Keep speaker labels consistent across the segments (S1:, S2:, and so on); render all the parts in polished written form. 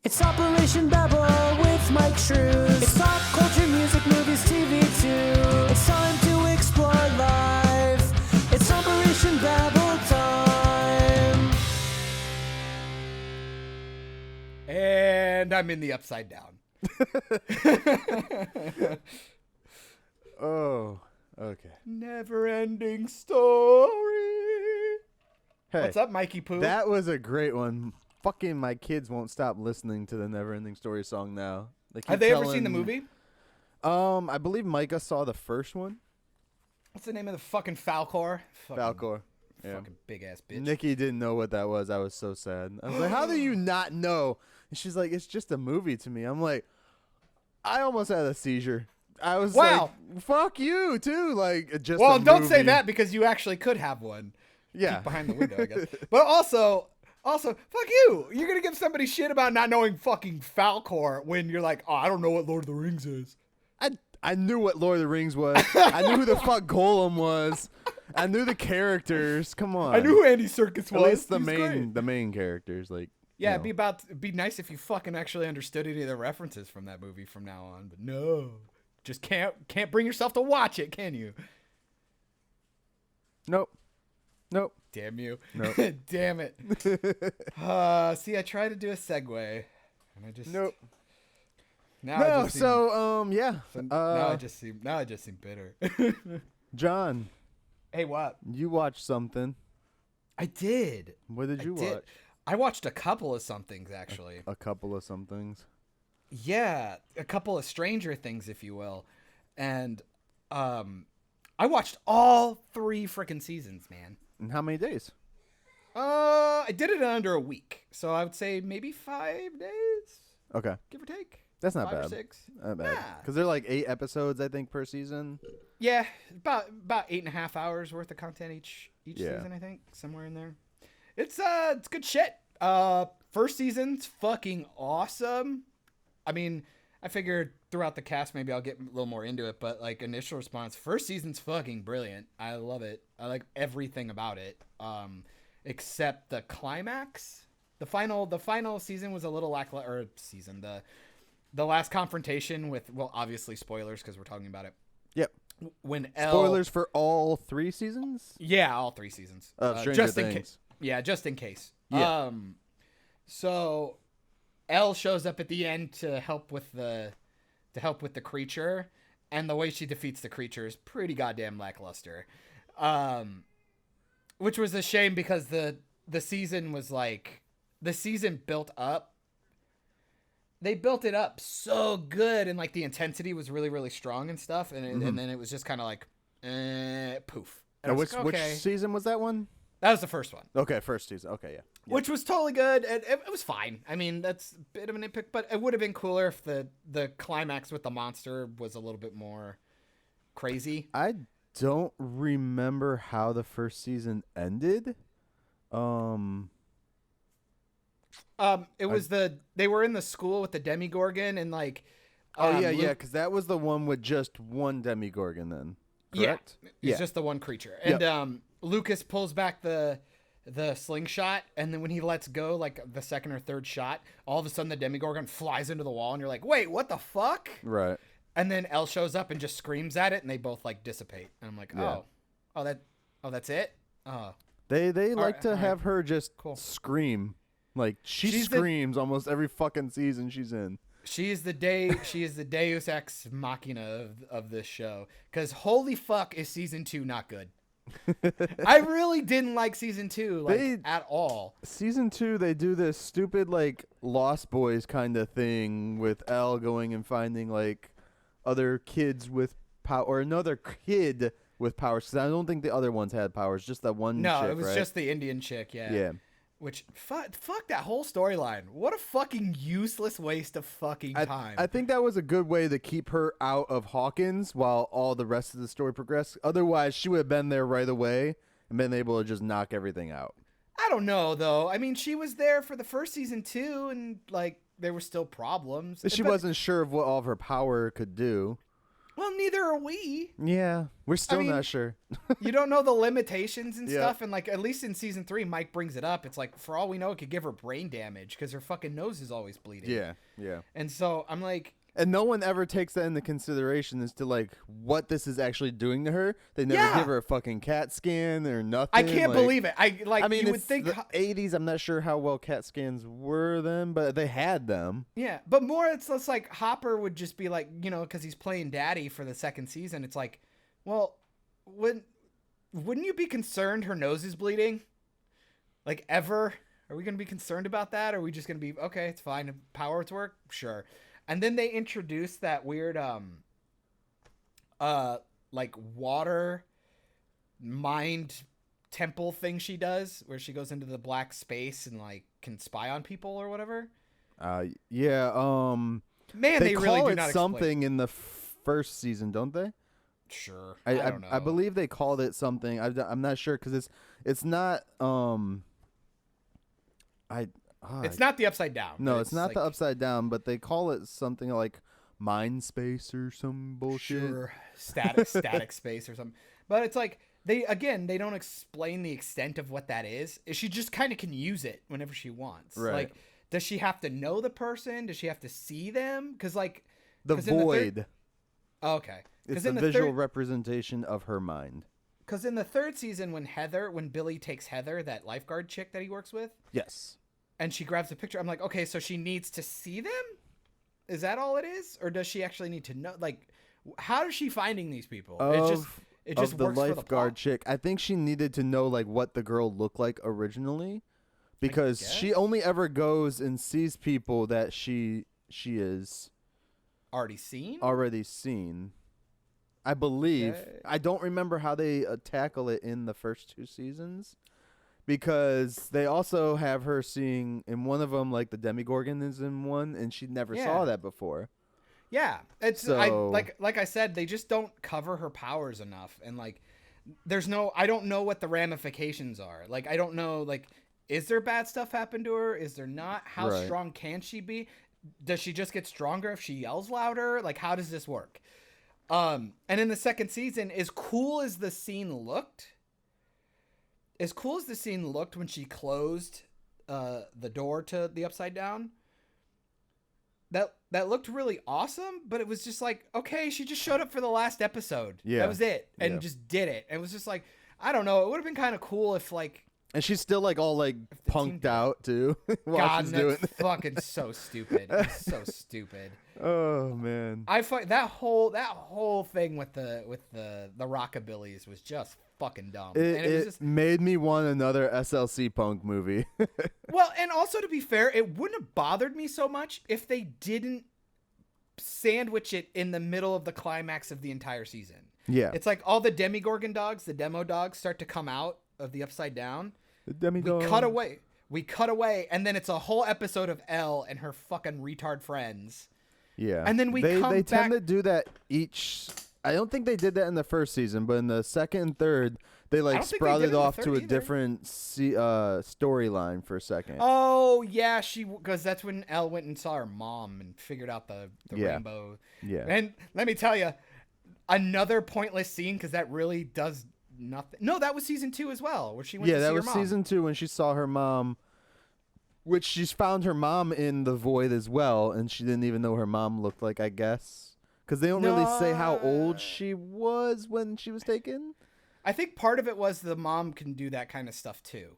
S1: It's Operation Babble with Myke Shrews. It's pop culture, music, movies, TV too. It's time to explore life. It's Operation Babble time.
S2: And I'm in the upside down.
S3: Oh, okay.
S2: Never-ending story.
S3: Hey,
S2: What's up, Mikey Poo?
S3: that was a great one. Fucking my kids won't stop listening to the Never-Ending Story song now.
S2: Have they ever seen the movie?
S3: I believe Micah saw the first one.
S2: What's the name of the fucking Falcor?
S3: Falcor. Yeah.
S2: Fucking big-ass bitch.
S3: Nikki didn't know what that was. I was so sad. I was like, how do you not know? And she's like, it's just a movie to me. I'm like, I almost had a seizure. I was
S2: Wow.
S3: like, fuck you, too. Like, just
S2: Well,
S3: a
S2: don't say
S3: movie.
S2: that because you actually could have one.
S3: Yeah.
S2: Keep behind the window, I guess. But also, fuck you. You're going to give somebody shit about not knowing fucking Falcor when you're like, oh, I don't know what Lord of the Rings is.
S3: I knew what Lord of the Rings was. I knew who the fuck Golem was. I knew the characters. Come on.
S2: I knew who Andy Serkis was.
S3: At least
S2: He's great.
S3: the main characters. Like,
S2: Yeah,
S3: you know.
S2: it'd be nice if you fucking actually understood any of the references from that movie from now on. But no, just can't bring yourself to watch it, can you?
S3: Nope.
S2: Damn you.
S3: Nope.
S2: Damn it. See, I tried to do a segue, and I just
S3: Nope.
S2: Now I
S3: No.
S2: just seem,
S3: So yeah.
S2: now I just seem bitter.
S3: John,
S2: Hey, what?
S3: you watched something.
S2: I did.
S3: What did you watch?
S2: I watched a couple of somethings actually.
S3: A couple of some things.
S2: Yeah, a couple of Stranger Things, if you will, and I watched all 3 freaking seasons, man.
S3: In how many days?
S2: I did it in under a week, so I would say maybe 5 days,
S3: Okay,
S2: give or take.
S3: that's not
S2: 5 or
S3: bad.
S2: 6.
S3: Not bad.
S2: Yeah.
S3: Because they're like 8 episodes, I think, per season.
S2: Yeah, about 8.5 hours worth of content each
S3: Yeah.
S2: season, I think, somewhere in there. It's good shit. First season's fucking awesome. I mean, I figured throughout the cast maybe I'll get a little more into it, but like initial response, first season's fucking brilliant. I love it. I like everything about it. Except the climax. The final season was a little lackluster. The last confrontation with, well, obviously spoilers because we're talking about it.
S3: Yep.
S2: When Elle,
S3: Spoilers for all 3 seasons?
S2: yeah, all 3 seasons.
S3: Of Stranger
S2: just in
S3: Things.
S2: case. Yeah, just in case.
S3: Yeah.
S2: So Elle shows up at the end to help with the creature, and the way she defeats the creature is pretty goddamn lackluster. Which was a shame because the season was like, the season built up. They built it up so good, and like the intensity was really, really strong and stuff, and and then it was just kind of like, poof. And I was like,
S3: Which
S2: okay.
S3: season was that one?
S2: That was the first one.
S3: Okay, first season. Okay, yeah.
S2: Which was totally good. It was fine. I mean, that's a bit of an nitpick, but it would have been cooler if the climax with the monster was a little bit more crazy.
S3: I don't remember how the first season ended.
S2: It was they were in the school with the Demigorgon and like.
S3: Yeah,
S2: Luke,
S3: because that was the one with just one Demigorgon then. Correct?
S2: Yeah, it's just the one creature, and Lucas pulls back the slingshot, and then when he lets go, like the second or third shot, all of a sudden the Demigorgon flies into the wall, and you're like, wait, what the fuck?
S3: Right.
S2: And then Elle shows up and just screams at it, and they both like dissipate. And I'm like,
S3: Yeah.
S2: that's it. Oh,
S3: They like
S2: right,
S3: to
S2: all right.
S3: have her just
S2: Cool.
S3: scream. Like
S2: She's the-
S3: screams almost every fucking season she's in.
S2: she is the Deus Ex Machina of this show. Because holy fuck, is season 2 not good? I really didn't like season 2 at all.
S3: Season 2, they do this stupid like Lost Boys kind of thing with Elle going and finding like other kids with power, or another kid with powers. Because I don't think the other ones had powers. Just that one.
S2: No,
S3: chick,
S2: it was
S3: right?
S2: just the Indian chick. Yeah.
S3: Yeah.
S2: Which fuck that whole storyline. What a fucking useless waste of fucking time.
S3: I think that was a good way to keep her out of Hawkins while all the rest of the story progressed. Otherwise, she would have been there right away and been able to just knock everything out.
S2: I don't know though. I mean, she was there for the first season too, and like there were still problems.
S3: She
S2: But-
S3: wasn't sure of what all of her power could do.
S2: Well, neither are we.
S3: Yeah, we're still
S2: mean,
S3: not sure.
S2: You don't know the limitations and
S3: Yeah.
S2: stuff, and like at least in season 3, Myke brings it up. It's like for all we know, it could give her brain damage because her fucking nose is always bleeding.
S3: Yeah.
S2: And so I'm like,
S3: And no one ever takes that into consideration as to like what this is actually doing to her. They never give her a fucking CAT scan or nothing.
S2: I can't believe it. I
S3: mean,
S2: you would
S3: it's
S2: think
S3: the 80s. I'm not sure how well CAT scans were then, but they had them.
S2: Yeah, but more it's like Hopper would just be like, you know, because he's playing daddy for the second season. It's like, well, wouldn't you be concerned her nose is bleeding? Like, ever? Are we going to be concerned about that? Or are we just going to be, okay, it's fine. Power to work? Sure. And then they introduced that weird, like water mind temple thing she does where she goes into the black space and like can spy on people or whatever.
S3: Yeah.
S2: Man,
S3: they
S2: really
S3: call
S2: do
S3: it
S2: not
S3: something
S2: explain.
S3: in the first season, don't they?
S2: Sure. I don't know.
S3: I believe they called it something. I'm not sure because it's not.
S2: It's not the Upside Down.
S3: No, it's not
S2: like,
S3: the Upside Down, but they call it something like mind space or some bullshit.
S2: Sure. Static space or something. But it's like they don't explain the extent of what that is. She just kind of can use it whenever she wants.
S3: Right.
S2: Like, does she have to know the person? Does she have to see them? Because like
S3: The
S2: 'cause in the
S3: void.
S2: okay.
S3: It's the visual representation of her mind.
S2: Because in the third season, when Billy takes Heather, that lifeguard chick that he works with,
S3: Yes.
S2: and she grabs a picture, I'm like, okay, so she needs to see them? Is that all it is? Or does she actually need to know? Like, how is she finding these people? It just
S3: the
S2: works for the
S3: lifeguard
S2: plot.
S3: chick. I think she needed to know like what the girl looked like originally, because she only ever goes and sees people that she is
S2: Already seen?
S3: already seen. I believe.
S2: Okay.
S3: I don't remember how they tackle it in the first 2 seasons, because they also have her seeing in one of them, like the Demigorgon is in one, and she never saw that before.
S2: Yeah, it's
S3: So-
S2: like I said, they just don't cover her powers enough, and like, I don't know what the ramifications are. Like, I don't know, like, is there bad stuff happen to her? Is there not? How
S3: Right.
S2: strong can she be? Does she just get stronger if she yells louder? Like, how does this work? And in the second season, as cool as the scene looked when she closed the door to the Upside Down, that looked really awesome, but it was just like, okay, she just showed up for the last episode.
S3: Yeah.
S2: That was it. And
S3: Yeah.
S2: just did it. It was just like, I don't know. It would have been kind of cool if like,
S3: And she's still like all like
S2: the team
S3: punked
S2: did-
S3: out too. while
S2: God,
S3: she's
S2: that's
S3: doing it.
S2: fucking so stupid. It's so stupid.
S3: Oh man.
S2: I find that whole thing with the rockabillys was just fucking dumb. And it was
S3: It
S2: just
S3: made me want another SLC punk movie.
S2: well, and also to be fair, it wouldn't have bothered me so much if they didn't sandwich it in the middle of the climax of the entire season.
S3: Yeah.
S2: It's like all the Demigorgon dogs, the demo dogs, start to come out of the Upside Down.
S3: The Demigorgon.
S2: We cut away, and then it's a whole episode of Elle and her fucking retard friends.
S3: Yeah.
S2: And then
S3: they
S2: come
S3: tend
S2: back-
S3: to do that each. I don't think they did that in the first season, but in the second and third, they like
S2: don't think they did
S3: sprouted
S2: in the
S3: off
S2: third
S3: to a
S2: either.
S3: different storyline for a second.
S2: Oh yeah, because that's when Elle went and saw her mom and figured out the
S3: Yeah.
S2: rainbow.
S3: Yeah.
S2: And let me tell you, another pointless scene because that really does nothing. No, that was season 2 as well, where she went.
S3: Yeah,
S2: to see
S3: that
S2: her
S3: was
S2: mom.
S3: season 2 when she saw her mom, which she's found her mom in the void as well, and she didn't even know her mom looked like, I guess. Because they don't really say how old she was when she was taken.
S2: I think part of it was the mom can do that kind of stuff too.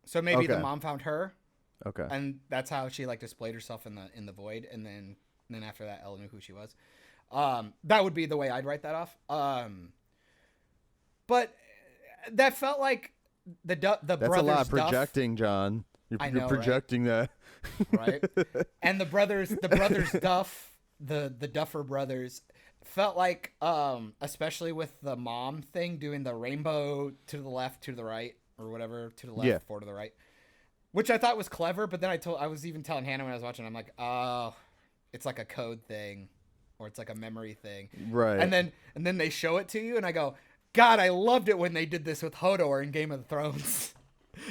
S2: So maybe the
S3: Okay.
S2: mom found her,
S3: Okay.
S2: and that's how she like displayed herself in the void, and then after that, Elle knew who she was. That would be the way I'd write that off. But that felt like the
S3: That's
S2: brothers
S3: a lot of
S2: Duff,
S3: projecting, John.
S2: I
S3: You're
S2: know, right?
S3: projecting that.
S2: right? And the brothers Duff, the Duffer brothers, felt like, especially with the mom thing, doing the rainbow to the left, to the right, or whatever, to the left,
S3: Yeah.
S2: 4 to the right, which I thought was clever. But then I was even telling Hannah when I was watching, I'm like, oh, it's like a code thing, or it's like a memory thing,
S3: Right.
S2: And then they show it to you, and I go, God, I loved it when they did this with Hodor in Game of Thrones.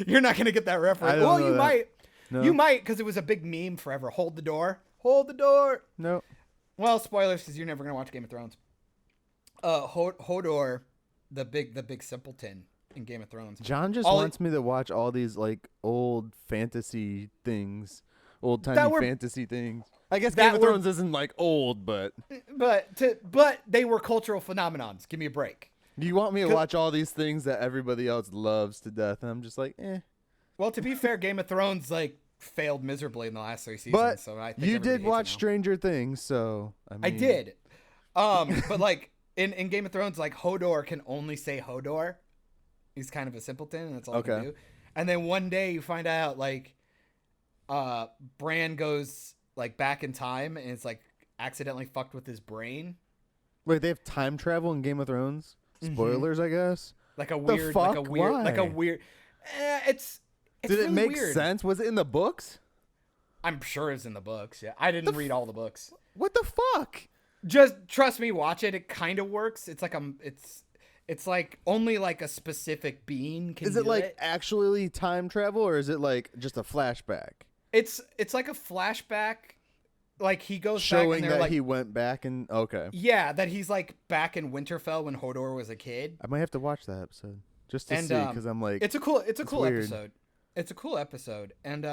S2: You're not gonna get that reference.
S3: I don't
S2: Well,
S3: know
S2: you
S3: that.
S2: might.
S3: No.
S2: You might, because it was a big meme forever. Hold the door. Hold the door.
S3: No.
S2: Well, spoilers, because you're never gonna watch Game of Thrones. Hodor, the big simpleton in Game of Thrones.
S3: John just wants me to watch all these like old fantasy things, old timey fantasy things. I guess Game of Thrones isn't like old, but
S2: they were cultural phenomenons. Give me a break.
S3: You want me to watch all these things that everybody else loves to death, and I'm just like, eh.
S2: Well, to be fair, Game of Thrones like failed miserably in the last 3 seasons.
S3: But
S2: so I think
S3: you did watch Stranger Things, so
S2: I did. But like in Game of Thrones, like Hodor can only say Hodor. He's kind of a simpleton, and that's all he can do. And then one day you find out like Bran goes like back in time and it's like accidentally fucked with his brain.
S3: Wait, they have time travel in Game of Thrones? Spoilers, I guess.
S2: Like a weird, like a weird. It's
S3: Did it
S2: really
S3: make
S2: weird.
S3: sense? Was it in the books?
S2: I'm sure it's in the books. Yeah, I didn't read all the books.
S3: What the fuck?
S2: Just trust me, watch it. It kind of works. It's like it's like only like a specific being can.
S3: Is it like actually time travel, or is it like just a flashback?
S2: It's like a flashback. Like he goes
S3: showing
S2: back
S3: that
S2: like,
S3: he went back and
S2: yeah, that he's like back in Winterfell when Hodor was a kid.
S3: I might have to watch that episode just to see because I'm like,
S2: it's a cool
S3: weird.
S2: episode. It's a cool episode, and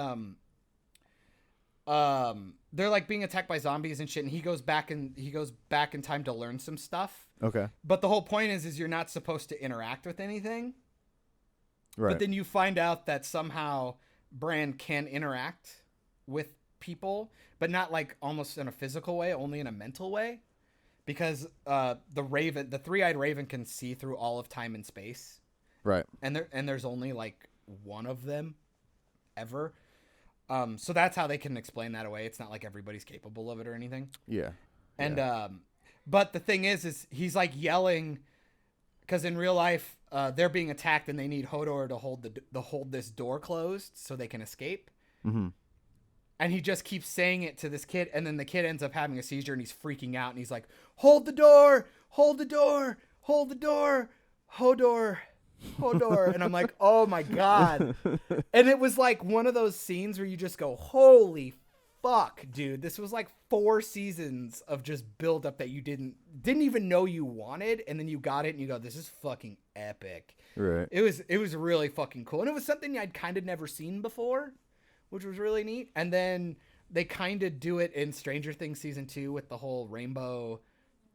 S2: they're like being attacked by zombies and shit, and he goes back in time to learn some stuff.
S3: Okay.
S2: But the whole point is you're not supposed to interact with anything.
S3: Right.
S2: But then you find out that somehow Bran can interact with people, but not like almost in a physical way, only in a mental way, because the three-eyed raven can see through all of time and space.
S3: Right.
S2: And there's only like one of them ever. So that's how they can explain that away. It's not like everybody's capable of it or anything.
S3: Yeah.
S2: And but the thing is he's like yelling because in real life they're being attacked and they need Hodor to hold this door closed so they can escape.
S3: Mm-hmm.
S2: And he just keeps saying it to this kid, and then the kid ends up having a seizure and he's freaking out and he's like, "Hold the door, hold the door, hold the door, Hodor." And I'm like, oh my god. And it was like one of those scenes where you just go, holy fuck, dude. This was like 4 seasons of just build up that you didn't even know you wanted, and then you got it and you go, this is fucking epic.
S3: Right.
S2: It was really fucking cool. And it was something I'd kind of never seen before, which was really neat. And then they kind of do it in Stranger Things season 2 with the whole rainbow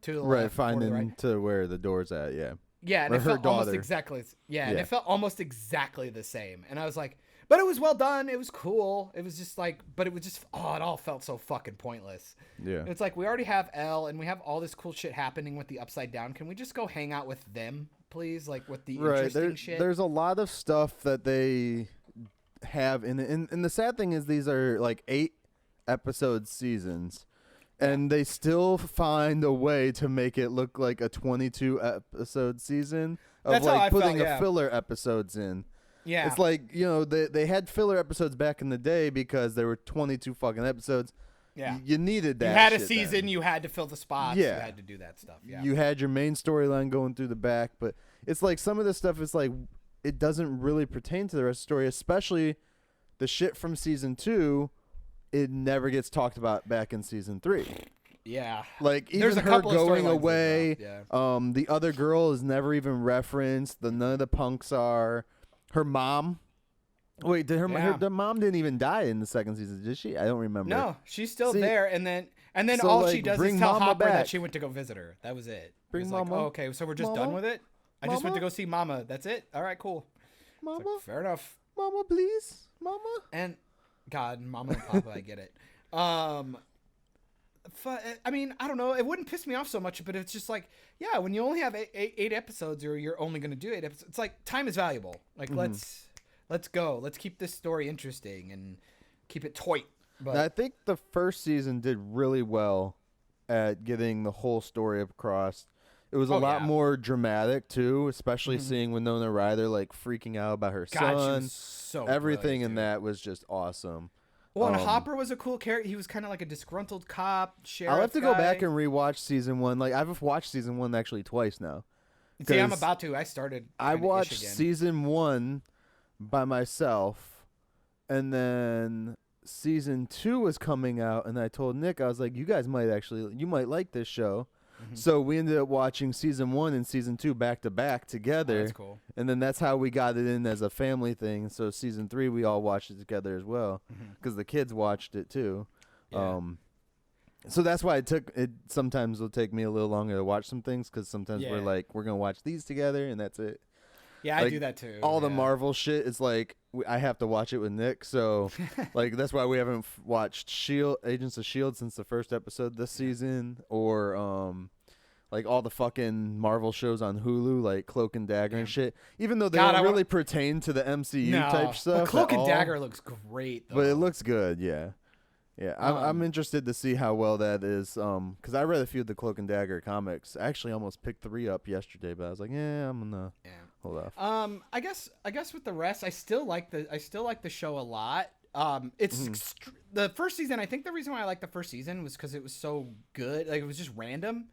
S2: to the left,
S3: finding
S2: right.
S3: to where the door's at, yeah.
S2: Yeah, and it felt almost exactly. Yeah, and it felt almost exactly the same. And I was like, but it was well done. It was cool. It was just like, but it was just, it all felt so fucking pointless.
S3: Yeah.
S2: It's like we already have Elle, and we have all this cool shit happening with the Upside Down. Can we just go hang out with them, please? Like with the interesting shit.
S3: There's a lot of stuff that they have in it, and the sad thing is these are like 8 episode seasons. And they still find a way to make it look like a 22 episode season of
S2: That's how I
S3: putting
S2: felt,
S3: filler episodes in.
S2: Yeah.
S3: It's like, they had filler episodes back in the day because there were 22 fucking episodes.
S2: Yeah.
S3: You needed that.
S2: You had a
S3: shit
S2: season,
S3: then.
S2: you had to fill the spots,
S3: Yeah.
S2: you had to do that stuff. Yeah.
S3: You had your main storyline going through the back, but it's like some of this stuff is like it doesn't really pertain to the rest of the story, especially the shit from season 2. It never gets talked about back in season 3.
S2: Yeah.
S3: Like even
S2: There's a
S3: her
S2: couple of
S3: going
S2: storylines
S3: away.
S2: that drop,
S3: The other girl is never even referenced. None of the punks are. Her mom. Wait, did her mom didn't even die in the second season? Did she? I don't remember.
S2: No, she's still there, and then
S3: so,
S2: all
S3: like,
S2: she does
S3: bring
S2: is tell
S3: Mama
S2: Hopper that
S3: back.
S2: she went to go visit her. That was it.
S3: Bring
S2: It's
S3: Mama.
S2: Like, oh, okay, so we're just done with it. I just went to go see Mama. That's it. All right, cool.
S3: Mama,
S2: Like, fair enough.
S3: Mama, please, Mama.
S2: And God, Mama and Papa, I get it. I mean, I don't know. It wouldn't piss me off so much, but it's just like, yeah, when you only have eight episodes, or you're only going to do 8 episodes, it's like time is valuable. Like let's go. Let's keep this story interesting and keep it tight. But
S3: I think the first season did really well at getting the whole story across. It was a lot more dramatic too, especially seeing Winona Ryder like freaking out about her son.
S2: She was so
S3: Everything
S2: good,
S3: in that was just awesome.
S2: Well, and Hopper was a cool character. He was kind of like a disgruntled cop, sheriff.
S3: I'll have to
S2: guy.
S3: go back and rewatch season 1. Like I've watched season 1 actually twice now.
S2: See, I'm about to. I started.
S3: I watched season 1 by myself, and then season 2 was coming out, and I told Nick, I was like, you might like this show. So we ended up watching season 1 and season 2 back to back together.
S2: Oh, that's cool.
S3: And then that's how we got it in as a family thing. So season 3 we all watched it together as well because the kids watched it too.
S2: Yeah.
S3: So that's why it sometimes will take me a little longer to watch some things because sometimes we're
S2: Yeah.
S3: like we're gonna watch these together and that's it.
S2: Yeah, I
S3: Like,
S2: do that too.
S3: All the
S2: yeah.
S3: Marvel shit is like I have to watch it with Nick, so like that's why we haven't watched Agents of Shield since the first episode this season, or like all the fucking Marvel shows on Hulu, like Cloak and Dagger and shit. Even though they don't really pertain to the MCU type stuff.
S2: But Cloak
S3: at
S2: and
S3: all,
S2: Dagger looks great, though.
S3: but it looks good, yeah. Yeah, I'm interested to see how well that is, because I read a few of the Cloak and Dagger comics. I actually almost picked 3 up yesterday, but I was like, yeah, I'm gonna hold off.
S2: I guess with the rest, I still like the show a lot. It's the first season. I think the reason why I liked the first season was because it was so good. Like it was just random.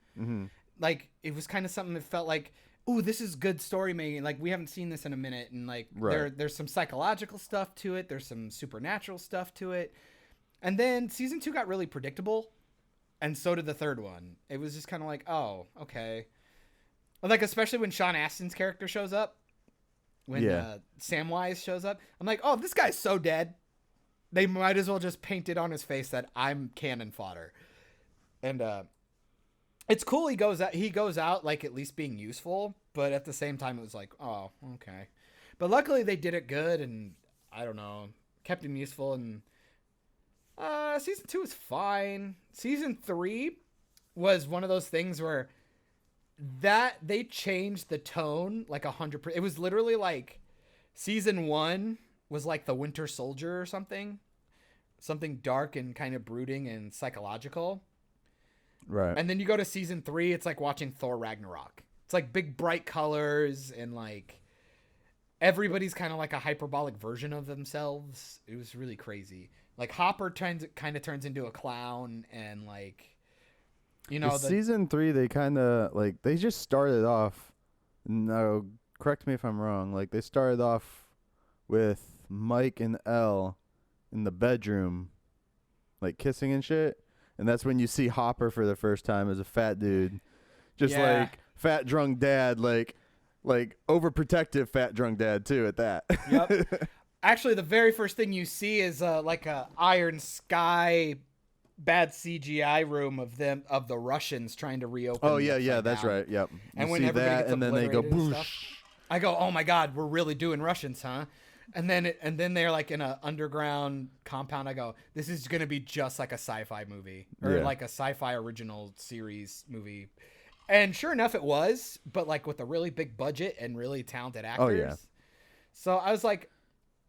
S2: Like it was kind of something that felt like, ooh, this is good story making. Like we haven't seen this in a minute, and like there's some psychological stuff to it. There's some supernatural stuff to it. And then season 2 got really predictable, and so did the third one. It was just kind of like, oh, okay. Like, especially when Sean Astin's character shows up, when Samwise shows up. I'm like, oh, this guy's so dead. They might as well just paint it on his face that I'm cannon fodder. And it's cool he goes out, like, at least being useful, but at the same time, it was like, oh, okay. But luckily, they did it good, and I don't know, kept him useful, and... season 2 was fine. Season 3 was one of those things where they changed the tone like 100%. It was literally like season 1 was like the Winter Soldier or something dark and kind of brooding and psychological.
S3: Right.
S2: And then you go to season 3, it's like watching Thor Ragnarok. It's like big bright colors and like everybody's kind of like a hyperbolic version of themselves. It was really crazy. Like Hopper kind of turns into a clown, and like, you know,
S3: season 3 they kind of like they just started off. No, correct me if I'm wrong. Like they started off with Myke and Elle in the bedroom, like kissing and shit, and that's when you see Hopper for the first time as a fat dude, just like fat drunk dad, like overprotective fat drunk dad too. At that.
S2: Yep. Actually, the very first thing you see is like a Iron Sky, bad CGI room of the Russians trying to reopen.
S3: Oh yeah, that's right. Yep.
S2: And
S3: you
S2: when
S3: see
S2: everybody
S3: that,
S2: gets
S3: and then they go
S2: obliterated and
S3: boosh.
S2: stuff, I go, oh my God, we're really doing Russians, huh? And then they're like in an underground compound. I go, this is gonna be just like a sci-fi movie or like a sci-fi original series movie. And sure enough, it was, but like with a really big budget and really talented actors.
S3: Oh yeah.
S2: So I was like.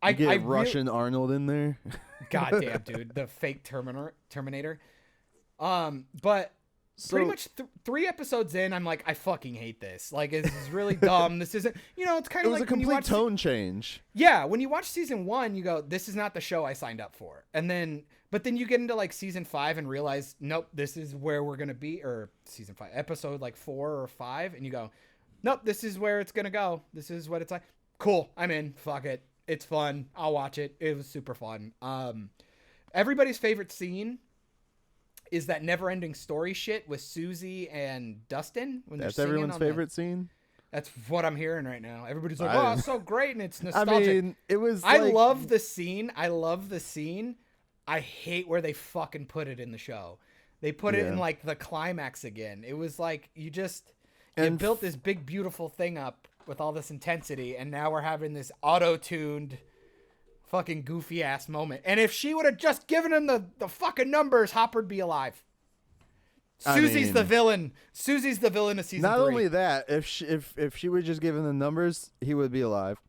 S3: I get Russian Arnold in there.
S2: Goddamn, dude, the fake Terminator. But pretty much 3 episodes in, I'm like, I fucking hate this. Like, this is really dumb. This isn't, it's kind of like
S3: a complete tone change.
S2: Yeah, when you watch season 1, you go, this is not the show I signed up for. But then you get into like season 5 and realize, nope, this is where we're gonna be, or season 5, episode like 4 or 5, and you go, nope, this is where it's gonna go. This is what it's like. Cool, I'm in. Fuck it. It's fun. I'll watch it. It was super fun. Everybody's favorite scene is that never-ending story shit with Susie and Dustin. When
S3: that's everyone's favorite scene?
S2: That's what I'm hearing right now. Everybody's like, oh, it's so great, and it's nostalgic.
S3: I mean, it was
S2: I love the scene. I hate where they fucking put it in the show. They put it in, like, the climax again. It was like, you built this big, beautiful thing up with all this intensity, and now we're having this auto-tuned fucking goofy ass moment. And if she would have just given him the fucking numbers, Hopper'd be alive. Susie's the villain. Susie's the villain of season 3.
S3: Not only that, if she would just give him the numbers, he would be alive.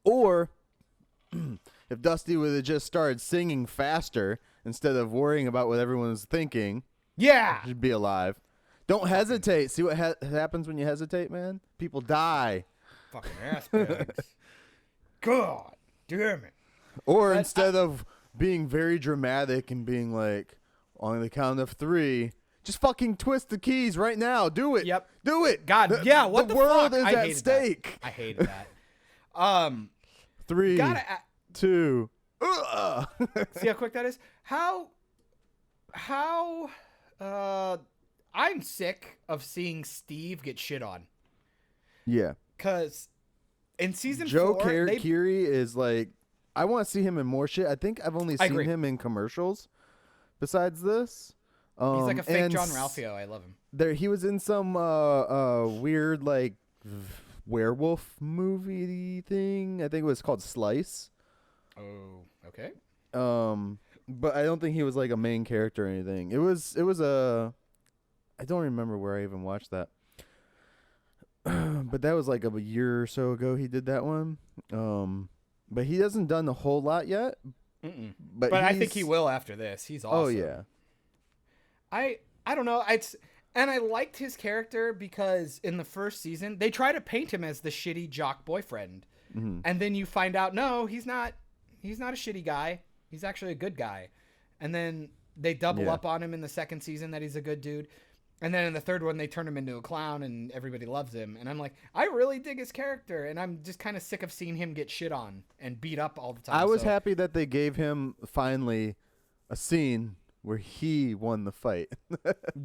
S3: Or if Dusty would have just started singing faster instead of worrying about what everyone was thinking, he'd be alive. Don't hesitate. See what happens when you hesitate, man? People die.
S2: Fucking ass bags. God damn it.
S3: Or instead of being very dramatic and being like, on the count of 3, just fucking twist the keys right now. Do it.
S2: Yep.
S3: Do it.
S2: God, what the
S3: world
S2: fuck?
S3: is at stake.
S2: I hated that.
S3: 3, 2.
S2: See how quick that is? I'm sick of seeing Steve get shit on.
S3: Yeah.
S2: Because in season
S3: Joe
S2: 4,
S3: Keery is like, I want to see him in more shit. I think I've only seen
S2: agree.
S3: him in commercials besides this.
S2: He's like a fake
S3: and
S2: John Ralphio. I love him.
S3: He was in some weird like werewolf movie thing. I think it was called Slice.
S2: Oh, okay.
S3: But I don't think he was like a main character or anything. It was I don't remember where I even watched that. But that was like a year or so ago he did that one. But he hasn't done a whole lot yet.
S2: Mm-mm.
S3: But
S2: I think he will after this. He's awesome.
S3: Oh yeah.
S2: I don't know. And I liked his character because in the first season they try to paint him as the shitty jock boyfriend, and then you find out no, he's not. He's not a shitty guy. He's actually a good guy. And then they double up on him in the second season that he's a good dude. And then in the third one, they turn him into a clown and everybody loves him. And I'm like, I really dig his character. And I'm just kind of sick of seeing him get shit on and beat up all the time.
S3: I was happy that they gave him finally a scene where he won the fight.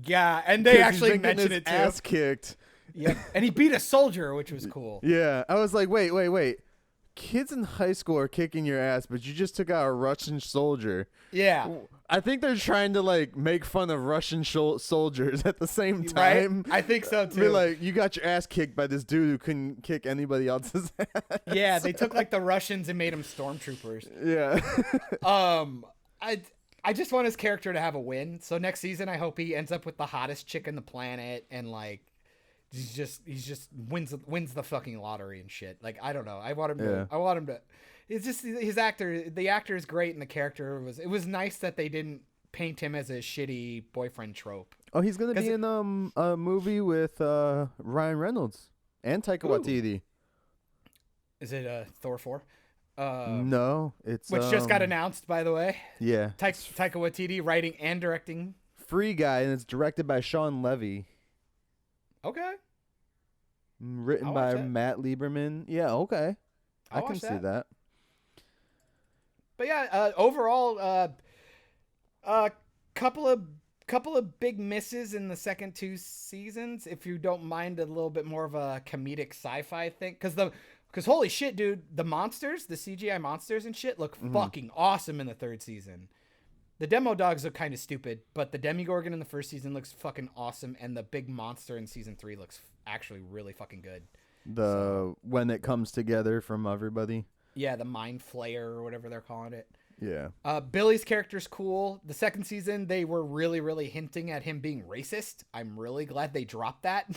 S2: Yeah, and they actually mentioned it too.
S3: Ass kicked.
S2: Yeah, and he beat a soldier, which was cool.
S3: Yeah, I was like, wait. Kids in high school are kicking your ass, but you just took out a Russian soldier.
S2: Yeah.
S3: I think they're trying to like make fun of Russian soldiers at the same time.
S2: Right? I think so too.
S3: Be like, you got your ass kicked by this dude who couldn't kick anybody else's ass.
S2: Yeah, they took like the Russians and made them stormtroopers.
S3: Yeah.
S2: I just want his character to have a win. So next season, I hope he ends up with the hottest chick in the planet and like he's just wins the fucking lottery and shit. Like I don't know. I want him to. It's just his actor. The actor is great, and the character was. It was nice that they didn't paint him as a shitty boyfriend trope.
S3: Oh, he's gonna be in a movie with Ryan Reynolds and Taika Waititi.
S2: Is it Thor 4?
S3: No, it's
S2: which just got announced, by the way.
S3: Yeah,
S2: Taika Waititi writing and directing.
S3: Free Guy, and it's directed by Sean Levy.
S2: Okay.
S3: Written by Matt Lieberman. Yeah, okay. I can see that.
S2: But yeah, overall, couple of big misses in the second 2 seasons. If you don't mind a little bit more of a comedic sci-fi thing, because holy shit, dude, the monsters, the CGI monsters and shit look fucking awesome in the 3rd season. The demo dogs look kind of stupid, but the Demogorgon in the 1st season looks fucking awesome, and the big monster in season 3 looks actually really fucking good.
S3: When it comes together from everybody.
S2: Yeah, the Mind Flayer or whatever they're calling it.
S3: Yeah.
S2: Billy's character's cool. The 2nd season, they were really, really hinting at him being racist. I'm really glad they dropped that.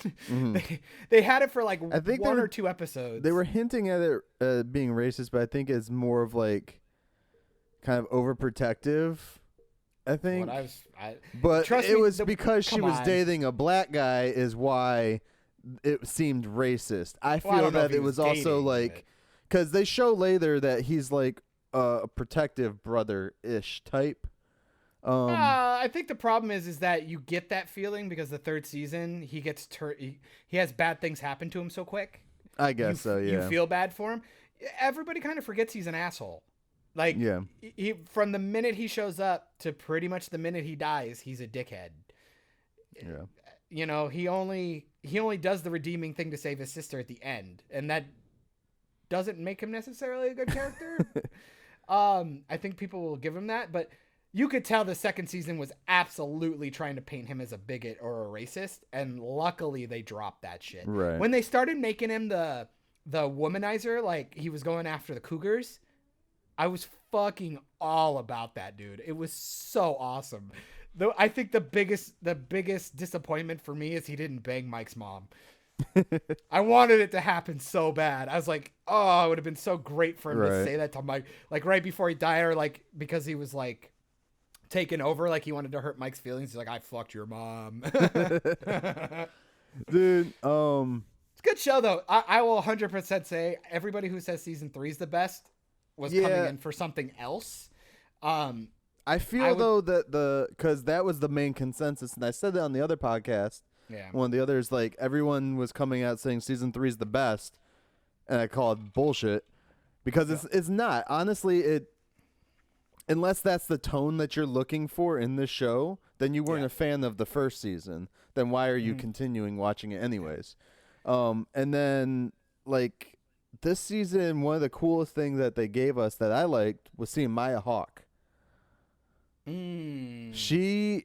S2: They had it for like
S3: I think
S2: 1 or 2 episodes.
S3: They were hinting at it being racist, but I think it's more of like kind of overprotective. I think. But it was because she was dating a black guy is why it seemed racist. I feel that it was also like, because they show later that he's like a protective brother-ish type.
S2: I think the problem is that you get that feeling because the 3rd season he gets he has bad things happen to him so quick.
S3: I guess so. Yeah.
S2: You feel bad for him. Everybody kind of forgets he's an asshole. Like, he from the minute he shows up to pretty much the minute he dies, he's a dickhead.
S3: Yeah.
S2: You know, he only does the redeeming thing to save his sister at the end, and that doesn't make him necessarily a good character. I think people will give him that, but you could tell the 2nd season was absolutely trying to paint him as a bigot or a racist, and luckily they dropped that shit.
S3: Right.
S2: When they started making him the womanizer, like he was going after the cougars, I was fucking all about that, dude. It was so awesome. Though I think the biggest disappointment for me is he didn't bang Mike's mom. I wanted it to happen so bad. I was like, oh, it would have been so great for him to say that to Mike, like right before he died, or like because he was like taken over, like he wanted to hurt Mike's feelings. He's like, I fucked your mom.
S3: Dude,
S2: it's a good show though. I will 100% say everybody who says season 3 is the best was coming in for something else.
S3: I feel though that because that was the main consensus, and I said that on the other podcast.
S2: Yeah.
S3: One of the others, like everyone was coming out saying season 3 is the best, and I call it bullshit because it's not. Honestly, unless that's the tone that you're looking for in the show, then you weren't a fan of the first season. Then why are you continuing watching it anyways? And then like this season, one of the coolest things that they gave us that I liked was seeing Maya Hawke. She,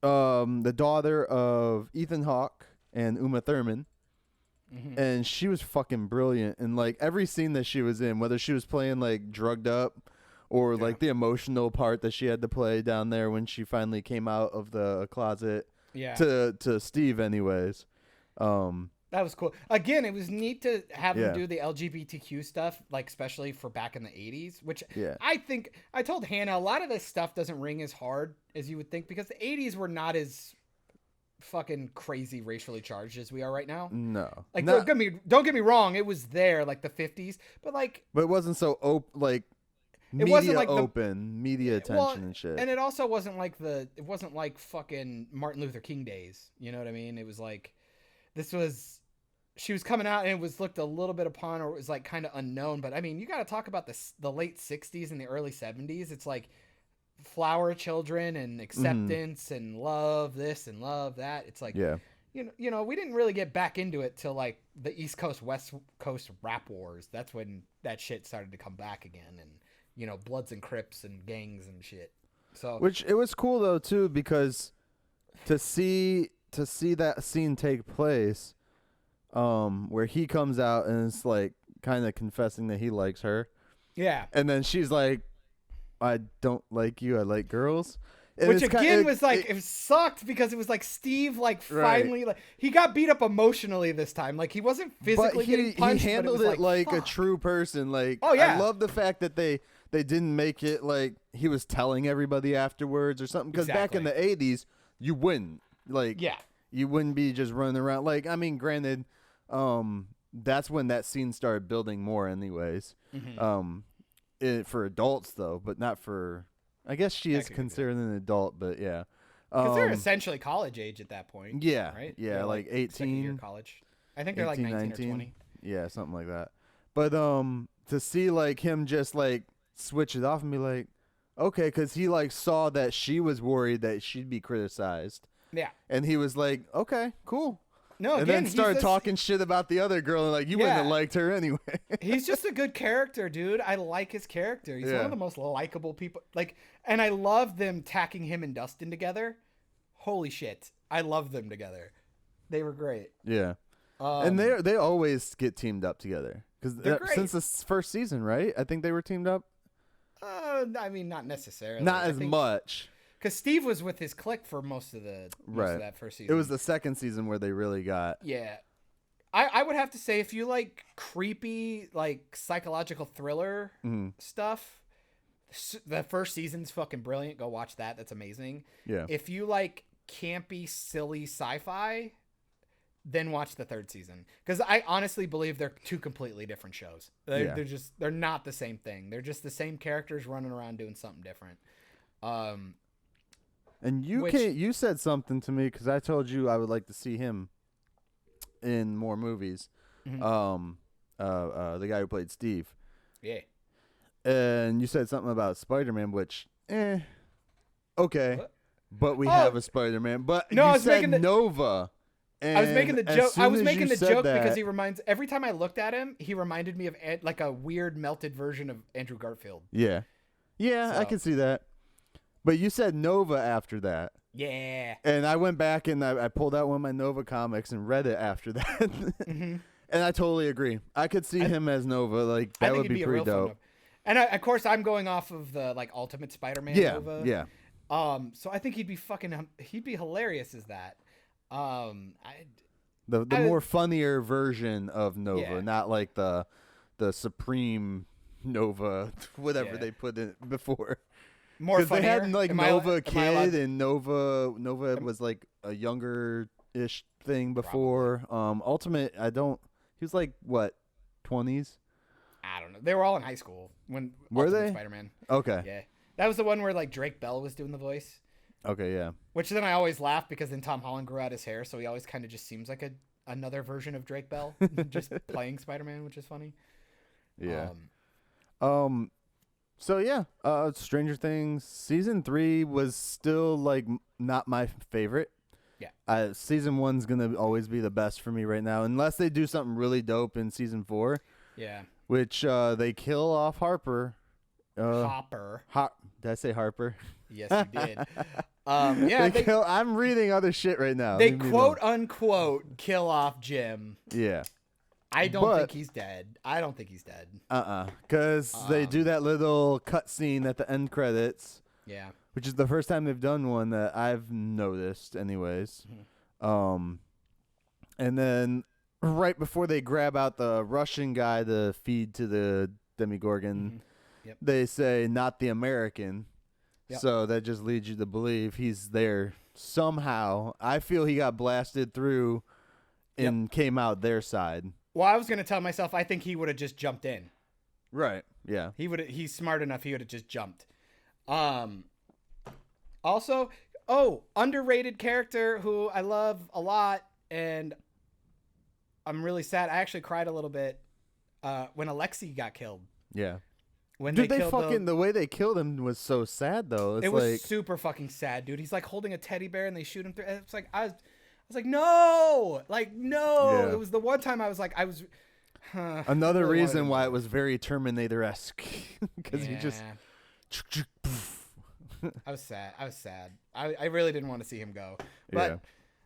S3: the daughter of Ethan Hawke and Uma Thurman. And she was fucking brilliant. And like every scene that she was in, whether she was playing like drugged up or like the emotional part that she had to play down there when she finally came out of the closet to Steve anyways.
S2: That was cool. Again, it was neat to have them do the LGBTQ stuff, like especially for back in the 80s, which I think I told Hannah a lot of this stuff doesn't ring as hard as you would think because the 80s were not as fucking crazy racially charged as we are right now.
S3: No.
S2: Like don't get me wrong, it was there like the 50s, but
S3: it wasn't so media
S2: wasn't like
S3: open, media attention and shit.
S2: And it also wasn't like fucking Martin Luther King days. You know what I mean? It was like she was coming out and it was looked a little bit upon, or it was like kind of unknown. But I mean, you got to talk about the late 60s and the early 70s. It's like flower children and acceptance and love this and love that. It's like, you know, we didn't really get back into it till like the East Coast, West Coast rap wars. That's when that shit started to come back again. And, you know, Bloods and Crips and gangs and shit. So,
S3: which it was cool though, too, because to see that scene take place, where he comes out and it's like kind of confessing that he likes her. Yeah. And then she's like, I don't like you, I like girls. And
S2: which again was like, it sucked because it was like Steve like finally like he got beat up emotionally this time. Like he wasn't physically getting punched.
S3: He handled
S2: it
S3: like a true person. Like,
S2: oh yeah.
S3: I love the fact that they didn't make it like he was telling everybody afterwards or something. Because back in the 80s, you wouldn't. Like, you wouldn't be just running around. Like, I mean, granted, that's when that scene started building more anyways. For adults, though, but not for... I guess she is considered an adult, but yeah.
S2: Because they're essentially college age at that point.
S3: Yeah.
S2: Right?
S3: Yeah,
S2: they're
S3: like 18.
S2: Second year college. I think they're 18, like 19 or 20.
S3: Yeah, something like that. But to see like him just like switch it off and be like, okay, because he like saw that she was worried that she'd be criticized. Yeah. And he was like, okay, cool. No, and then started talking shit about the other girl and like you wouldn't have liked her anyway.
S2: He's just a good character, dude. I like his character. He's one of the most likable people. Like, and I love them tacking him and Dustin together. Holy shit, I love them together. They were great. Yeah,
S3: and they always get teamed up together because since the first season, right? I think they were teamed up.
S2: I mean, not necessarily.
S3: Not as much.
S2: Because Steve was with his clique for most of that first season.
S3: It was the second season where they really got...
S2: Yeah. I would have to say, if you like creepy, like psychological thriller stuff, the first season's fucking brilliant. Go watch that. That's amazing. Yeah. If you like campy, silly sci-fi, then watch the third season. Because I honestly believe they're two completely different shows. They're not the same thing. They're just the same characters running around doing something different.
S3: And you said something to me because I told you I would like to see him in more movies. The guy who played Steve. Yeah. And you said something about Spider-Man, which, okay. What? But we have a Spider-Man. But no, you said Nova. And
S2: I was making the joke. I was making the joke because he reminds. Every time I looked at him, he reminded me of like a weird melted version of Andrew Garfield.
S3: Yeah. Yeah, so. I can see that. But you said Nova after that. Yeah. And I went back and I pulled out one of my Nova comics and read it after that. And I totally agree. I could see him as Nova. Like, that would be pretty dope.
S2: And of course, I'm going off of the like Ultimate Spider-Man Nova. Yeah. So I think he'd be hilarious as that.
S3: The more funnier version of Nova, not like the Supreme Nova, whatever they put in before.
S2: More funnier.
S3: They had like Nova Kid and Nova was like a younger-ish thing before. Ultimate, he was like what, 20s?
S2: I don't know. They were all in high school when
S3: were
S2: Ultimate
S3: they?
S2: Spider-Man.
S3: Okay.
S2: Yeah. That was the one where like Drake Bell was doing the voice.
S3: Okay, yeah.
S2: Which then I always laugh because then Tom Holland grew out his hair, so he always kind of just seems like another version of Drake Bell, just playing Spider-Man, which is funny.
S3: Yeah. So yeah, Stranger Things season 3 was still like not my favorite.
S2: Yeah.
S3: Season 1's gonna always be the best for me right now, unless they do something really dope in season 4.
S2: Yeah.
S3: Which they kill off Harper.
S2: Hopper.
S3: Did I say Harper?
S2: Yes, you did. Yeah.
S3: I'm reading other shit right now.
S2: They quote unquote kill off Jim.
S3: Yeah.
S2: I don't think he's dead.
S3: Because they do that little cutscene at the end credits.
S2: Yeah.
S3: Which is the first time they've done one that I've noticed, anyways.
S2: Mm-hmm.
S3: And then right before they grab out the Russian guy to feed to the Demogorgon, they say, "Not the American." Yep. So that just leads you to believe he's there somehow. I feel he got blasted through and came out their side.
S2: Well, I was going to tell myself I think he would have just jumped in.
S3: Right, yeah.
S2: He's smart enough, he would have just jumped. Also, underrated character who I love a lot, and I'm really sad. I actually cried a little bit when Alexei got killed.
S3: Yeah.
S2: When
S3: dude, the way they killed him was so sad though.
S2: It was super fucking sad, dude. He's like holding a teddy bear and they shoot him through. It's like I was like, no. Yeah. It was the one time I was like,
S3: another really reason why it was very Terminator-esque because he just.
S2: I was sad. I really didn't want to see him go, but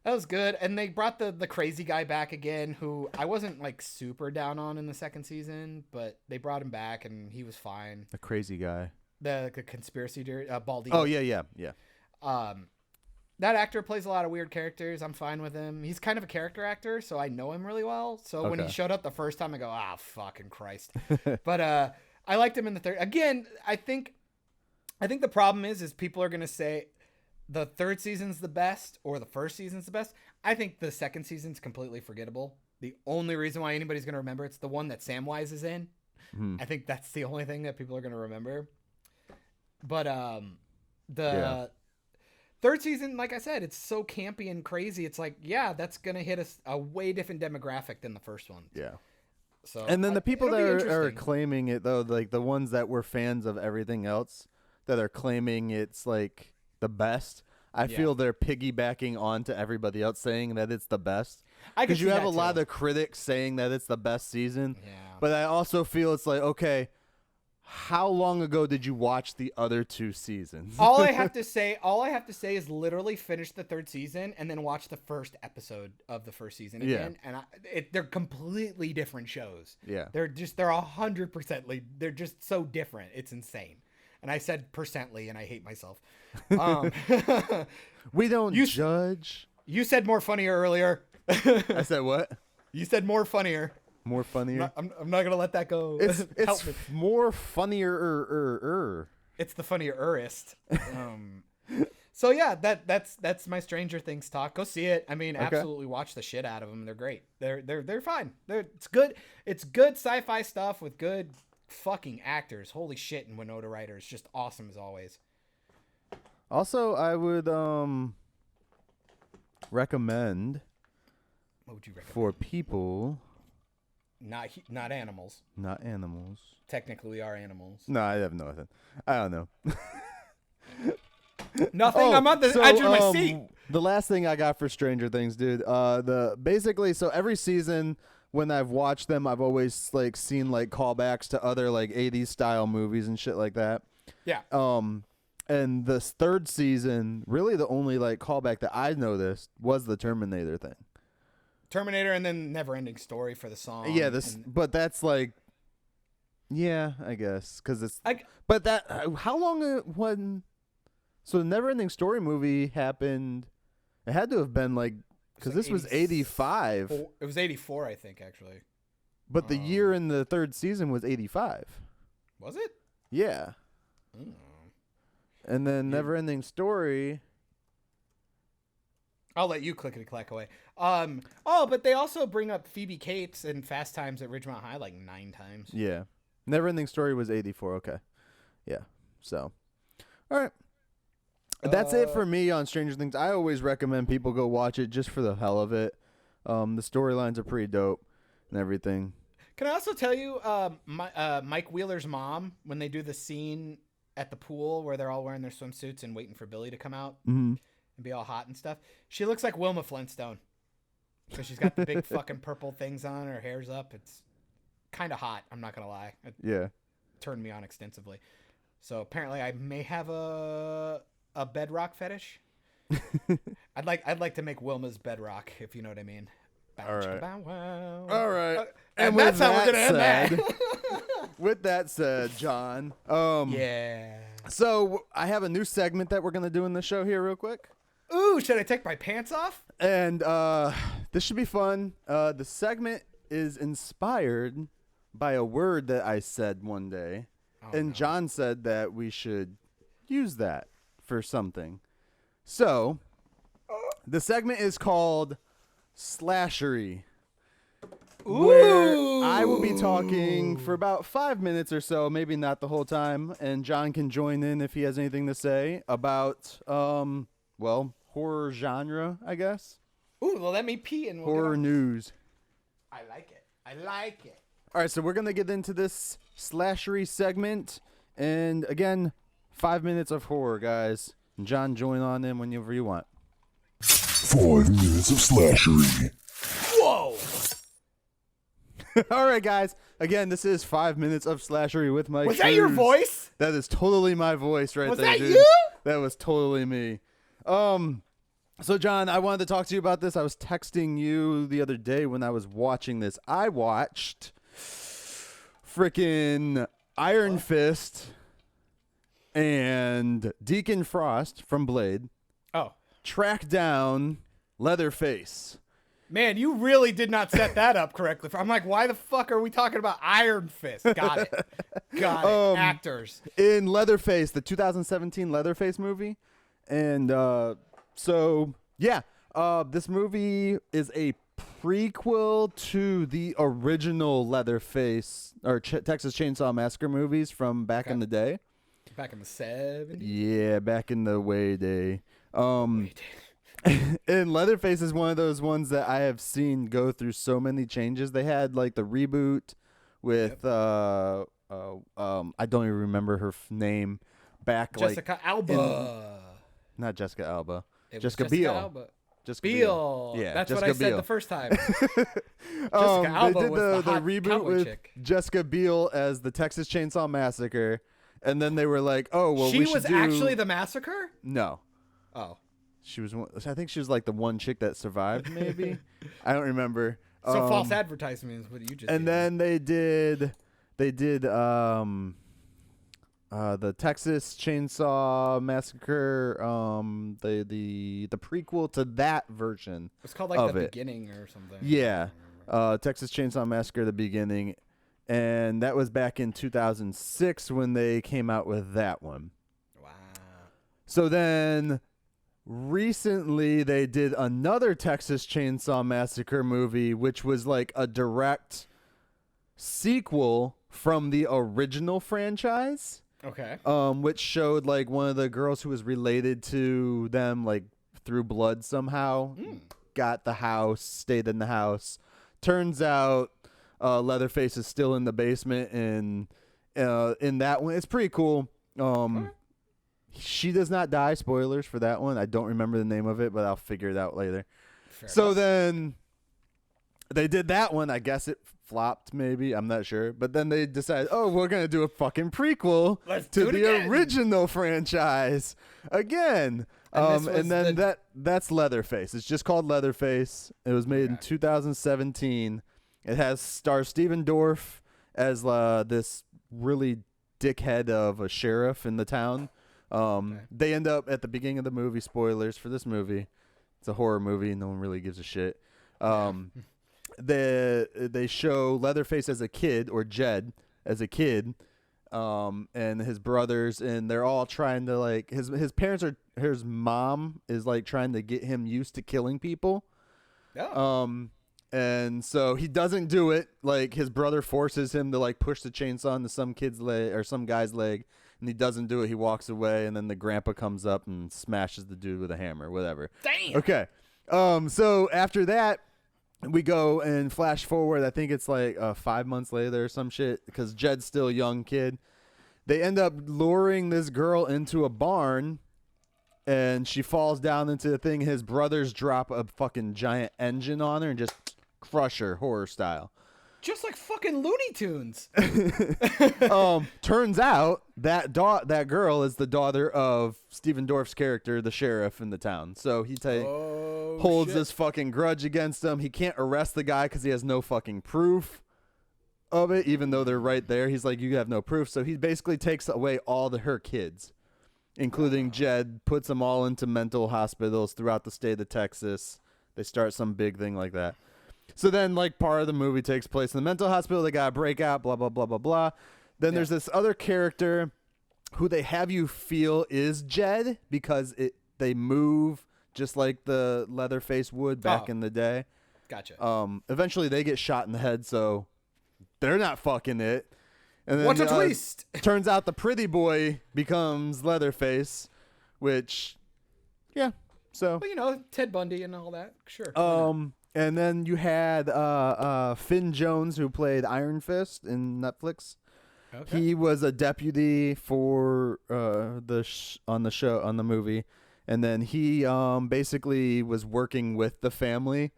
S2: that was good. And they brought the crazy guy back again, who I wasn't like super down on in the second season, but they brought him back and he was fine.
S3: The crazy guy,
S2: the conspiracy Baldy.
S3: Oh yeah.
S2: That actor plays a lot of weird characters. I'm fine with him. He's kind of a character actor, so I know him really well. So when he showed up the first time, I go, fucking Christ. But I liked him in the third. Again, I think the problem is people are going to say the third season's the best or the first season's the best. I think the second season's completely forgettable. The only reason why anybody's going to remember it's the one that Samwise is in. I think that's the only thing that people are going to remember. But the third season, like I said, it's so campy and crazy. It's like, that's going to hit a way different demographic than the first one.
S3: Yeah.
S2: So,
S3: and then the people that are claiming it, though, like the ones that were fans of everything else that are claiming it's like the best, I feel they're piggybacking onto everybody else saying that it's the best. Because you have a lot of critics saying that it's the best season. Yeah. But I also feel it's like, okay, how long ago did you watch the other two seasons?
S2: all I have to say is literally finish the third season and then watch the first episode of the first season again. And they're completely different shows.
S3: Yeah.
S2: They're 100%. They're just so different. It's insane. And I said percently, and I hate myself.
S3: We don't judge.
S2: You said more funnier earlier.
S3: I said what?
S2: You said more funnier.
S3: More funnier.
S2: I'm not gonna let that go.
S3: It's more funnier.
S2: It's the funnier-erest. So yeah, that's my Stranger Things talk. Go see it. I mean, absolutely watch the shit out of them. They're great. They're fine. It's good. It's good sci-fi stuff with good fucking actors. Holy shit! And Winona Ryder is just awesome as always.
S3: Also, I would recommend.
S2: What would you recommend
S3: for people?
S2: Not animals.
S3: Not animals.
S2: Technically, we are animals.
S3: No, I have nothing. I don't know.
S2: Nothing. I'm on the edge of my seat.
S3: The last thing I got for Stranger Things, dude. So every season when I've watched them, I've always like seen like callbacks to other like 80s style movies and shit like that.
S2: Yeah.
S3: And this third season, really the only like callback that I noticed was the Terminator thing.
S2: Terminator and then Never Ending Story for the song.
S3: Yeah, but that's like, yeah, I guess because it's. How long when? So the Never Ending Story movie happened. It had to have been like because this was 85.
S2: It was 84, I think, actually.
S3: But the year in the third season was 85.
S2: Was it?
S3: Yeah.
S2: Mm.
S3: And then Never Ending Story.
S2: I'll let you clickety-clack away. But they also bring up Phoebe Cates in Fast Times at Ridgemont High like 9 times.
S3: Yeah. Never Ending Story was 84. Okay. Yeah. So, all right. That's it for me on Stranger Things. I always recommend people go watch it just for the hell of it. The storylines are pretty dope and everything.
S2: Can I also tell you, Mike Wheeler's mom, when they do the scene at the pool where they're all wearing their swimsuits and waiting for Billy to come out and be all hot and stuff, she looks like Wilma Flintstone. So she's got the big fucking purple things on, her hair's up. It's kind of hot, I'm not going to lie. It turned me on extensively. So apparently I may have a bedrock fetish. I'd like to make Wilma's bedrock, if you know what I mean.
S3: All right.
S2: Wow.
S3: All right.
S2: And that's how we're going to end that.
S3: With that said, John.
S2: Yeah.
S3: So I have a new segment that we're going to do in the show here real quick.
S2: Ooh, should I take my pants off?
S3: And this should be fun. The segment is inspired by a word that I said one day. And John said that we should use that for something. So the segment is called Slashery.
S2: Ooh.
S3: Where I will be talking for about 5 minutes or so, maybe not the whole time, and John can join in if he has anything to say about, horror genre, I guess.
S2: Ooh, well, let me pee and we'll
S3: horror
S2: get on.
S3: news.
S2: I like it. I like it.
S3: All right, so we're going to get into this slashery segment, and again, 5 minutes of horror, guys. And John, join on in whenever you want.
S4: 5 minutes of slashery.
S2: Whoa!
S3: All right, guys. Again, this is 5 minutes of slashery with Myke.
S2: Was that your voice?
S3: That is totally my voice right
S2: Was
S3: there,
S2: that
S3: dude.
S2: you?
S3: That was totally me. So John, I wanted to talk to you about this. I was texting you the other day when I was watching this. I watched frickin' Iron Fist and Deacon Frost from Blade
S2: Oh.
S3: track down Leatherface.
S2: Man, you really did not set that up correctly. I'm like, why the fuck are we talking about Iron Fist? Got it. Got it. Actors.
S3: In Leatherface, the 2017 Leatherface movie. And this movie is a prequel to the original Leatherface or Texas Chainsaw Massacre movies from back in the day.
S2: Back in the 70s?
S3: Yeah, back in the way day. And Leatherface is one of those ones that I have seen go through so many changes. They had like the reboot with I don't even remember her name back
S2: Jessica Alba.
S3: Not Jessica Alba.
S2: It was
S3: Jessica Biel.
S2: Alba.
S3: Jessica
S2: Biel.
S3: Yeah,
S2: That's
S3: Jessica
S2: what I said
S3: Biel.
S2: the first time. Jessica Alba
S3: they did
S2: was the hot
S3: reboot
S2: cowboy
S3: with
S2: chick.
S3: Jessica Biel as the Texas Chainsaw Massacre, and then they were like, "Oh, well,
S2: She
S3: we should
S2: was
S3: do..."
S2: actually the massacre?
S3: No.
S2: Oh.
S3: She was. I think she was like the one chick that survived. Maybe I don't remember.
S2: So false advertisement is what you just.
S3: And then they did the Texas Chainsaw Massacre. The prequel to that version.
S2: It's called like the beginning or something.
S3: Yeah, Texas Chainsaw Massacre: The Beginning, and that was back in 2006 when they came out with that one.
S2: Wow.
S3: So then. Recently, they did another Texas Chainsaw Massacre movie, which was like a direct sequel from the original franchise.
S2: Okay.
S3: Which showed like one of the girls who was related to them, like through blood somehow, got the house, stayed in the house. Turns out, Leatherface is still in the basement, and in that one, it's pretty cool. She does not die. Spoilers for that one. I don't remember the name of it, but I'll figure it out later. Fair enough. Then they did that one. I guess it flopped, maybe. I'm not sure. But then they decided, we're going to do a fucking prequel to the original franchise again. And then that's Leatherface. It's just called Leatherface. It was made in 2017. It stars Steven Dorff as this really dickhead of a sheriff in the town. They end up at the beginning of the movie. Spoilers for this movie. It's a horror movie. No one really gives a shit. They show Leatherface as a kid, or Jed as a kid, and his brothers, and they're all trying to like his parents are his mom is like trying to get him used to killing people. And so he doesn't do it. Like his brother forces him to like push the chainsaw into some kid's leg or some guy's leg. And he doesn't do it. He walks away, and then the grandpa comes up and smashes the dude with a hammer, whatever.
S2: Damn.
S3: Okay. So after that, we go and flash forward. I think it's like 5 months later or some shit because Jed's still a young kid. They end up luring this girl into a barn, and she falls down into the thing. His brothers drop a fucking giant engine on her and just crush her, horror style.
S2: Just like fucking Looney Tunes.
S3: Turns out that girl is the daughter of Steven Dorff's character, the sheriff in the town. So he holds this fucking grudge against him. He can't arrest the guy because he has no fucking proof of it, even though they're right there. He's like, you have no proof. So he basically takes away all her kids, including Jed, puts them all into mental hospitals throughout the state of Texas. They start some big thing like that. So then, like, part of the movie takes place in the mental hospital. They got to break out, blah, blah, blah, blah, blah. Then there's this other character who they have you feel is Jed because they move just like the Leatherface would back in the day.
S2: Gotcha.
S3: Eventually, they get shot in the head, so they're not fucking it. And then,
S2: What a twist!
S3: Turns out the pretty boy becomes Leatherface, which, yeah, so.
S2: Well, you know, Ted Bundy and all that. Sure.
S3: And then you had Finn Jones, who played Iron Fist in Netflix.
S2: Okay.
S3: He was a deputy for on the movie, and then he basically was working with the family.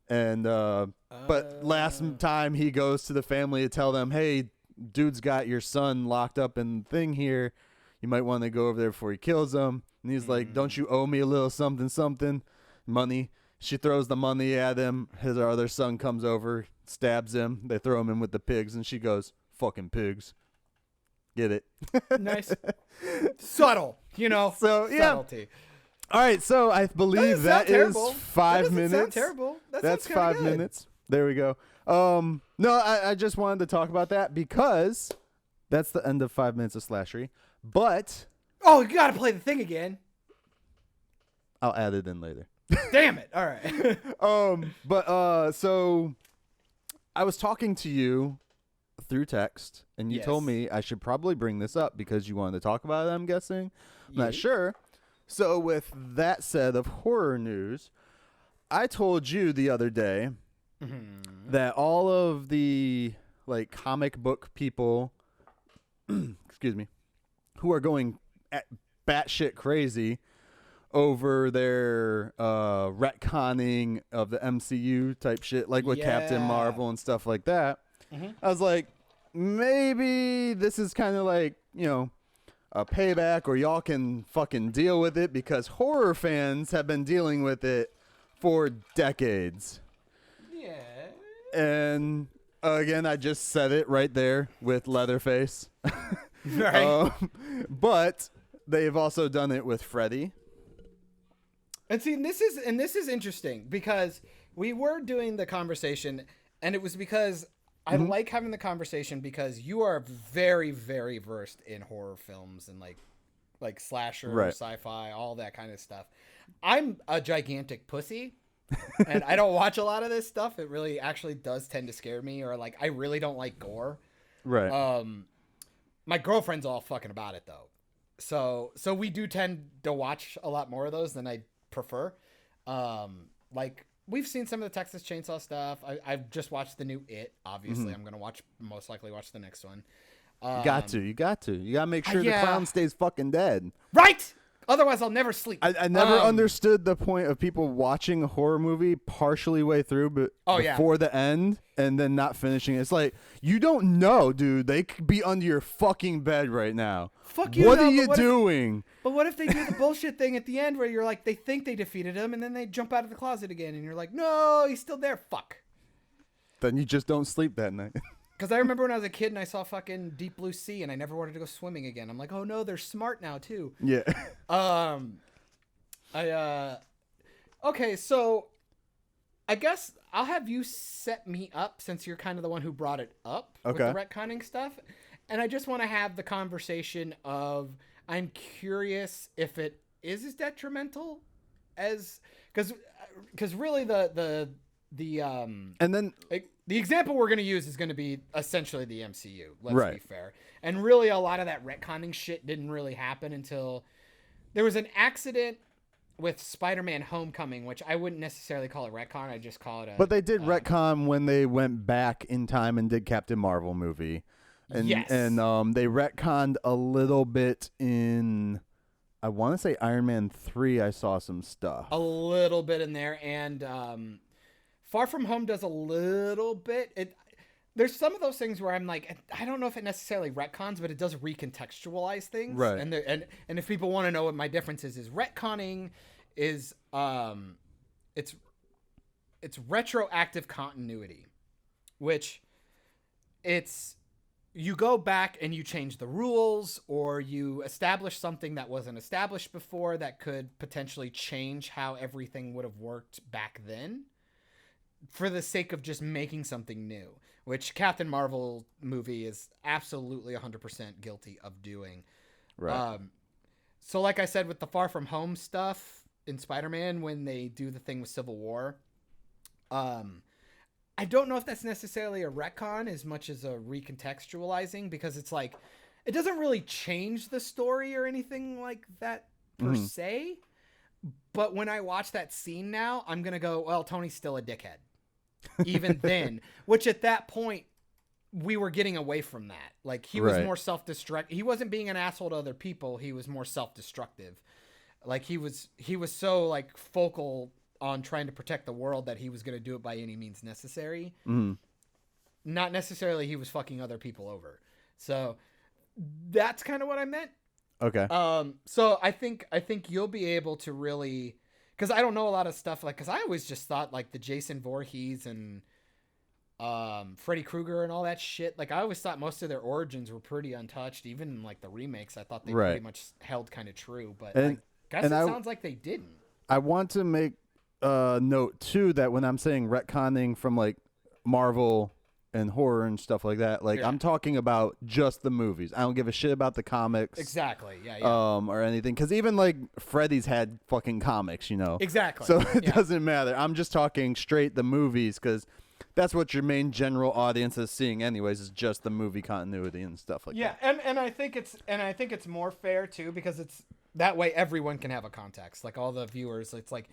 S3: And but last time he goes to the family to tell them, "Hey, dude's got your son locked up in the thing here. You might want to go over there before he kills him." And he's like, "Don't you owe me a little something money?" She throws the money at him. His other son comes over, stabs him. They throw him in with the pigs, and she goes, "Fucking pigs." Get it?
S2: Nice. Subtle, you know.
S3: So, yeah.
S2: Subtlety.
S3: All right, so I believe that is 5 minutes.
S2: Sound terrible.
S3: That's
S2: sounds
S3: 5
S2: good.
S3: minutes. There we go. No, I just wanted to talk about that because that's the end of 5 minutes of slashery. But
S2: Oh, you got to play the thing again.
S3: I'll add it in later.
S2: Damn it. All right.
S3: So I was talking to you through text, and you
S2: Yes.
S3: told me I should probably bring this up because you wanted to talk about it, I'm guessing. I'm not
S2: Yeah.
S3: sure. So with that said of horror news, I told you the other day that all of the like comic book people, excuse me, who are going batshit crazy over their retconning of the MCU type shit, like with Captain
S2: Yeah.
S3: Marvel and stuff like that. I was like, maybe this is kind of like, you know, a payback, or y'all can fucking deal with it because horror fans have been dealing with it for decades.
S2: Yeah.
S3: And again, I just said it right there with Leatherface.
S2: Right.
S3: But they've also done it with Freddy.
S2: And see, this is interesting because we were doing the conversation, and it was because I like having the conversation because you are very, very versed in horror films and like slasher,
S3: Right.
S2: sci-fi, all that kind of stuff. I'm a gigantic pussy, and I don't watch a lot of this stuff. It really actually does tend to scare me, or like I really don't like gore.
S3: Right.
S2: My girlfriend's all fucking about it though, so we do tend to watch a lot more of those than I prefer. Like we've seen some of the Texas Chainsaw stuff. I've just watched the new It. Obviously, I'm gonna most likely watch the next one.
S3: You got to make sure
S2: yeah.
S3: the clown stays fucking dead.
S2: Right. Otherwise, I'll never sleep.
S3: I never understood the point of people watching a horror movie partially way through, but before the end, and then not finishing it. It's like, you don't know, dude. They could be under your fucking bed right now.
S2: Fuck you.
S3: What
S2: though,
S3: are you doing?
S2: But what if they do the bullshit thing at the end where you're like, they think they defeated him, and then they jump out of the closet again, and you're like, no, he's still there. Fuck.
S3: Then you just don't sleep that night.
S2: Because I remember when I was a kid and I saw fucking Deep Blue Sea, and I never wanted to go swimming again. I'm like, oh no, they're smart now too.
S3: Yeah.
S2: Okay, so I guess I'll have you set me up since you're kind of the one who brought it up with the retconning stuff. And I just want to have the conversation of, I'm curious if it is as detrimental as, because really the
S3: And then
S2: the example we're going to use is going to be essentially the MCU. Let's
S3: Right.
S2: be fair. And really a lot of that retconning shit didn't really happen until there was an accident Spider-Man Homecoming, which I wouldn't necessarily call a retcon. I just call it a.
S3: But they did retcon when they went back in time and did Captain Marvel movie. And,
S2: yes.
S3: And they retconned a little bit in, I want to say Iron Man 3. I saw some stuff.
S2: A little bit in there, and Far From Home does a little bit. There's some of those things where I'm like, I don't know if it necessarily retcons, but it does recontextualize things.
S3: Right.
S2: And if people want to know what my difference is retconning is it's retroactive continuity, which it's you go back and you change the rules, or you establish something that wasn't established before that could potentially change how everything would have worked back then, for the sake of just making something new, which Captain Marvel movie is absolutely 100% guilty of doing.
S3: Right.
S2: So like I said, with the Far From Home stuff in Spider-Man, when they do the thing with Civil War, I don't know if that's necessarily a retcon as much as a recontextualizing, because it's like, it doesn't really change the story or anything like that per se. But when I watch that scene now, I'm going to go, well, Tony's still a dickhead. Even then, which at that point we were getting away from that. Like, he was more self-destructive. He wasn't being an asshole to other people. He was more self-destructive. Like, he was so like focal on trying to protect the world that he was going to do it by any means necessary. Not necessarily he was fucking other people over. So that's kind of what I meant.
S3: Okay.
S2: So I think you'll be able to really, because I don't know a lot of stuff, like, because I always just thought like the Jason Voorhees and Freddy Krueger and all that shit, like I always thought most of their origins were pretty untouched. Even like the remakes, I thought they pretty much held kind of true, but I guess sounds like they didn't.
S3: I want to make note too that when I'm saying retconning from like Marvel and horror and stuff like that, like I'm talking about just the movies. I don't give a shit about the comics.
S2: Exactly. Yeah.
S3: Or anything, because even like Freddy's had fucking comics, you know.
S2: Exactly.
S3: So it doesn't matter. I'm just talking straight the movies, because that's what your main general audience is seeing anyways, is just the movie continuity and stuff like that.
S2: Yeah, and I think it's more fair too, because it's that way everyone can have a context. Like all the viewers, it's like,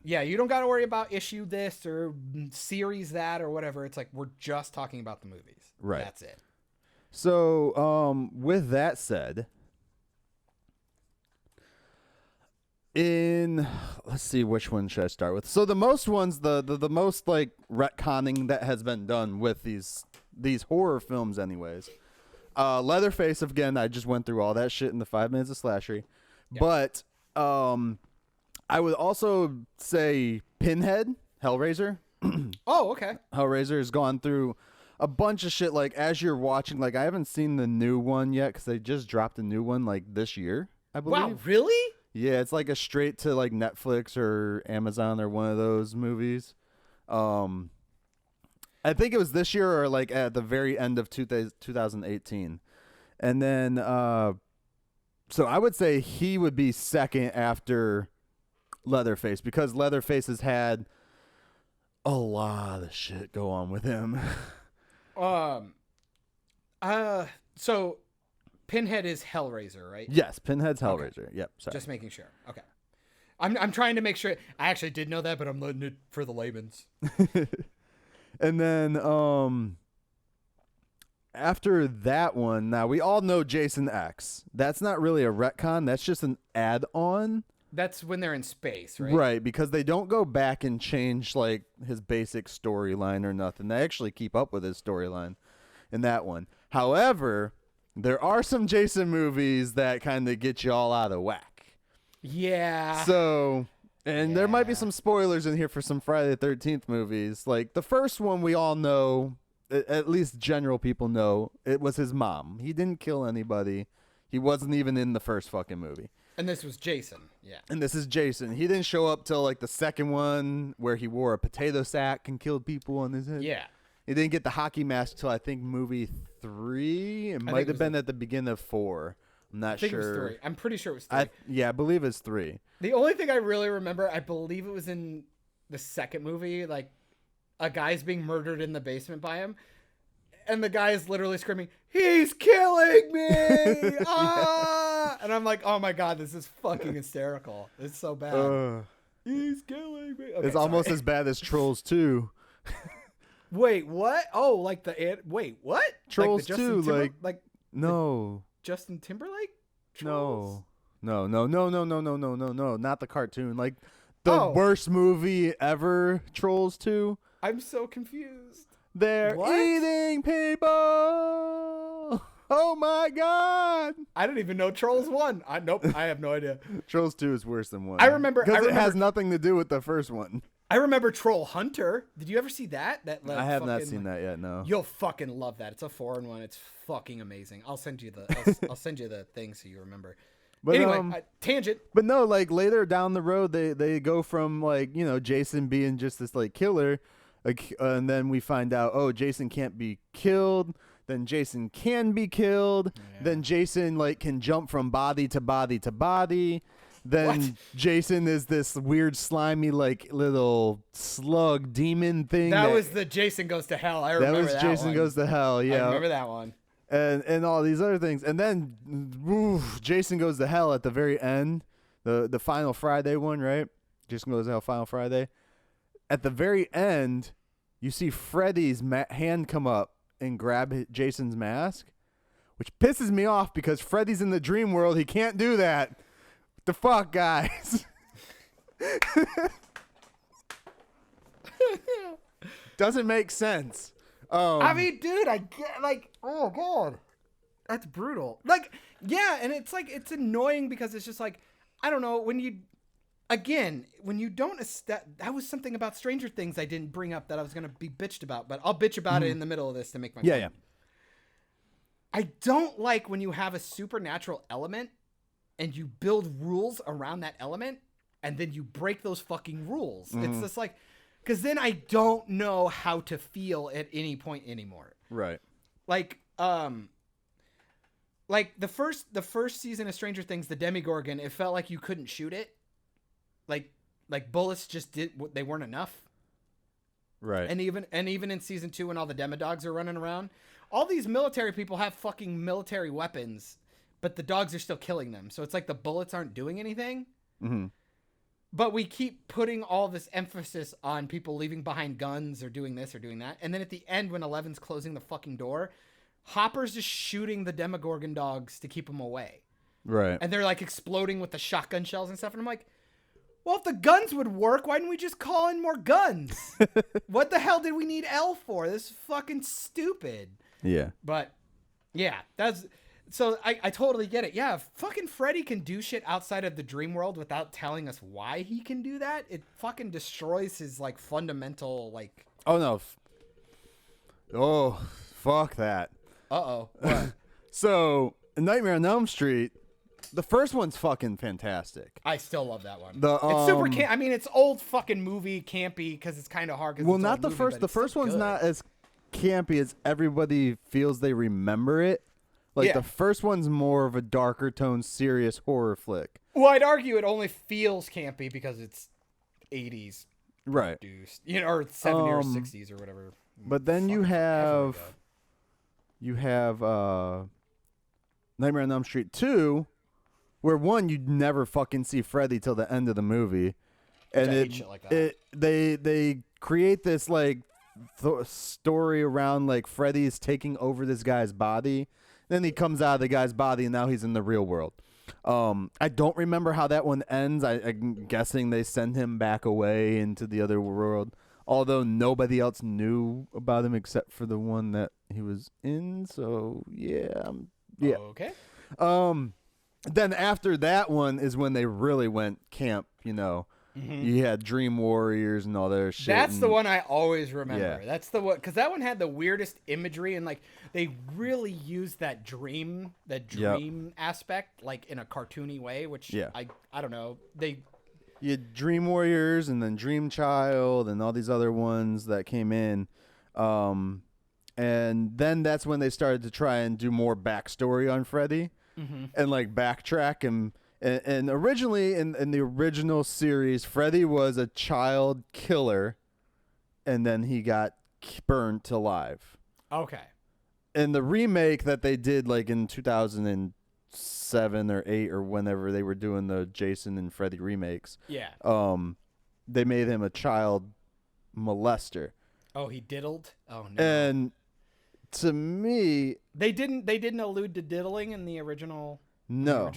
S2: yeah, you don't got to worry about issue this or series that or whatever. It's like, we're just talking about the movies.
S3: Right.
S2: That's it.
S3: So, with that said, let's see, which one should I start with? So the most ones, the most like retconning that has been done with these horror films anyways. Leatherface, again, I just went through all that shit in the 5 minutes of slashery. But I would also say Pinhead, Hellraiser.
S2: Oh, okay.
S3: Hellraiser has gone through a bunch of shit. Like, as you're watching, like, I haven't seen the new one yet, because they just dropped a new one like this year, I believe.
S2: Wow, really?
S3: Yeah, it's like a straight to like Netflix or Amazon or one of those movies. I think it was this year or like at the very end of 2018. And then so I would say he would be second after Leatherface, because Leatherface has had a lot of shit go on with him.
S2: So Pinhead is Hellraiser, right?
S3: Yes, Pinhead's Hellraiser.
S2: Okay.
S3: Yep, sorry.
S2: Just making sure. Okay. I'm trying to make sure. I actually did know that, but I'm letting it for the layman's.
S3: And then after that one, now we all know Jason X. That's not really a retcon. That's just an add-on.
S2: That's when they're in space, right?
S3: Right, because they don't go back and change like his basic storyline or nothing. They actually keep up with his storyline in that one. However, there are some Jason movies that kind of get you all out of whack.
S2: Yeah.
S3: So, and there might be some spoilers in here for some Friday the 13th movies. Like the first one we all know, at least general people know, it was his mom. He didn't kill anybody. He wasn't even in the first fucking movie.
S2: And this was Jason. Yeah.
S3: And this is Jason. He didn't show up till like the second one where he wore a potato sack and killed people on his head.
S2: Yeah.
S3: He didn't get the hockey mask till I think movie 3. It might have been at the beginning of 4. I'm not sure.
S2: I think it was 3. I'm pretty sure it was 3.
S3: I believe it's 3.
S2: The only thing I really remember, I believe it was in the second movie, like a guy's being murdered in the basement by him. And the guy is literally screaming, "He's killing me!" And I'm like, oh my god, this is fucking hysterical. It's so bad. He's killing me. Okay,
S3: It's almost as bad as Trolls 2.
S2: Wait, what? Oh, like wait, what?
S3: Trolls
S2: like
S3: 2,
S2: like
S3: no.
S2: Justin Timberlake?
S3: No.
S2: Trolls?
S3: No, not the cartoon. Like the
S2: Oh.
S3: worst movie ever, Trolls 2.
S2: I'm so confused.
S3: They're
S2: What?
S3: eating people. Oh my god.
S2: I don't even know Trolls 1. Nope, I have no idea.
S3: Trolls 2 is worse than 1.
S2: I remember-
S3: because
S2: I
S3: it has
S2: remember-
S3: nothing to do with the first one.
S2: I remember Troll Hunter. Did you ever see that? Like,
S3: I have not
S2: fucking,
S3: seen that yet, no.
S2: You'll fucking love that. It's a foreign one. It's fucking amazing. I'll send you the I'll send you the thing so you remember.
S3: But
S2: Anyway, tangent.
S3: But no, like later down the road, they go from like, you know, Jason being just this like killer, like, and then we find out, oh, Jason can't be killed. Then Jason can be killed.
S2: Yeah.
S3: Then Jason like can jump from body to body to body. Then
S2: What?
S3: Jason is this weird slimy like little slug demon thing.
S2: That was the Jason Goes to Hell. I remember that.
S3: Jason
S2: one.
S3: Goes to Hell. Yeah,
S2: I remember that one.
S3: and all these other things, and then Jason Goes to Hell at the very end, the Final Friday one, right? Jason Goes to Hell, Final Friday. At the very end, you see Freddy's hand come up and grab Jason's mask, which pisses me off because Freddy's in the dream world. He can't do that. What the fuck, guys? Doesn't make sense.
S2: I mean, dude, I get like, oh god, that's brutal. Like, yeah, and it's like it's annoying because it's just like, I don't know, when you don't that was something about Stranger Things I didn't bring up that I was gonna be bitched about, but I'll bitch about it in the middle of this to make my point.
S3: Yeah.
S2: I don't like when you have a supernatural element and you build rules around that element and then you break those fucking rules. It's just like, because then I don't know how to feel at any point anymore.
S3: Right.
S2: Like the first season of Stranger Things, the Demogorgon, it felt like you couldn't shoot it. Like bullets just they weren't enough.
S3: Right.
S2: And even in season 2 when all the Demodogs are running around, all these military people have fucking military weapons, but the dogs are still killing them. So it's like the bullets aren't doing anything.
S3: Mm-hmm.
S2: But we keep putting all this emphasis on people leaving behind guns or doing this or doing that. And then at the end, when Eleven's closing the fucking door, Hopper's just shooting the Demogorgon dogs to keep them away.
S3: Right.
S2: And they're like exploding with the shotgun shells and stuff. And I'm like, well, if the guns would work, why didn't we just call in more guns? What the hell did we need L for? This is fucking stupid.
S3: Yeah.
S2: But yeah, so I totally get it. Yeah, if fucking Freddy can do shit outside of the dream world without telling us why he can do that, it fucking destroys his like fundamental like.
S3: Oh no. Oh, fuck that.
S2: Uh-oh. What?
S3: So, Nightmare on Elm Street, the first one's fucking fantastic.
S2: I still love that one.
S3: The,
S2: it's super I mean, it's old fucking movie campy because it's kind of hard.
S3: Well, not the first. The first one's not as campy as everybody feels they remember it. Like
S2: Yeah.
S3: the first one's more of a darker tone, serious horror flick.
S2: Well, I'd argue it only feels campy because it's 80s
S3: Right.
S2: produced, you know, or 70s or 60s or whatever.
S3: But then you
S2: fucking ever
S3: have
S2: ago.
S3: Nightmare on Elm Street 2, where one you'd never fucking see Freddy till the end of the movie, and
S2: I hate shit like that.
S3: they create this like story around like Freddy's taking over this guy's body. Then he comes out of the guy's body, and now he's in the real world. I don't remember how that one ends. I'm guessing they send him back away into the other world, although nobody else knew about him except for the one that he was in. So yeah.
S2: Okay.
S3: Then after that one is when they really went camp. You know, you had Dream Warriors and all their shit.
S2: That's the one I always remember.
S3: Yeah.
S2: That's the one because that one had the weirdest imagery and like they really used that dream aspect like in a cartoony way, which I don't know.
S3: You had Dream Warriors and then Dream Child and all these other ones that came in. And then that's when they started to try and do more backstory on Freddy and like backtrack and originally in the original series, Freddy was a child killer and then he got burnt alive.
S2: Okay.
S3: In the remake that they did like in 2002 7 or 8 or whenever they were doing the Jason and Freddy remakes.
S2: Yeah.
S3: They made him a child molester.
S2: Oh, he diddled? Oh no.
S3: And to me,
S2: they didn't allude to diddling in the original runs?
S3: No.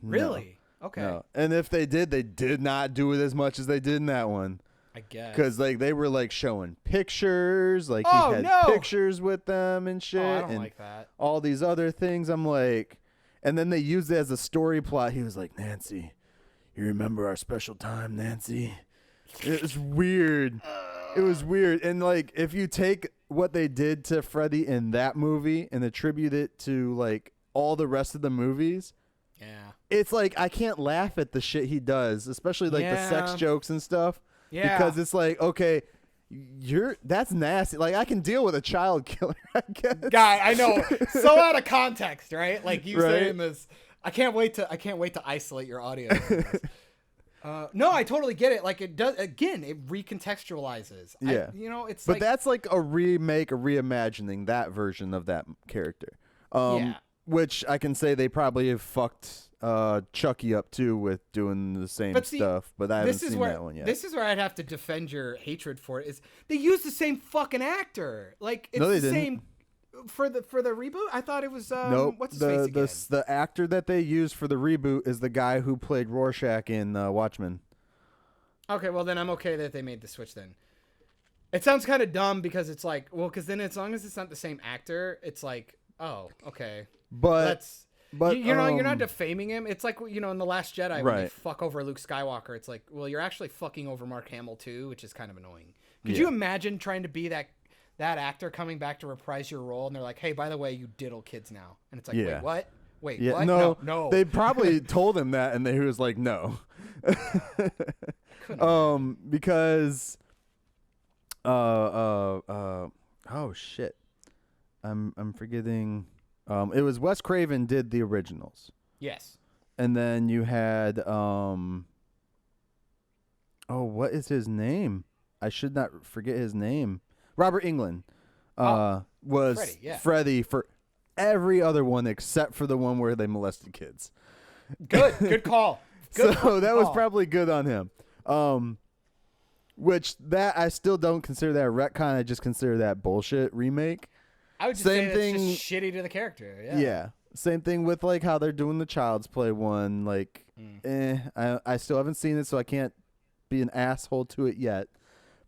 S2: Really? Okay.
S3: No. And if they did not do it as much as they did in that one.
S2: I guess.
S3: Because like they were like showing pictures, like
S2: Oh,
S3: he had
S2: no!
S3: pictures with them and shit.
S2: Oh, I don't
S3: and
S2: like that.
S3: all these other things. I'm like, and then they used it as a story plot. He was like, Nancy, you remember our special time, Nancy? It was weird. It was weird. And like, if you take what they did to Freddy in that movie and attribute it to like all the rest of the movies,
S2: Yeah.
S3: it's like I can't laugh at the shit he does, especially like the sex
S2: Yeah.
S3: jokes and stuff.
S2: Yeah.
S3: Because it's like, okay, that's nasty. Like I can deal with a child killer, I guess.
S2: Guy, I know. So out of context, right? Like you
S3: Right.
S2: saying this. I can't wait to isolate your audio. No, I totally get it. Like it does. Again, it recontextualizes.
S3: Yeah.
S2: It's
S3: But
S2: like
S3: that's like a remake, a reimagining that version of that character.
S2: Yeah.
S3: Which I can say they probably have fucked Chucky up too with doing the same
S2: But see,
S3: stuff. But I haven't
S2: this is
S3: seen
S2: where
S3: that one yet.
S2: this is where I'd have to defend your hatred for it. Is they use the same fucking actor? Like it's
S3: No, they
S2: the
S3: didn't.
S2: same for the reboot. I thought it was
S3: Nope.
S2: what's his face again?
S3: The actor that they used for the reboot is the guy who played Rorschach in Watchmen.
S2: Okay, well then I'm okay that they made the switch then. It sounds kind of dumb because it's like, well, because then as long as it's not the same actor, it's like, oh, okay.
S3: But
S2: You're not defaming him. It's like, in The Last Jedi when they
S3: Right.
S2: fuck over Luke Skywalker. It's like, well, you're actually fucking over Mark Hamill too, which is kind of annoying. Could
S3: Yeah.
S2: you imagine trying to be that actor coming back to reprise your role and they're like, hey, by the way, you diddle kids now. And it's like,
S3: Yeah.
S2: wait, what? Wait,
S3: yeah,
S2: what? No.
S3: They probably told him that, and he was like, no. Because oh shit, I'm forgetting. It was Wes Craven did the originals,
S2: Yes.
S3: and then you had what is his name? I should not forget his name. Robert Englund was
S2: Freddy, yeah.
S3: Freddy for every other one except for the one where they molested kids.
S2: Good call. Good
S3: So that was
S2: call.
S3: probably good on him. Which that I still don't consider that a retcon. I just consider that bullshit remake.
S2: I would just
S3: Same
S2: say
S3: thing-
S2: it's just shitty to the character. Yeah.
S3: Yeah. Same thing with like how they're doing the Child's Play one. Like, I still haven't seen it, so I can't be an asshole to it yet.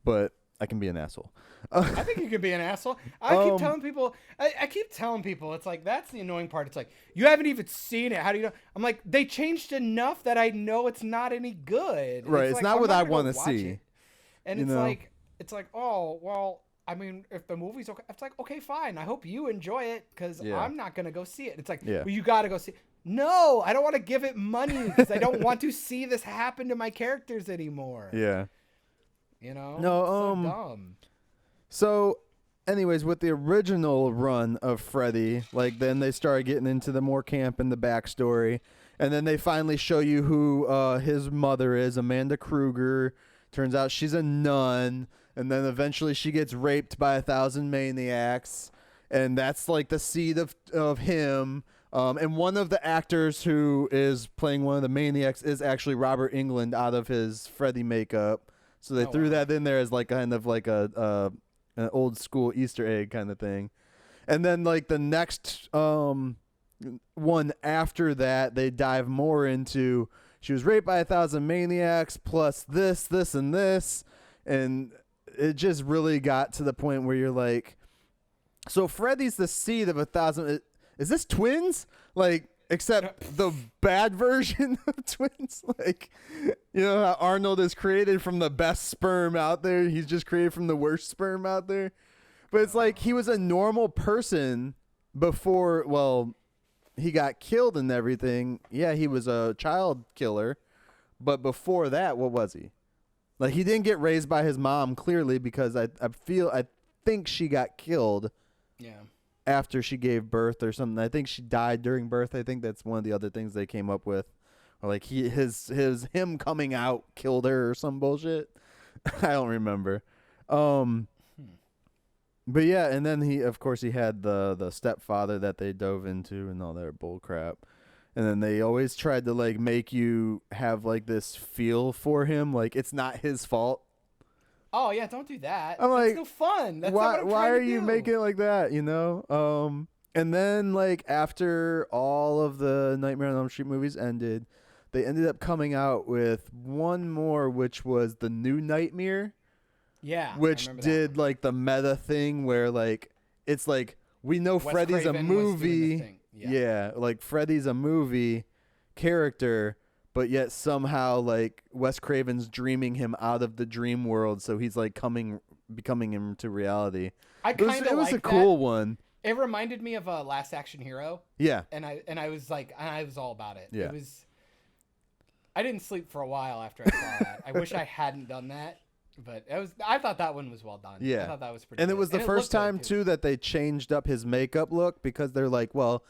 S3: But I can be an asshole.
S2: I think you could be an asshole. I keep telling people. I keep telling people. It's like that's the annoying part. It's like you haven't even seen it. How do you know? I'm like they changed enough that I know it's not any good.
S3: Right, it's
S2: like,
S3: not
S2: I'm
S3: what I
S2: gonna go
S3: wanna
S2: watch
S3: see,
S2: it. And
S3: you
S2: it's like oh well. I mean, if the movie's okay, it's like okay, fine. I hope you enjoy it because
S3: Yeah.
S2: I'm not gonna go see it. It's like
S3: Yeah.
S2: well, you got to go see. No, I don't want to give it money because I don't want to see this happen to my characters anymore.
S3: Yeah.
S2: No,
S3: No,
S2: it's so dumb.
S3: So, anyways, with the original run of Freddy, like then they started getting into the more camp and the backstory, and then they finally show you who his mother is, Amanda Kruger. Turns out she's a nun, and then eventually she gets raped by 1,000 maniacs, and that's like the seed of him. And one of the actors who is playing one of the maniacs is actually Robert Englund out of his Freddy makeup. So they threw that in there as like kind of like an old school Easter egg kind of thing. And then like the next one after that, they dive more into she was raped by 1,000 maniacs plus this, and this. And it just really got to the point where you're like, so Freddy's the seed of 1,000. Is this twins? Like, except the bad version of twins. Like, how Arnold is created from the best sperm out there. He's just created from the worst sperm out there. But it's like he was a normal person before, well, he got killed and everything. Yeah, he was a child killer. But before that, what was he? Like, he didn't get raised by his mom, clearly, because I think she got killed.
S2: Yeah.
S3: After she gave birth or something. I think she died during birth. I think that's one of the other things they came up with. Or like him coming out killed her or some bullshit. I don't remember. But yeah, and then he had the stepfather that they dove into and all that bull crap. And then they always tried to like make you have like this feel for him, like it's not his fault.
S2: Oh yeah, don't do that.
S3: I'm
S2: That's
S3: like,
S2: no fun. That's
S3: why?
S2: not what I'm
S3: Why
S2: trying
S3: are
S2: to
S3: you
S2: do.
S3: making it like that? You know. And then like after all of the Nightmare on Elm Street movies ended, they ended up coming out with one more, which was the New Nightmare.
S2: Yeah,
S3: Which did like the meta thing where like it's like we know
S2: Wes
S3: Freddy's
S2: Craven
S3: a
S2: was doing the
S3: movie.
S2: thing.
S3: Yeah, like Freddy's a movie character, but yet somehow like Wes Craven's dreaming him out of the dream world, so he's like becoming him to reality.
S2: It
S3: was a cool one.
S2: It reminded me of Last Action Hero.
S3: Yeah.
S2: And I was all about it.
S3: Yeah.
S2: It was. I didn't sleep for a while after I saw that. I wish I hadn't done that. But I thought that one was well done.
S3: Yeah.
S2: I thought that was pretty
S3: And
S2: good.
S3: it was the first time, too, that they changed up his makeup look because they're like, well,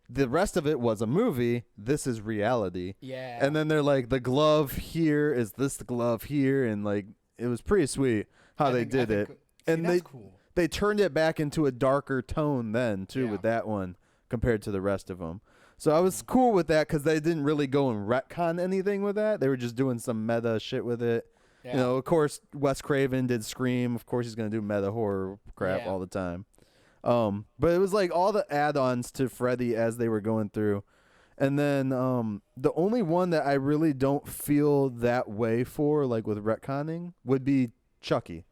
S3: the rest of it was a movie. This is reality.
S2: Yeah.
S3: And then they're like, the glove here is this glove here. And, like, it was pretty sweet how they did it. And
S2: that's cool.
S3: They turned it back into a darker tone then, too,
S2: Yeah.
S3: with that one compared to the rest of them. So I was cool with that because they didn't really go and retcon anything with that. They were just doing some meta shit with it.
S2: Yeah.
S3: You know, of course, Wes Craven did Scream. Of course, he's going to do meta horror crap all the time. But it was like all the add-ons to Freddy as they were going through. And then the only one that I really don't feel that way for, like with retconning, would be Chucky.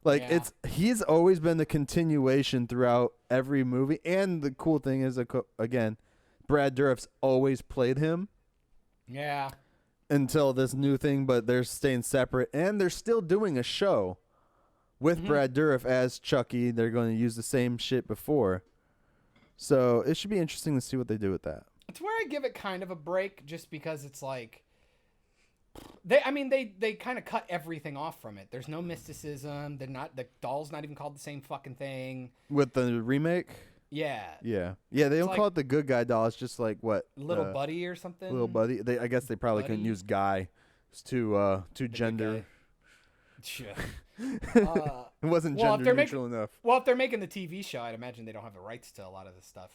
S3: Like, he's always been the continuation throughout every movie. And the cool thing is, again, Brad Dourif's always played him.
S2: Yeah.
S3: Until this new thing, but they're staying separate, and they're still doing a show with Brad Dourif as Chucky. They're going to use the same shit before, so it should be interesting to see what they do with that.
S2: It's where I give it kind of a break, just because it's like they kind of cut everything off from it. There's no mysticism. The doll's not even called the same fucking thing
S3: With the remake.
S2: Yeah.
S3: They don't
S2: like
S3: call it the good guy doll. It's just like what
S2: Little Buddy or something.
S3: Little Buddy. I guess they probably couldn't use guy. It's too gender. It wasn't gender neutral enough.
S2: Well, if they're making the TV show, I'd imagine they don't have the rights to a lot of this stuff.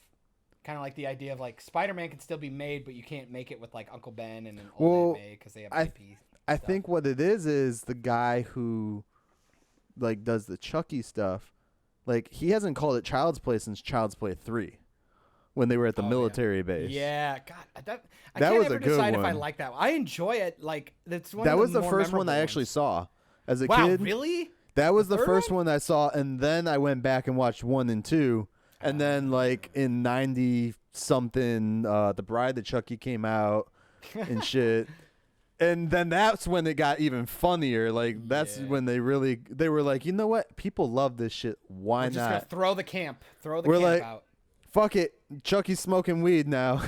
S2: Kind of like the idea of like Spider-Man can still be made, but you can't make it with like Uncle Ben and an old Aunt May because they have IP.
S3: I think what it is the guy who like does the Chucky stuff. Like, he hasn't called it Child's Play since Child's Play 3 when they were at the military base.
S2: Yeah, God, I
S3: that
S2: can't
S3: was
S2: ever
S3: a good
S2: decide
S3: one.
S2: if I like that. I enjoy it. Like, that's one.
S3: That
S2: of
S3: was the
S2: more
S3: first one I
S2: memorable
S3: actually
S2: ones.
S3: saw as a
S2: Wow,
S3: kid.
S2: really?
S3: That was the
S2: third
S3: first one I saw, and then I went back and watched 1 and 2, and then like in 90 something, The Bride of Chucky came out and shit. And then that's when it got even funnier. Like, that's when they were like, you know what? People love this shit. Why
S2: We're just
S3: not?
S2: gonna throw the camp
S3: We're like,
S2: out.
S3: Fuck it. Chucky's smoking weed now.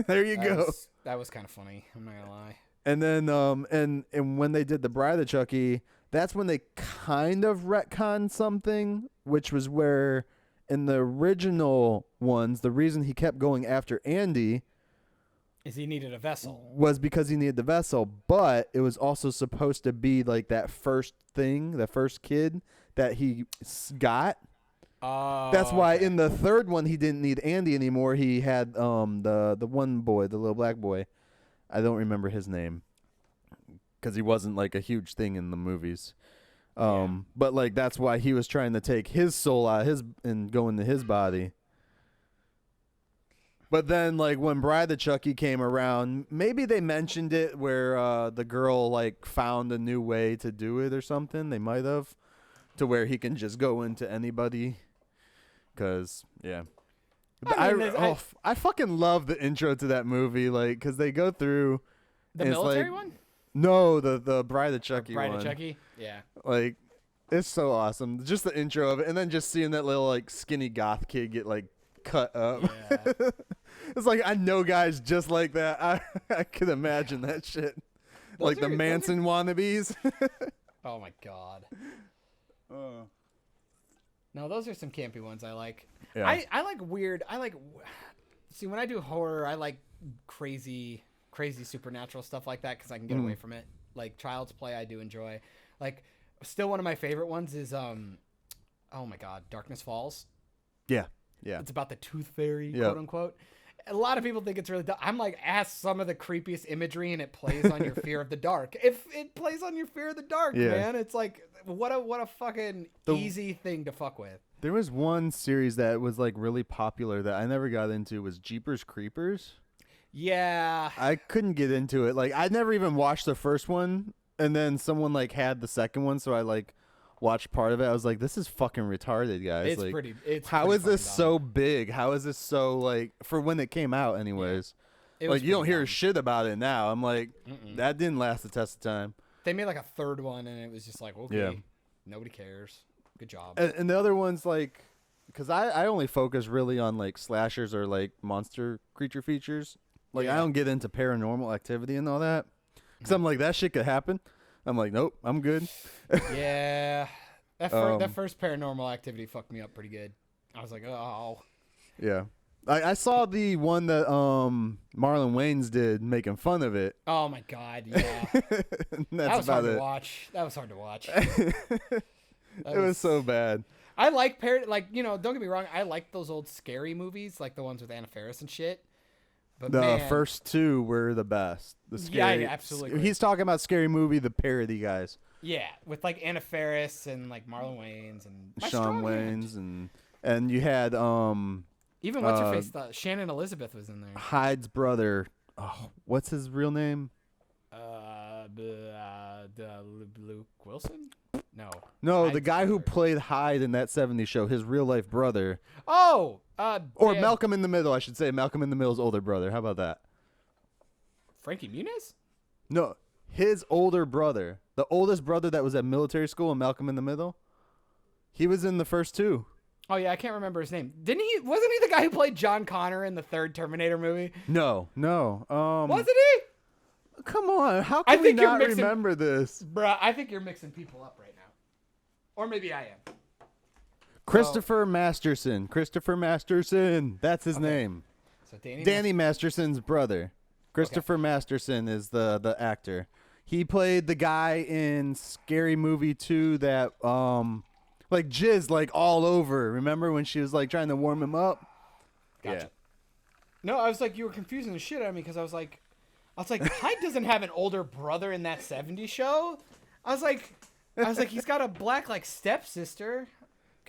S3: There you go.
S2: That was kind of funny. I'm not gonna lie.
S3: And then and when they did The Bride of Chucky, that's when they kind of retconned something, which was where in the original ones, the reason he kept going after Andy
S2: is he needed a vessel.
S3: Was because he needed the vessel, but it was also supposed to be like that first thing, the first kid that he got.
S2: Oh,
S3: that's why in the third one he didn't need Andy anymore. He had the one boy, the little black boy. I don't remember his name because he wasn't like a huge thing in the movies. But like that's why he was trying to take his soul out of his and go into his body. But then, like, when Bride of Chucky came around, maybe they mentioned it where the girl, like, found a new way to do it or something. They might have. To where he can just go into anybody. Because, yeah. I fucking love the intro to that movie, like, because they go through.
S2: The military one?
S3: No, the Bride of Chucky one.
S2: Bride of Chucky? Yeah.
S3: Like, it's so awesome. Just the intro of it. And then just seeing that little, like, skinny goth kid get, like, cut up.
S2: Yeah.
S3: It's like I know guys just like that. I could imagine that shit. Like the Manson wannabes.
S2: Oh my god. No, those are some campy ones I like.
S3: Yeah.
S2: I like weird. See, when I do horror, I like crazy supernatural stuff like that because I can get away from it. Like Child's Play, I do enjoy. Like, still one of my favorite ones is oh my god, Darkness Falls.
S3: Yeah. Yeah.
S2: It's about the Tooth Fairy,
S3: Yep.
S2: quote unquote. a lot of people think it's really dumb. I'm like, ask some of the creepiest imagery, and it plays on your fear of the dark. If it plays on your fear of the dark, man, it's like what a fucking easy thing to fuck with.
S3: There was one series that was like really popular that I never got into. Was Jeepers Creepers.
S2: Yeah,
S3: I couldn't get into it. Like, I never even watched the first one, and then someone like had the second one, so I like watched part of it. I was like, this is fucking retarded, guys.
S2: it's
S3: like,
S2: pretty. It's
S3: how
S2: pretty
S3: is this
S2: fucking
S3: so
S2: dumb.
S3: big? How is this so like for when it came out, anyways?
S2: It was
S3: Like, you don't
S2: pretty
S3: hear
S2: dumb.
S3: shit about it now. I'm like, that didn't last the test of time.
S2: They made like a third one, and it was just like, okay,
S3: Yeah.
S2: nobody cares. Good job.
S3: And the other ones, like, because I only focus really on like slashers or like monster creature features. Like, I don't get into paranormal activity and all that. Because I'm like, that shit could happen. I'm like, nope, I'm good.
S2: Yeah, that first Paranormal Activity fucked me up pretty good. I was like, oh.
S3: Yeah. I saw the one that Marlon Wayans did making fun of it.
S2: Oh my god, yeah.
S3: And
S2: That
S3: that's
S2: was hard
S3: about
S2: to
S3: it.
S2: watch. That was hard to watch.
S3: It was so bad.
S2: I like don't get me wrong, I like those old scary movies, like the ones with Anna Faris and shit. But
S3: The
S2: man,
S3: first two were the best. The scary,
S2: yeah, absolutely agree.
S3: He's talking about Scary Movie, the parody guys.
S2: yeah, with like Anna Faris and like Marlon Wayans and my
S3: Sean
S2: strong hand.
S3: Wayans and you had
S2: Even what's her face? Shannon Elizabeth was in there.
S3: Hyde's brother. Oh, what's his real name?
S2: Luke Wilson? No.
S3: No, the
S2: Hyde's
S3: guy who
S2: brother.
S3: played Hyde in that '70s show, his real life brother.
S2: Oh,
S3: Or
S2: yeah,
S3: Malcolm in the Middle, I should say. Malcolm in the Middle's older brother. How about that?
S2: Frankie Muniz?
S3: No, his older brother. The oldest brother that was at military school in Malcolm in the Middle. He was in the first two.
S2: Oh yeah, I can't remember his name. Wasn't he the guy who played John Connor in the third Terminator movie?
S3: No.
S2: Wasn't he?
S3: Come on. How
S2: I
S3: can we
S2: think you're
S3: not
S2: mixing-
S3: remember this?
S2: Bruh, I think you're mixing people up right now. Or maybe I am.
S3: Christopher Masterson. Christopher Masterson. That's his name.
S2: So
S3: Danny Masterson's brother. Christopher Masterson is the actor. He played the guy in Scary Movie 2 that like jizz like all over. Remember when she was like trying to warm him up?
S2: Gotcha. No, I was like, you were confusing the shit out of me because I was like, Hyde doesn't have an older brother in that '70s show. I was like, he's got a black like stepsister.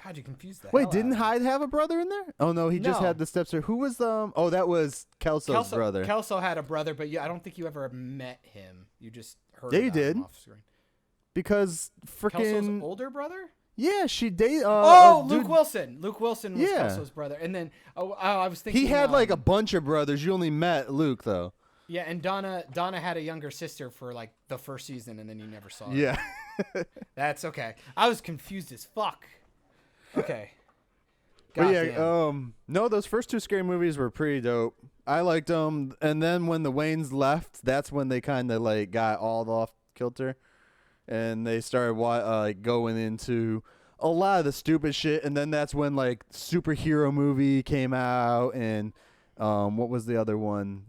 S2: God, you confused that.
S3: Wait, didn't Hyde have a brother in there? Oh no, he just
S2: No.
S3: had the stepsister. Who was Oh, that was Kelso's brother.
S2: Kelso had a brother, but I don't think you ever met him. You just heard.
S3: Yeah, you
S2: about him
S3: did.
S2: off screen.
S3: Because
S2: Kelso's
S3: freaking
S2: older brother.
S3: yeah, she dated.
S2: Luke Wilson. Luke Wilson was
S3: Yeah.
S2: Kelso's brother, and then I was thinking
S3: He had like a
S2: um,
S3: bunch of brothers. You only met Luke though.
S2: yeah, and Donna had a younger sister for like the first season, and then you never saw her.
S3: Yeah.
S2: That's okay. I was confused as fuck. Okay.
S3: But yeah,
S2: Goddamn.
S3: no, those first two Scary Movies were pretty dope. I liked them, and then when the Waynes left, that's when they kind of like got all off kilter, and they started like going into a lot of the stupid shit. And then that's when like superhero movie came out, and what was the other one?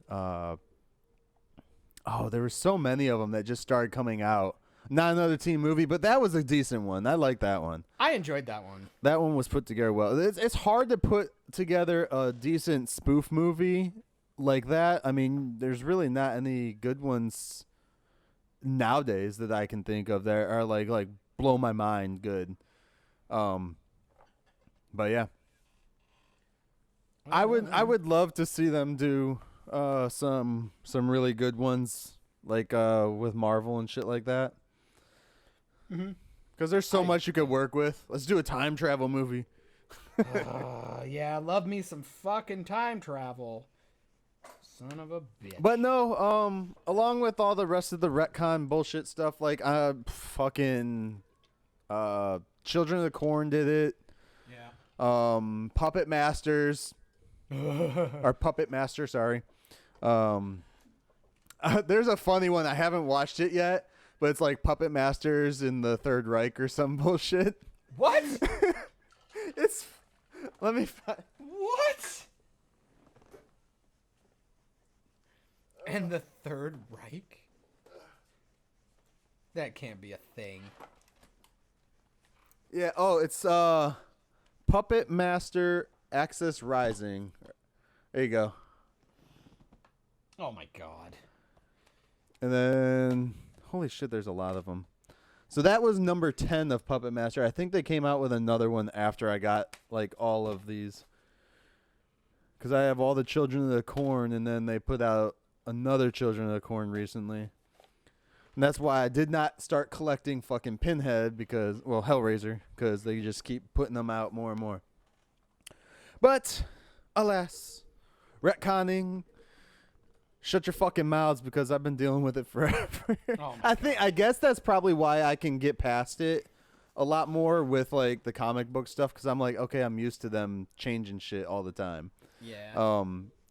S3: There were so many of them that just started coming out. Not Another Teen Movie, but that was a decent one. I like that one.
S2: I enjoyed that one.
S3: That one was put together well. It's hard to put together a decent spoof movie like that. I mean, there's really not any good ones nowadays that I can think of that are like blow my mind good. But yeah, I would love to see them do some really good ones like with Marvel and shit like that. Because there's so much you could work with. Let's do a time travel movie.
S2: Yeah, love me some fucking time travel. Son of a bitch.
S3: But no, along with all the rest of the retcon bullshit stuff, like fucking Children of the Corn did it.
S2: Yeah.
S3: Puppet Masters or Puppet Master, sorry. There's a funny one. I haven't watched it yet, but it's like Puppet Masters in the Third Reich or some bullshit.
S2: What?
S3: It's let me find.
S2: What? And the Third Reich? That can't be a thing.
S3: Yeah, it's Puppet Master Axis Rising. There you go.
S2: Oh my god.
S3: And then, holy shit, there's a lot of them. So that was number 10 of Puppet Master. I think they came out with another one after I got like all of these. Because I have all the Children of the Corn, and then they put out another Children of the Corn recently. And that's why I did not start collecting fucking Pinhead because, well, Hellraiser, because they just keep putting them out more and more. But, alas, retconning. Shut your fucking mouths because I've been dealing with it forever.
S2: Oh
S3: I guess that's probably why I can get past it a lot more with like the comic book stuff because I'm like, okay, I'm used to them changing shit all the time.
S2: Yeah.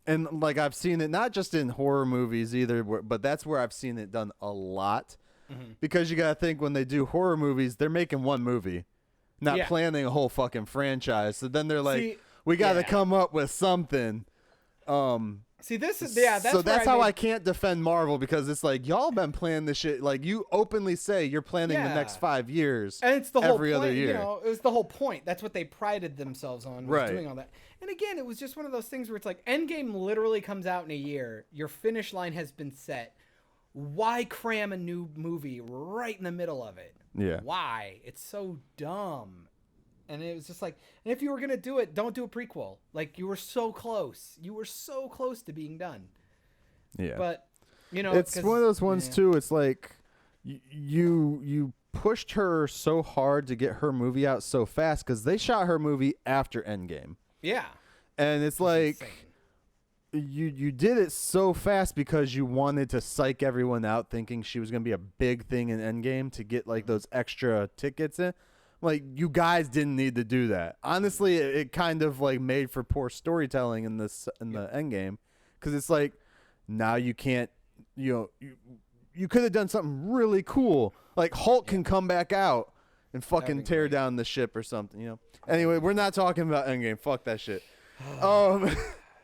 S3: And like I've seen it not just in horror movies either, but that's where I've seen it done a lot. Mm-hmm. Because you gotta think when they do horror movies, they're making one movie, not planning a whole fucking franchise. So then they're like, we gotta come up with something.
S2: See, this is that's
S3: how I can't defend Marvel because it's like y'all been planning this shit. Like you openly say you're planning the next 5 years,
S2: and it's the whole
S3: every
S2: point,
S3: other year.
S2: You know, it was the whole point. That's what they prided themselves on, was
S3: right?
S2: Doing all that. And again, it was just one of those things where it's like Endgame literally comes out in a year. Your finish line has been set. Why cram a new movie right in the middle of it?
S3: Yeah.
S2: Why? It's so dumb. And it was just like, and if you were going to do it, don't do a prequel. Like, you were so close. You were so close to being done.
S3: Yeah.
S2: But, you know.
S3: It's one of those ones, too. It's like, you pushed her so hard to get her movie out so fast because they shot her movie after Endgame.
S2: Yeah.
S3: And it's like, you did it so fast because you wanted to psych everyone out thinking she was going to be a big thing in Endgame to get, like, those extra tickets in. Like, you guys didn't need to do that. Honestly, it kind of, like, made for poor storytelling in the Endgame. Because it's like, now you can't, you could have done something really cool. Like, Hulk can come back out and fucking tear down the ship or something, you know? Anyway, we're not talking about Endgame. Fuck that shit.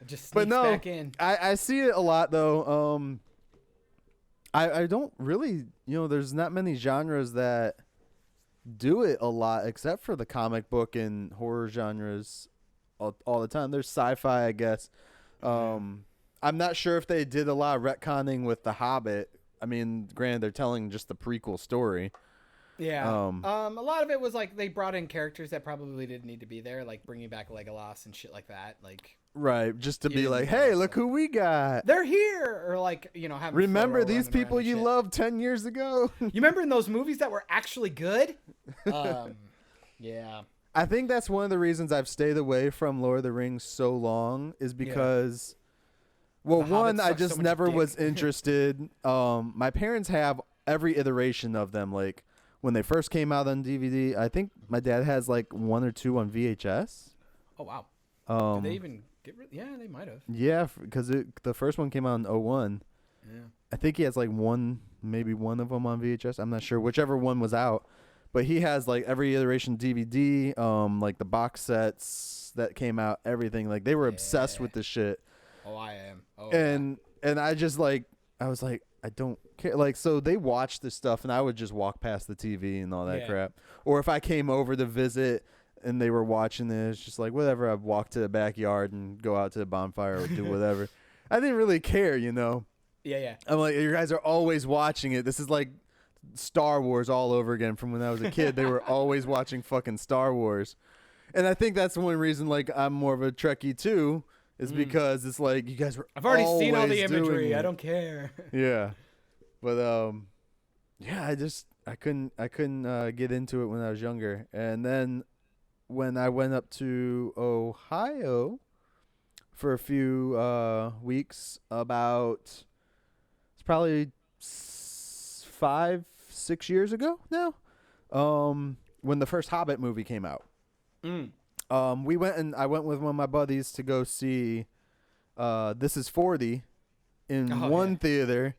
S2: Just
S3: but no,
S2: back in.
S3: I see it a lot, though. I don't really, there's not many genres that do it a lot except for the comic book and horror genres all the time. There's sci-fi, I guess. I'm not sure if they did a lot of retconning with The Hobbit. I mean, granted, they're telling just the prequel story.
S2: Yeah. A lot of it was like they brought in characters that probably didn't need to be there, like bringing back Legolas and shit like that. Like,
S3: right, just to be like, hey, look who we got.
S2: They're here, or like, having
S3: remember these people you loved 10 years ago.
S2: You remember in those movies that were actually good? Yeah.
S3: I think that's one of the reasons I've stayed away from Lord of the Rings so long is because, well, one, I just never was interested. My parents have every iteration of them, like. When they first came out on DVD, I think my dad has like 1 or 2 on VHS.
S2: Oh, wow. Did they even get rid? Yeah, they might have.
S3: Yeah, because the first one came out in 2001.
S2: Yeah.
S3: I think he has like maybe one of them on VHS. I'm not sure. Whichever one was out. But he has like every iteration DVD, like the box sets that came out, everything. Like they were obsessed with this shit.
S2: Oh, I am. Oh,
S3: and I just like, I was like, I don't care. Like, so they watched this stuff, and I would just walk past the TV and all that crap. Or if I came over to visit and they were watching this, just like, whatever, I'd walk to the backyard and go out to the bonfire or do whatever. I didn't really care,
S2: Yeah.
S3: I'm like, you guys are always watching it. This is like Star Wars all over again from when I was a kid. They were always watching fucking Star Wars. And I think that's one reason, like, I'm more of a Trekkie, too. Is because it's like you guys were.
S2: I've already seen all the imagery. I don't care.
S3: Yeah, but yeah, I couldn't get into it when I was younger, and then when I went up to Ohio for a few weeks, it's probably 5-6 years ago now, when the first Hobbit movie came out. I went with one of my buddies to go see This Is 40 in one theater,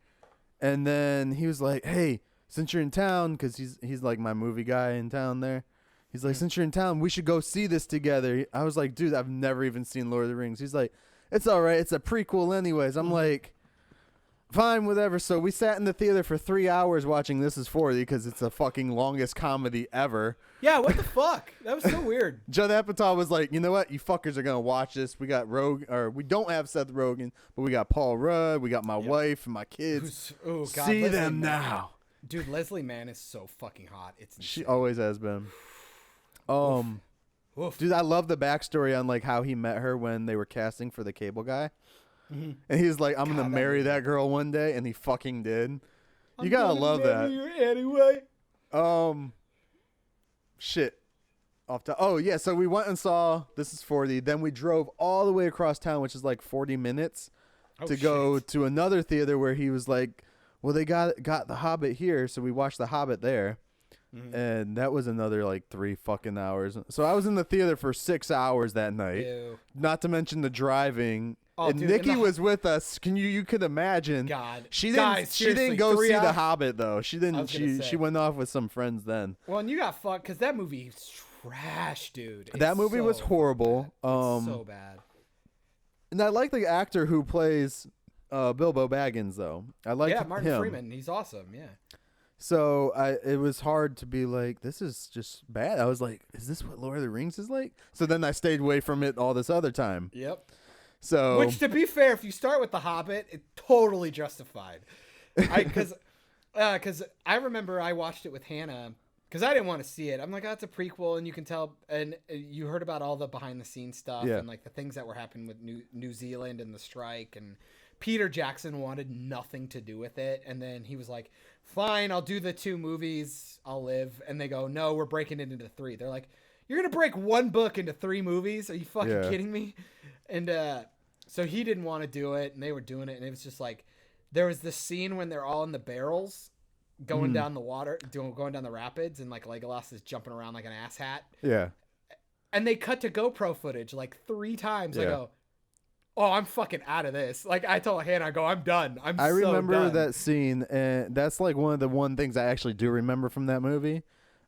S3: and then he was like, hey, since you're in town, because he's like my movie guy in town there, he's like, since you're in town, we should go see this together. I was like, dude, I've never even seen Lord of the Rings. He's like, it's all right, it's a prequel anyways. I'm like, Fine, whatever. So we sat in the theater for 3 hours watching This Is 40 because it's the fucking longest comedy ever.
S2: Yeah, what the fuck? That was so weird.
S3: Judd Apatow was like, you know what? You fuckers are going to watch this. We got we don't have Seth Rogen, but we got Paul Rudd. We got my wife and my kids.
S2: Oh, God.
S3: See
S2: Leslie
S3: them
S2: Mann.
S3: now.
S2: Dude, Leslie Mann is so fucking hot. It's insane.
S3: She always has been.
S2: Oof.
S3: Dude, I love the backstory on like how he met her when they were casting for the Cable Guy.
S2: Mm-hmm.
S3: And he's like, I'm going to marry that girl one day. And he fucking did. You got to love that.
S2: Anyway.
S3: Shit. Oh, yeah. So we went and saw This Is 40. Then we drove all the way across town, which is like 40 minutes, to go to another theater where he was like, well, they got The Hobbit here. So we watched The Hobbit there. Mm-hmm. And that was another like 3 fucking hours. So I was in the theater for 6 hours that night.
S2: Ew.
S3: Not to mention the driving.
S2: Oh,
S3: and
S2: dude,
S3: Nikki was with us. You could imagine.
S2: God.
S3: She
S2: Guys,
S3: didn't go
S2: 3
S3: see The
S2: hours?
S3: Hobbit though. She didn't.
S2: say.
S3: She went off with some friends then.
S2: Well, and you got fucked because that movie is trash, dude.
S3: That
S2: It's
S3: movie was
S2: so
S3: horrible.
S2: bad. It's so bad.
S3: And I like the actor who plays Bilbo Baggins though. I like
S2: Martin
S3: him.
S2: Freeman. He's awesome. Yeah.
S3: So it was hard to be like, this is just bad. I was like, is this what Lord of the Rings is like? So then I stayed away from it all this other time.
S2: Yep.
S3: So
S2: Which, to be fair, if you start with The Hobbit, it's totally justified. Because I remember I watched it with Hannah because I didn't want to see it. I'm like, oh, it's a prequel, and you can tell, and you heard about all the behind-the-scenes stuff and like the things that were happening with New Zealand and the strike, and Peter Jackson wanted nothing to do with it, and then he was like, fine, I'll do the 2 movies, I'll live. And they go, no, we're breaking it into 3. They're like, you're gonna break 1 book into 3 movies? Are you fucking kidding me? And so he didn't want to do it, and they were doing it, and it was just like, there was this scene when they're all in the barrels going down the water, going down the rapids, and like Legolas is jumping around like an asshat.
S3: Yeah.
S2: And they cut to GoPro footage like 3 times. I
S3: Yeah.
S2: go, oh, I'm fucking out of this. Like, I told Hannah, I go, I'm done.
S3: I remember
S2: done.
S3: that scene, and that's like one of the things I actually do remember from that movie.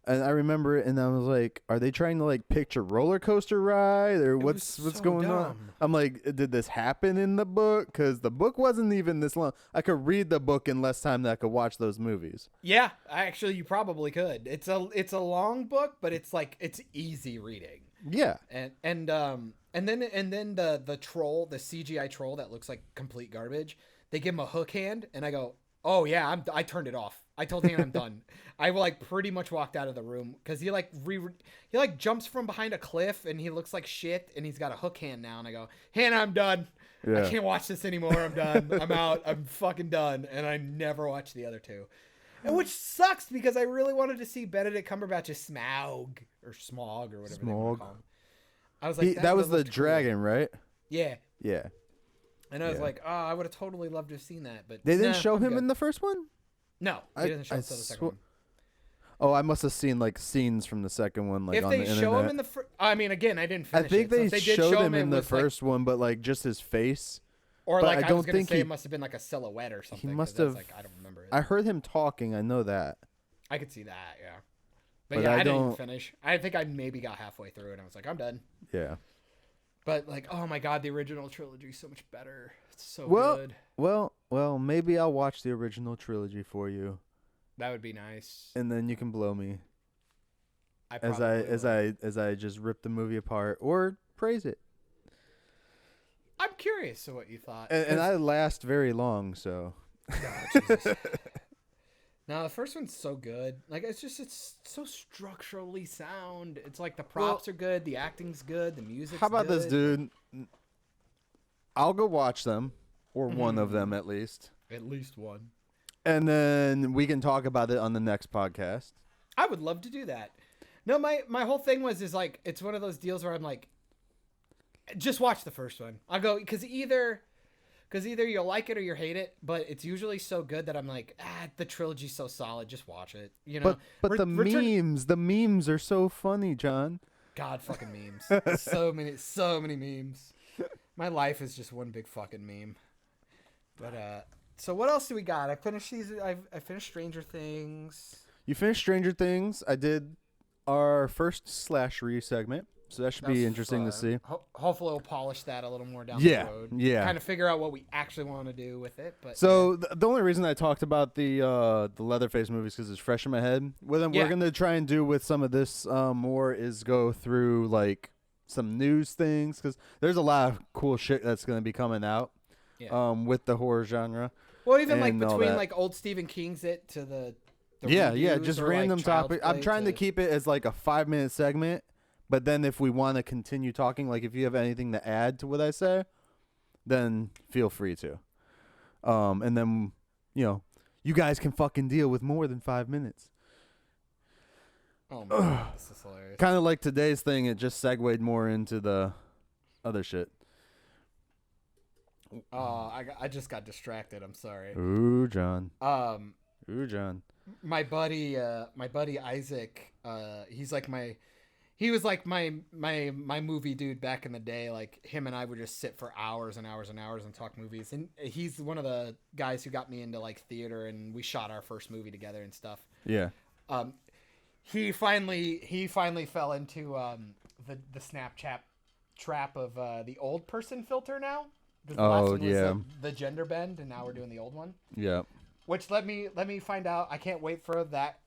S3: And I remember it, and I was like, are they trying to like picture roller coaster ride, or what's
S2: so
S3: going on?
S2: dumb.
S3: I'm like, did this happen in the book? Because the book wasn't even this long. I could read the book in less time than I could watch those movies.
S2: Yeah, actually, you probably could. It's a long book, but it's like, it's easy reading.
S3: Yeah.
S2: And then the troll, the CGI troll that looks like complete garbage, they give him a hook hand, and I go, oh yeah, I turned it off. I told Hannah I'm done. I like pretty much walked out of the room because he like jumps from behind a cliff, and he looks like shit, and he's got a hook hand now, and I go, Hannah, I'm done.
S3: Yeah.
S2: I can't watch this anymore. I'm done. I'm out. I'm fucking done. And I never watched the other 2. And which sucks because I really wanted to see Benedict Cumberbatch as Smaug or Smog or whatever they want to call him. I was like,
S3: That was the
S2: looked cool.
S3: dragon, right?
S2: Yeah.
S3: Yeah.
S2: And I was like, oh, I would have totally loved to have seen that, but
S3: They didn't
S2: nah,
S3: show
S2: I'm
S3: him
S2: good.
S3: in the first one?
S2: No, he doesn't show up until the second one.
S3: Oh, I must have seen like scenes from the second one, like
S2: If
S3: on
S2: they
S3: the
S2: show
S3: internet.
S2: him in the I mean, again, I didn't
S3: I
S2: finish
S3: think
S2: it. So
S3: they
S2: if did
S3: showed
S2: show
S3: him in the
S2: with, like-
S3: first one, but like just his face.
S2: or
S3: but
S2: like
S3: I
S2: I was
S3: don't
S2: gonna
S3: think
S2: say
S3: he-
S2: it must have been like a silhouette or something. 'cause
S3: must
S2: that's
S3: have-
S2: Like, I don't remember it.
S3: I heard him talking. I know that.
S2: I could see that, yeah.
S3: But
S2: But yeah,
S3: I
S2: I didn't even
S3: don't-
S2: finish. I think I maybe got halfway through, and I was like, I'm done.
S3: Yeah.
S2: But like, oh my god, the original trilogy is so much better. It's so
S3: Well,
S2: good.
S3: well, maybe I'll watch the original trilogy for you,
S2: That would be nice.
S3: and then you can blow me
S2: I
S3: as
S2: probably would.
S3: I just rip the movie apart or praise it.
S2: I'm curious of what you thought.
S3: And I last very long, so.
S2: No, the first one's so good. Like, it's so structurally sound. It's like the props are good, the acting's good, the music's
S3: How about
S2: good.
S3: this, dude? I'll go watch them, or one of them at least,
S2: At least one.
S3: and then we can talk about it on the next podcast.
S2: I would love to do that. No, my whole thing is like, it's one of those deals where I'm like, just watch the first one. I'll go, because either you'll like it or you hate it, but it's usually so good that I'm like, the trilogy's so solid, just watch it. You know.
S3: But the memes are so funny, John.
S2: God, fucking memes. so many memes. My life is just one big fucking meme. But so what else do we got? I finished I finished Stranger Things.
S3: You finished Stranger Things. I did our first slashery segment. So that should be interesting to see.
S2: Hopefully, we'll polish that a little more down
S3: Yeah,
S2: the road.
S3: yeah.
S2: Kind of figure out what we actually want to do with it. But
S3: So the only reason I talked about the Leatherface movies because it's fresh in my head. What we're gonna try and do with some of this more is go through like some news things because there's a lot of cool shit that's gonna be coming out. With the horror genre.
S2: Well, even like between like old Stephen King's It to the
S3: just random topic. I'm trying to keep it as like a 5-minute segment. But then if we want to continue talking, like if you have anything to add to what I say, then feel free to. And then, you guys can fucking deal with more than 5 minutes.
S2: Oh, my God. This is hilarious.
S3: Kind of like today's thing, it just segued more into the other shit.
S2: Oh, I just got distracted. I'm sorry.
S3: Ooh, John.
S2: Ooh,
S3: John.
S2: My buddy Isaac, he was like my movie dude back in the day. Like him and I would just sit for hours and hours and hours and talk movies. And he's one of the guys who got me into like theater, and we shot our first movie together and stuff.
S3: Yeah.
S2: He finally fell into the Snapchat trap of the old person filter now. The last one was the gender bend, and now we're doing the old one.
S3: Yeah.
S2: Which let me find out. I can't wait for that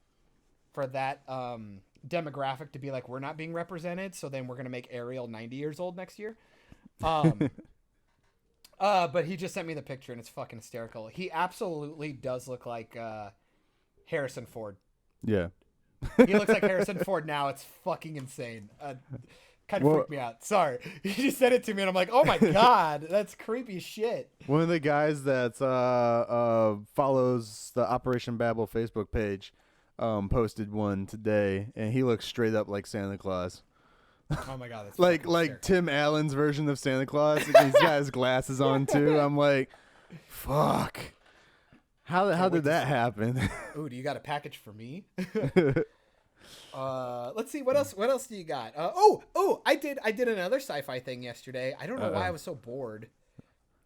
S2: demographic to be like, we're not being represented, so then we're gonna make Ariel 90 years old next year. But he just sent me the picture and it's fucking hysterical. He absolutely does look like Harrison Ford.
S3: Yeah.
S2: He looks like Harrison Ford now. It's fucking insane. Kind of freaked me out. Sorry. He just sent it to me and I'm like, oh my God, that's creepy shit.
S3: One of the guys that follows the Operation Babble Facebook page posted one today, and he looks straight up like Santa Claus.
S2: Oh my God, that's
S3: like Tim Allen's version of Santa Claus. He's got his glasses on too. I'm like, fuck. How did that happen?
S2: Ooh, do you got a package for me? Let's see what else do you got? I did another sci-fi thing yesterday. I don't know why I was so bored.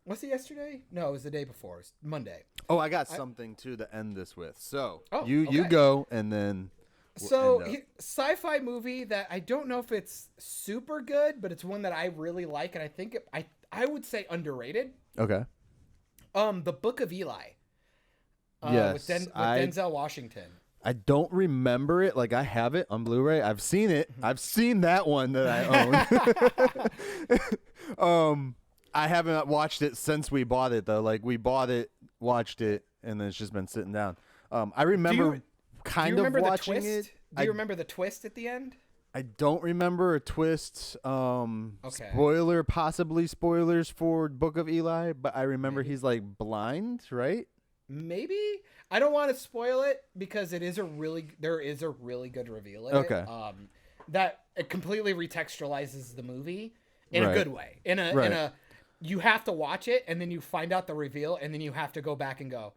S2: Was it yesterday? No, it was the day before. It was Monday.
S3: Oh, I got something too to end this with. So you
S2: okay.
S3: go and then.
S2: Sci-fi movie that I don't know if it's super good, but it's one that I really like, and I think I would say underrated.
S3: Okay.
S2: The Book of Eli.
S3: Yes,
S2: with Denzel Washington.
S3: I don't remember it. Like I have it on Blu-ray. I've seen it. I've seen that one that I own. I haven't watched it since we bought it though. Like we bought it, watched it, and then it's just been sitting down. I remember watching it.
S2: Do you remember the twist at the end?
S3: I don't remember a twist.
S2: Okay.
S3: Possibly spoilers for Book of Eli, but I remember he's like blind, right?
S2: Maybe. I don't want to spoil it because there is a really good reveal in it. That it completely retextualizes the movie in a good way. In a you have to watch it and then you find out the reveal and then you have to go back and go,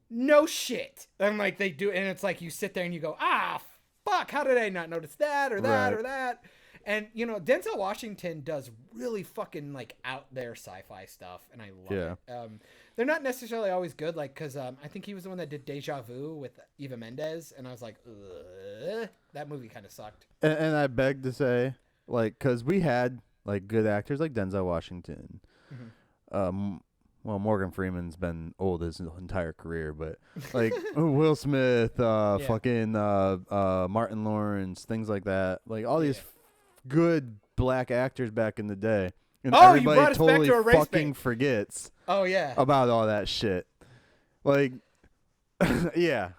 S2: no shit. And like they do, and it's like you sit there and you go, fuck, how did I not notice that or that or that? And Denzel Washington does really fucking like out there sci-fi stuff, and I love it. They're not necessarily always good, like because I think he was the one that did Deja Vu with Eva Mendes, and I was like, ugh, that movie kind of sucked.
S3: And I beg to say, like, because we had like good actors like Denzel Washington. Mm-hmm. Well, Morgan Freeman's been old his entire career, but like Will Smith, fucking Martin Lawrence, things like that. Like all these good black actors back in the day. And everybody totally fucking forgets about all that shit. Like, yeah.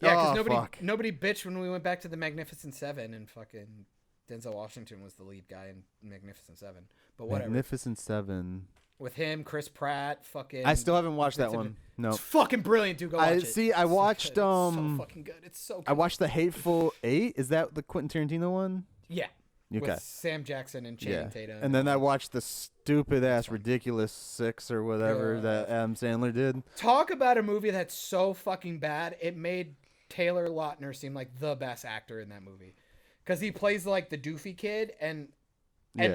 S2: Yeah, because nobody bitched when we went back to the Magnificent Seven and fucking Denzel Washington was the lead guy in Magnificent Seven. But whatever.
S3: Magnificent Seven.
S2: With him, Chris Pratt, fucking.
S3: I still haven't watched that one. No.
S2: It's fucking brilliant, dude. Go watch it.
S3: See, I watched
S2: it's so fucking good. It's so good.
S3: I watched The Hateful Eight. Is that the Quentin Tarantino one?
S2: Yeah.
S3: Okay.
S2: With Sam Jackson and Channing Tatum.
S3: And then I watched the stupid ass Ridiculous Six or whatever that Adam Sandler did.
S2: Talk about a movie that's so fucking bad. It made Taylor Lautner seem like the best actor in that movie. Because he plays like the doofy kid, and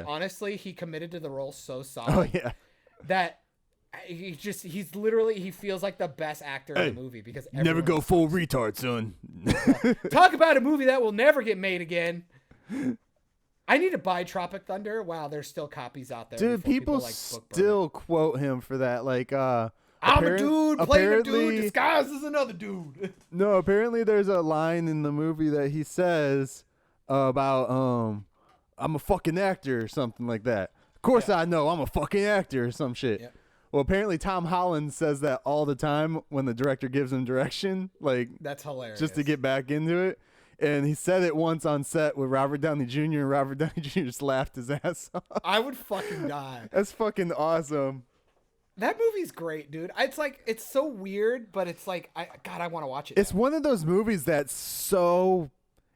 S2: honestly, he committed to the role so solid.
S3: Oh yeah.
S2: That he feels like the best actor in the movie because
S3: never go full retard, son.
S2: Talk about a movie that will never get made again. I need to buy Tropic Thunder. Wow, there's still copies out there.
S3: Dude,
S2: before
S3: people
S2: like book burn
S3: still
S2: it.
S3: quote him for that. Like,
S2: I'm a dude playing a dude
S3: apparently-
S2: disguised as another dude.
S3: No, apparently there's a line in the movie that he says about I'm a fucking actor or something like that. Of course I know I'm a fucking actor or some shit.
S2: Yeah.
S3: Well, apparently Tom Holland says that all the time when the director gives him direction, like
S2: That's hilarious.
S3: just to get back into it. And he said it once on set with Robert Downey Jr. and Robert Downey Jr. just laughed his ass off.
S2: I would fucking die.
S3: That's fucking awesome.
S2: That movie's great, dude. It's like it's so weird, but it's like I want to watch it.
S3: It's
S2: now.
S3: one of those movies that's so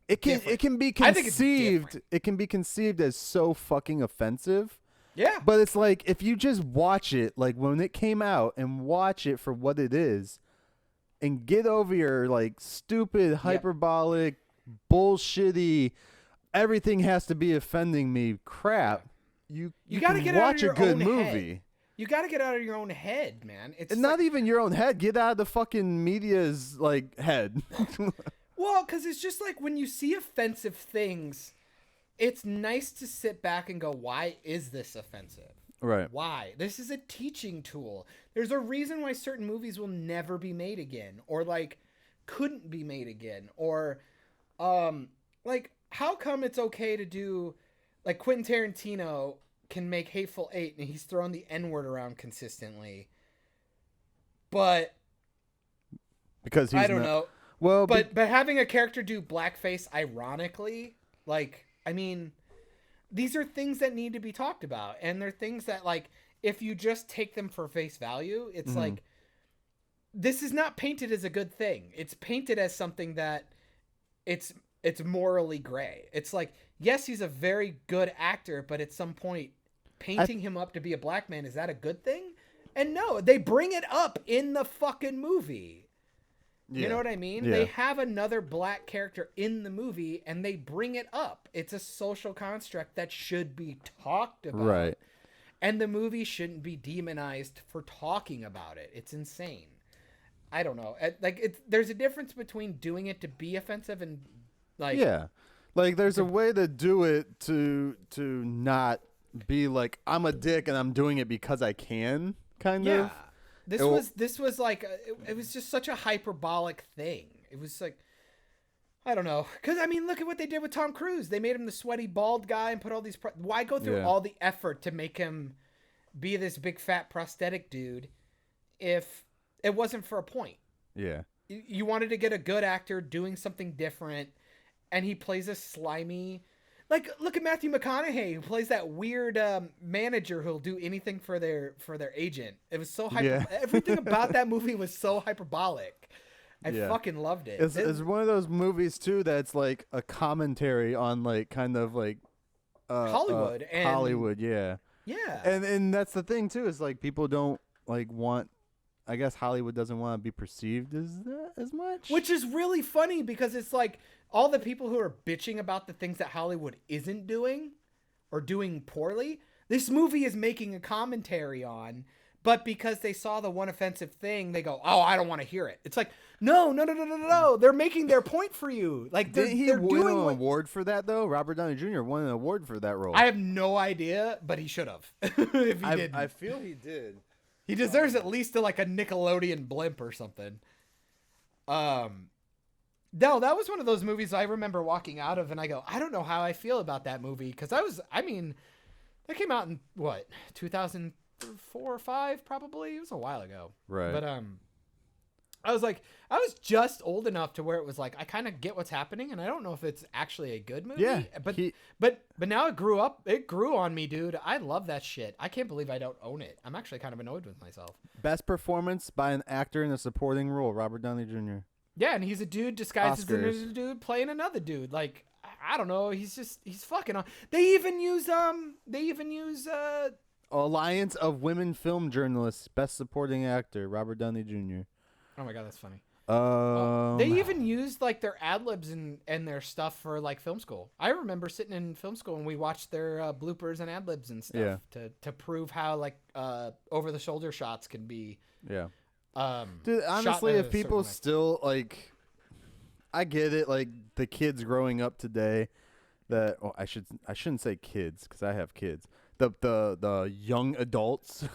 S3: it can be
S2: I think it's
S3: conceived.
S2: different.
S3: It can be conceived as so fucking offensive.
S2: Yeah.
S3: But it's like if you just watch it like when it came out and watch it for what it is and get over your like stupid hyperbolic bullshitty everything has to be offending me crap. You
S2: gotta
S3: can
S2: get out of
S3: watch
S2: your
S3: a good
S2: own
S3: movie.
S2: head. You got to get out of your own head, man. It's
S3: And
S2: like,
S3: not even your own head. Get out of the fucking media's like head.
S2: well, because it's just like when you see offensive things, it's nice to sit back and go, why is this offensive?
S3: Right.
S2: Why? This is a teaching tool. There's a reason why certain movies will never be made again, or like couldn't be made again, or like how come it's okay to do like Quentin Tarantino can make Hateful Eight and he's throwing the N-word around consistently, but
S3: Because he's
S2: I don't
S3: not,
S2: know.
S3: Well,
S2: But having a character do blackface ironically, like, I mean, these are things that need to be talked about. And they're things that, like, if you just take them for face value, it's like, this is not painted as a good thing. It's painted as something that it's morally gray. It's like, yes, he's a very good actor, but at some point, painting him up to be a black man, is that a good thing? And no, they bring it up in the fucking movie. You know what I mean?
S3: Yeah.
S2: They have another black character in the movie and they bring it up. It's a social construct that should be talked about.
S3: Right.
S2: And the movie shouldn't be demonized for talking about it. It's insane. I don't know. Like, there's a difference between doing it to be offensive and like,
S3: yeah, like there's a way to do it to not be like I'm a dick and I'm doing it because I can kind of.
S2: This was like it was just such a hyperbolic thing. It was like, I don't know, because I mean, look at what they did with Tom Cruise. They made him the sweaty bald guy and put all these. Why go through all the effort to make him be this big fat prosthetic dude if it wasn't for a point?
S3: Yeah.
S2: You wanted to get a good actor doing something different, and he plays a slimy. Like, look at Matthew McConaughey, who plays that weird manager who'll do anything for their agent. It was so everything about that movie was so hyperbolic. I fucking loved it.
S3: It's one of those movies too that's like a commentary on like kind of like
S2: Hollywood and
S3: Hollywood, yeah.
S2: Yeah.
S3: And that's the thing too is like people don't like want. I guess Hollywood doesn't want to be perceived as much.
S2: Which is really funny because it's like all the people who are bitching about the things that Hollywood isn't doing or doing poorly, this movie is making a commentary on, but because they saw the one offensive thing, they go, oh, I don't want to hear it. It's like, no. They're making their point for you. Like,
S3: Did he
S2: they're
S3: win
S2: doing
S3: an
S2: what...
S3: award for that though? Robert Downey Jr. won an award for that role.
S2: I have no idea, but he should have. If he didn't.
S3: I feel he did.
S2: He deserves at least like a Nickelodeon blimp or something. No, that was one of those movies I remember walking out of and I go, I don't know how I feel about that movie. Cause that came out in what, 2004 or 5 probably? It was a while ago.
S3: Right.
S2: But, I was just old enough to where it was like, I kind of get what's happening and I don't know if it's actually a good movie.
S3: Yeah.
S2: But now it grew on me, dude. I love that shit. I can't believe I don't own it. I'm actually kind of annoyed with myself.
S3: Best performance by an actor in a supporting role, Robert Downey Jr.
S2: Yeah, and he's a dude disguised as
S3: Oscars.
S2: another dude playing another dude. Like, I don't know. He's fucking on. They even use
S3: Alliance of Women Film Journalists, Best Supporting Actor, Robert Downey Jr.
S2: oh my God, that's funny.
S3: They
S2: They even used like their ad libs and their stuff for like film school. I remember sitting in film school and we watched their bloopers and ad libs and stuff to prove how like over the shoulder shots can be.
S3: Yeah.
S2: shot
S3: Dude, honestly,
S2: in a
S3: if people
S2: certain way.
S3: still like, I get it. Like the kids growing up today, that I shouldn't say kids because I have kids. The young adults,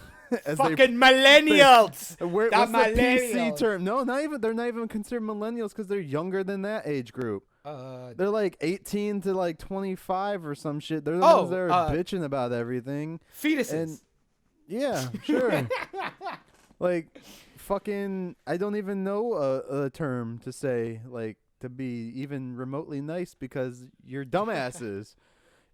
S3: as
S2: Fucking millennials.
S3: what's the PC
S2: millennials.
S3: term? No, they're not even considered millennials because they're younger than that age group. They're like 18 to like 25 or some shit. They're the ones that are bitching about everything.
S2: Fetuses.
S3: And yeah, sure. Like fucking, I don't even know a term to say like to be even remotely nice because you're dumbasses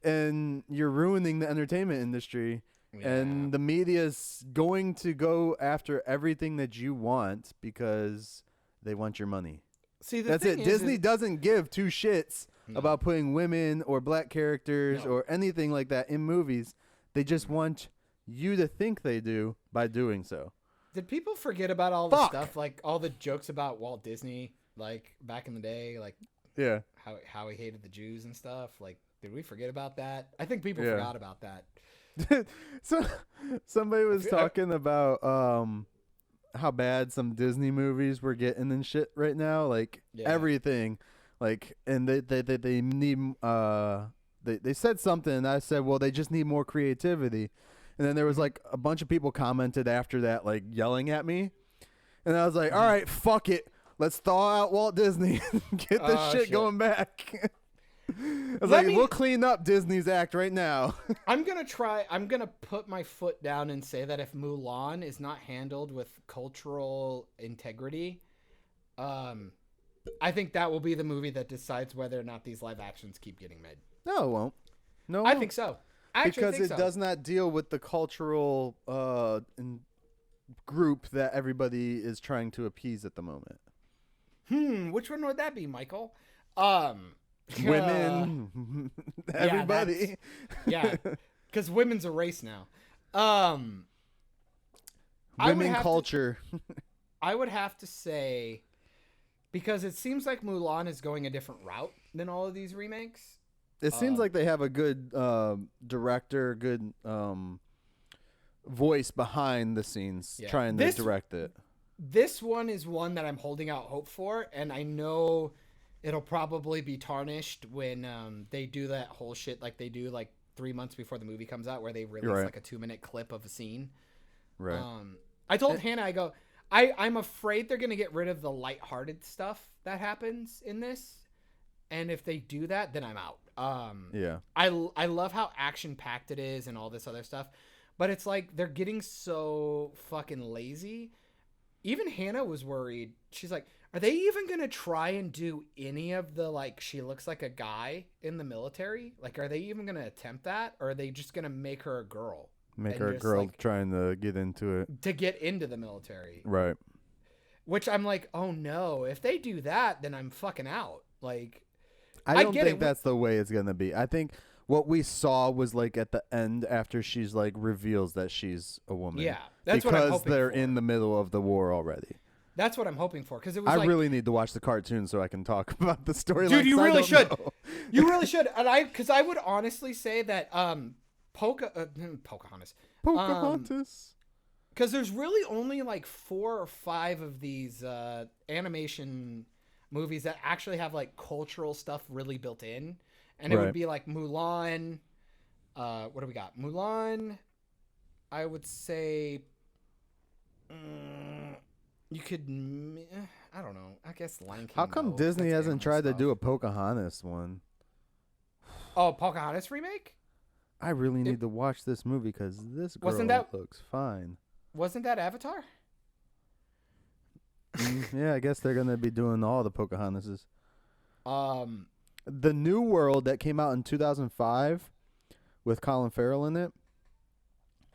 S3: and you're ruining the entertainment industry.
S2: Yeah.
S3: And the media's going to go after everything that you want because they want your money.
S2: See,
S3: That's it. Disney doesn't give two shits
S2: No.
S3: about putting women or black characters or anything like that in movies. They just want you to think they do by doing so.
S2: Did people forget about all the stuff, like all the jokes about Walt Disney, like back in the day, like
S3: Yeah.
S2: how he hated the Jews and stuff? Like, did we forget about that? I think people forgot about that.
S3: So somebody was talking about how bad some Disney movies were getting and shit right now, like everything, like, and they need they said something and I said, well, they just need more creativity. And then there was like a bunch of people commented after that, like yelling at me, and I was like, all right, fuck it, let's thaw out Walt Disney and get this shit going back. I was we'll clean up Disney's act right now.
S2: I'm going to put my foot down and say that if Mulan is not handled with cultural integrity, I think that will be the movie that decides whether or not these live actions keep getting made.
S3: No, it won't. No,
S2: I think so.
S3: Because it does not deal with the cultural group that everybody is trying to appease at the moment.
S2: Which one would that be, Michael?
S3: Women, everybody.
S2: Yeah, because women's a race now.
S3: Women culture.
S2: I would have to say, because it seems like Mulan is going a different route than all of these remakes.
S3: It seems like they have a good director, good voice behind the scenes trying to direct it.
S2: This one is one that I'm holding out hope for, and I know it'll probably be tarnished when they do that whole shit like they do like 3 months before the movie comes out, where they release like a 2-minute clip of a scene.
S3: Right.
S2: I told Hannah, I go, I'm afraid they're gonna get rid of the lighthearted stuff that happens in this, and if they do that, then I'm out. I love how action packed it is and all this other stuff, but it's like they're getting so fucking lazy. Even Hannah was worried. She's like, are they even going to try and do any of the, like, she looks like a guy in the military? Like, are they even going to attempt that? Or are they just going to make her a girl?
S3: Make her a girl, like, trying to get into it.
S2: To get into the military.
S3: Right.
S2: Which I'm like, oh no, if they do that, then I'm fucking out. Like,
S3: I don't think that's the way it's going to be. I think what we saw was like at the end after she's like reveals that she's a woman.
S2: Yeah. That's what I'm hoping for.
S3: Because they're in the middle of the war already.
S2: That's what I'm hoping for, because it was.
S3: I really need to watch the cartoon so I can talk about the storyline.
S2: Dude, you really should. You really should, and because I would honestly say that Pocahontas. Because there's really only like 4 or 5 of these animation movies that actually have like cultural stuff really built in, and it would be like Mulan. What do we got? Mulan. I would say. You could, I don't know. I guess Lion King.
S3: How come Disney hasn't tried to do a Pocahontas one?
S2: Oh, Pocahontas remake?
S3: I really need to watch this movie because this girl looks fine.
S2: Wasn't that Avatar?
S3: Yeah, I guess they're gonna be doing all the Pocahontases. The New World that came out in 2005 with Colin Farrell in it.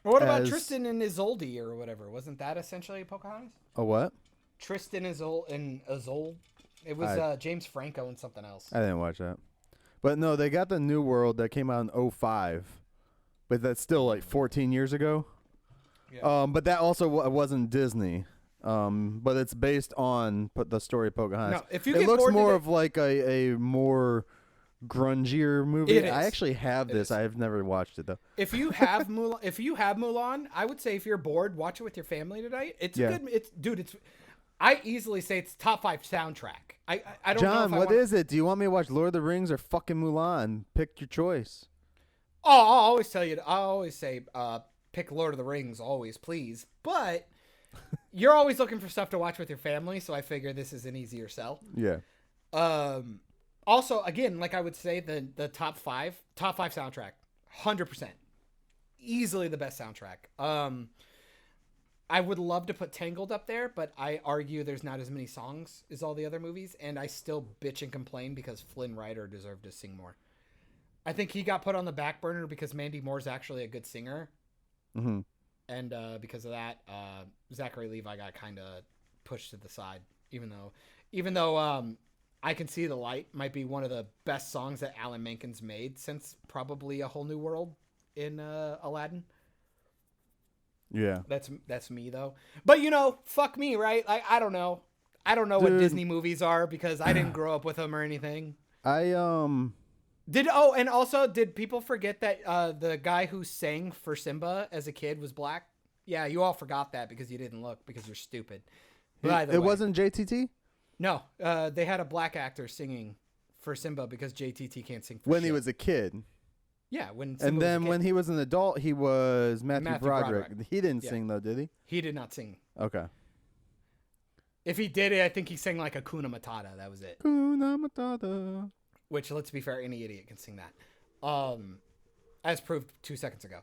S2: What about Tristan and Isolde or whatever? Wasn't that essentially Pocahontas?
S3: A what?
S2: Tristan and Isolde. It was James Franco and something else.
S3: I didn't watch that. But no, they got the New World that came out in 2005. But that's still like 14 years ago. Yeah. But that also wasn't Disney. But it's based on the story of Pocahontas. No, if you it looks more of like a more grungier movie. I actually have this. I've never watched it though.
S2: If you have Mulan, I would say if you're bored, watch it with your family tonight. It's good. I easily say it's top 5 soundtrack. I don't know.
S3: John, what is it? Do you want me to watch Lord of the Rings or fucking Mulan? Pick your choice.
S2: Oh, I'll always tell you. I always say, pick Lord of the Rings, always, please. But you're always looking for stuff to watch with your family, so I figure this is an easier sell.
S3: Yeah.
S2: Also, again, like I would say, the top five soundtrack, 100%, easily the best soundtrack. I would love to put Tangled up there, but I argue there's not as many songs as all the other movies, and I still bitch and complain because Flynn Rider deserved to sing more. I think he got put on the back burner because Mandy Moore's actually a good singer.
S3: Mm-hmm.
S2: And because of that, Zachary Levi got kind of pushed to the side, even though I Can See the Light might be one of the best songs that Alan Menken's made since probably A Whole New World in Aladdin.
S3: Yeah.
S2: That's me though. But fuck me, right? Like I don't know what Disney movies are because I didn't grow up with them or anything. Did people forget that the guy who sang for Simba as a kid was black? Yeah, you all forgot that because you didn't look because you're stupid.
S3: It wasn't JTT?
S2: No, they had a black actor singing for Simba because JTT can't sing for
S3: when
S2: shit.
S3: he was a kid.
S2: Yeah, when Simba
S3: and then
S2: was a kid.
S3: when he was an adult, he was Matthew Broderick. He didn't sing though, did he?
S2: He did not sing.
S3: Okay.
S2: If he did it, I think he sang like Hakuna Matata. That was it.
S3: Hakuna Matata.
S2: Which, let's be fair, any idiot can sing that. As proved 2 seconds ago.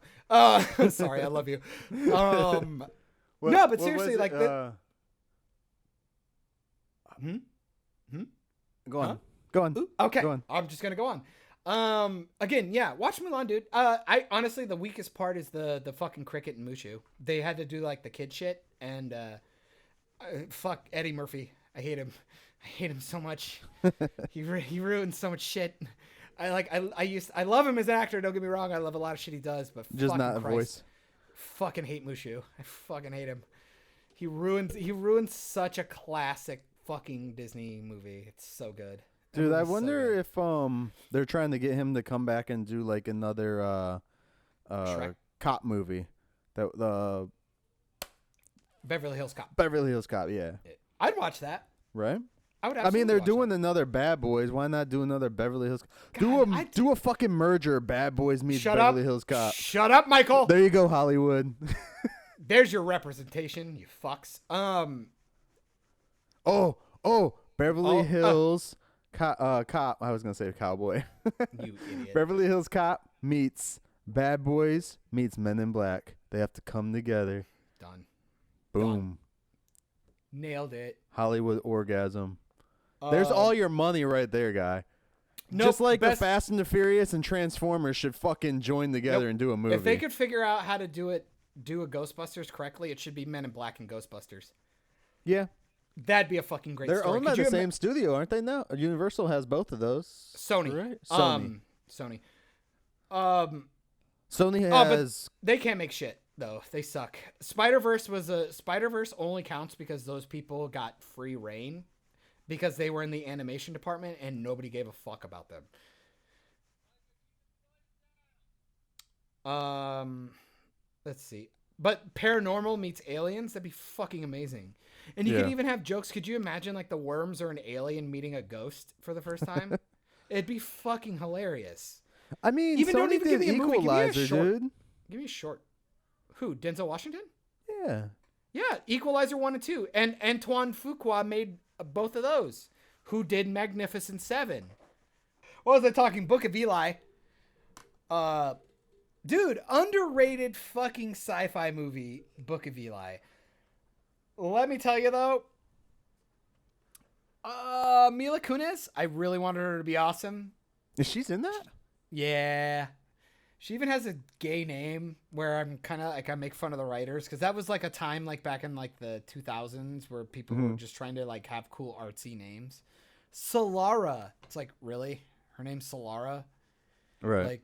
S2: Sorry, I love you. No, but seriously, like
S3: Go on.
S2: Huh?
S3: Go on.
S2: Ooh, okay,
S3: Go on.
S2: I'm just gonna go on. Again, yeah, watch Mulan, dude. I honestly, the weakest part is the fucking Cricket and Mushu. They had to do like the kid shit, and fuck Eddie Murphy. I hate him. I hate him so much. He ruins so much shit. I love him as an actor. Don't get me wrong. I love a lot of shit he does, but
S3: just not a
S2: Christ,
S3: voice.
S2: Fucking hate Mushu. I fucking hate him. He ruined such a classic fucking Disney movie. It's so good.
S3: Dude, I wonder if they're trying to get him to come back and do like another cop movie. The
S2: Beverly Hills Cop.
S3: Beverly Hills Cop, yeah.
S2: I'd watch that.
S3: Right?
S2: I would.
S3: I mean, they're
S2: watch
S3: doing
S2: that.
S3: another Bad Boys. Why not do another Beverly Hills?
S2: God,
S3: Do a fucking merger. Bad Boys meets
S2: Shut
S3: Beverly
S2: up.
S3: Hills Cop.
S2: Shut up, Michael.
S3: There you go, Hollywood.
S2: There's your representation, you fucks.
S3: Beverly Hills Cop. I was gonna say cowboy.
S2: You idiot.
S3: Beverly Hills Cop meets Bad Boys meets Men in Black. They have to come together.
S2: Done.
S3: Boom.
S2: Nailed it.
S3: Hollywood orgasm. There's all your money right there, guy.
S2: Nope,
S3: Just like the Fast and the Furious and Transformers should fucking join together and do a movie.
S2: If they could figure out how to do a Ghostbusters correctly, it should be Men in Black and Ghostbusters.
S3: Yeah.
S2: That'd be a fucking great
S3: They're
S2: story.
S3: owned by the same studio, aren't they now? Universal has both of those.
S2: Sony.
S3: Right?
S2: Sony.
S3: Sony has...
S2: But they can't make shit, though. They suck. Spider-Verse only counts because those people got free reign because they were in the animation department and nobody gave a fuck about them. Let's see. But Paranormal meets Aliens, that'd be fucking amazing. And you could even have jokes. Could you imagine like the worms or an alien meeting a ghost for the first time? It'd be fucking hilarious.
S3: I mean,
S2: Don't even give me a movie.
S3: Equalizer, dude.
S2: Give me a short. Who? Denzel Washington?
S3: Yeah.
S2: Yeah, Equalizer 1 and 2. And Antoine Fuqua made both of those. Who did Magnificent Seven? What was I talking? Book of Eli. Dude, underrated fucking sci-fi movie, Book of Eli. Let me tell you though, Mila Kunis, I really wanted her to be awesome.
S3: She's in that?
S2: Yeah. She even has a gay name where I'm kind of like, I make fun of the writers because that was like a time like back in like the 2000s where people were just trying to like have cool artsy names. Solara. It's like, really? Her name's Solara?
S3: Right.
S2: Like,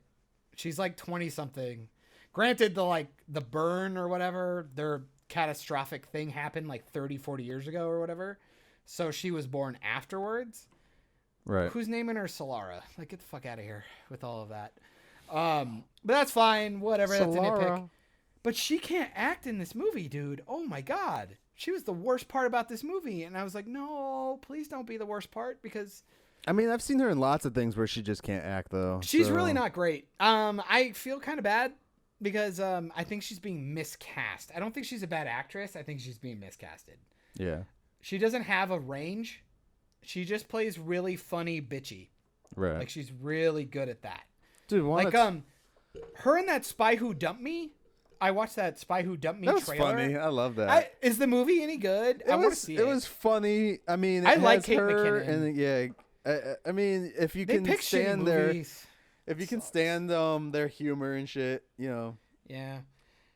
S2: she's like 20 something. Granted, the burn or whatever, their catastrophic thing happened like 30, 40 years ago or whatever. So she was born afterwards.
S3: Right.
S2: Who's naming her Solara? Like, get the fuck out of here with all of that. But that's fine. Whatever. That's a nitpick. But she can't act in this movie, dude. Oh my God. she was the worst part about this movie. And I was like, no, please don't be the worst part, because
S3: I mean, I've seen her in lots of things where she just can't act, though.
S2: she's
S3: so-
S2: really not great. I feel kind of bad because I think she's being miscast. I don't think she's a bad actress. I think she's being miscasted.
S3: Yeah.
S2: She doesn't have a range. She just plays really funny bitchy.
S3: Right.
S2: Like, she's really good at that.
S3: Dude,
S2: Like, her and that Spy Who Dumped Me. I watched that Spy Who Dumped Me
S3: that was
S2: trailer.
S3: funny. I love that.
S2: Is the movie any good? I want to see it.
S3: It was funny. I mean, it
S2: I like
S3: has
S2: Kate
S3: her
S2: McKinnon.
S3: and yeah. I mean, if you
S2: They
S3: can
S2: pick shitty
S3: stand their,
S2: movies.
S3: if you can stand their humor and shit, you know.
S2: Yeah.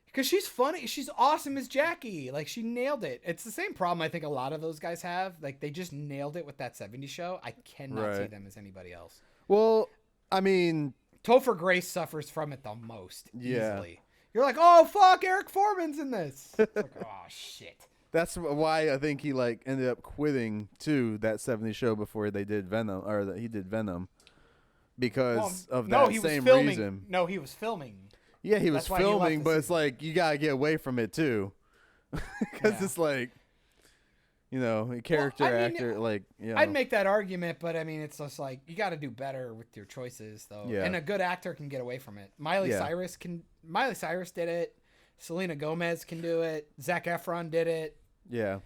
S2: Because she's funny. She's awesome as Jackie. Like, she nailed it. It's the same problem I think a lot of those guys have. Like, they just nailed it with that 70s show. I cannot see
S3: Right.
S2: them as anybody else.
S3: Well, I mean,
S2: Topher Grace suffers from it the most.
S3: Yeah.
S2: Easily. You're like, oh, fuck, Eric Foreman's in this. It's like, oh, shit.
S3: that's why I think he like ended up quitting too that 70s show before they did Venom, or that he did Venom, because of that same reason.
S2: No, he was filming.
S3: Yeah, he was
S2: That's why he left
S3: filming,
S2: the
S3: but it's
S2: season.
S3: like you gotta get away from it too, because
S2: Yeah.
S3: it's like, you know, a character
S2: I mean,
S3: actor, like, you know.
S2: I'd make that argument, but I mean, it's just like, you got to do better with your choices, though.
S3: Yeah.
S2: And a good actor can get away from it. Miley Cyrus did it. Selena Gomez can do it. Zac Efron did it.
S3: Yeah.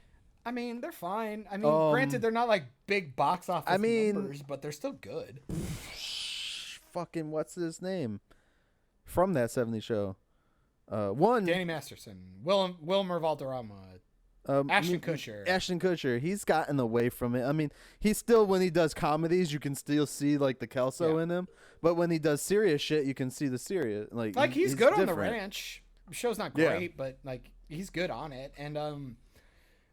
S2: I mean, they're fine. I mean, granted, they're not like big box office numbers, but they're still good.
S3: Fucking what's his name from that 70s show?
S2: Danny Masterson, Wilmer Valderrama, Ashton Kutcher.
S3: Ashton Kutcher. He's gotten away from it. I mean, he's still, when he does comedies, you can still see like the Kelso in him. But when he does serious shit, you can see the serious. Like
S2: He's good on the
S3: different.
S2: ranch. The show's not
S3: Yeah.
S2: great, but like he's good on it. And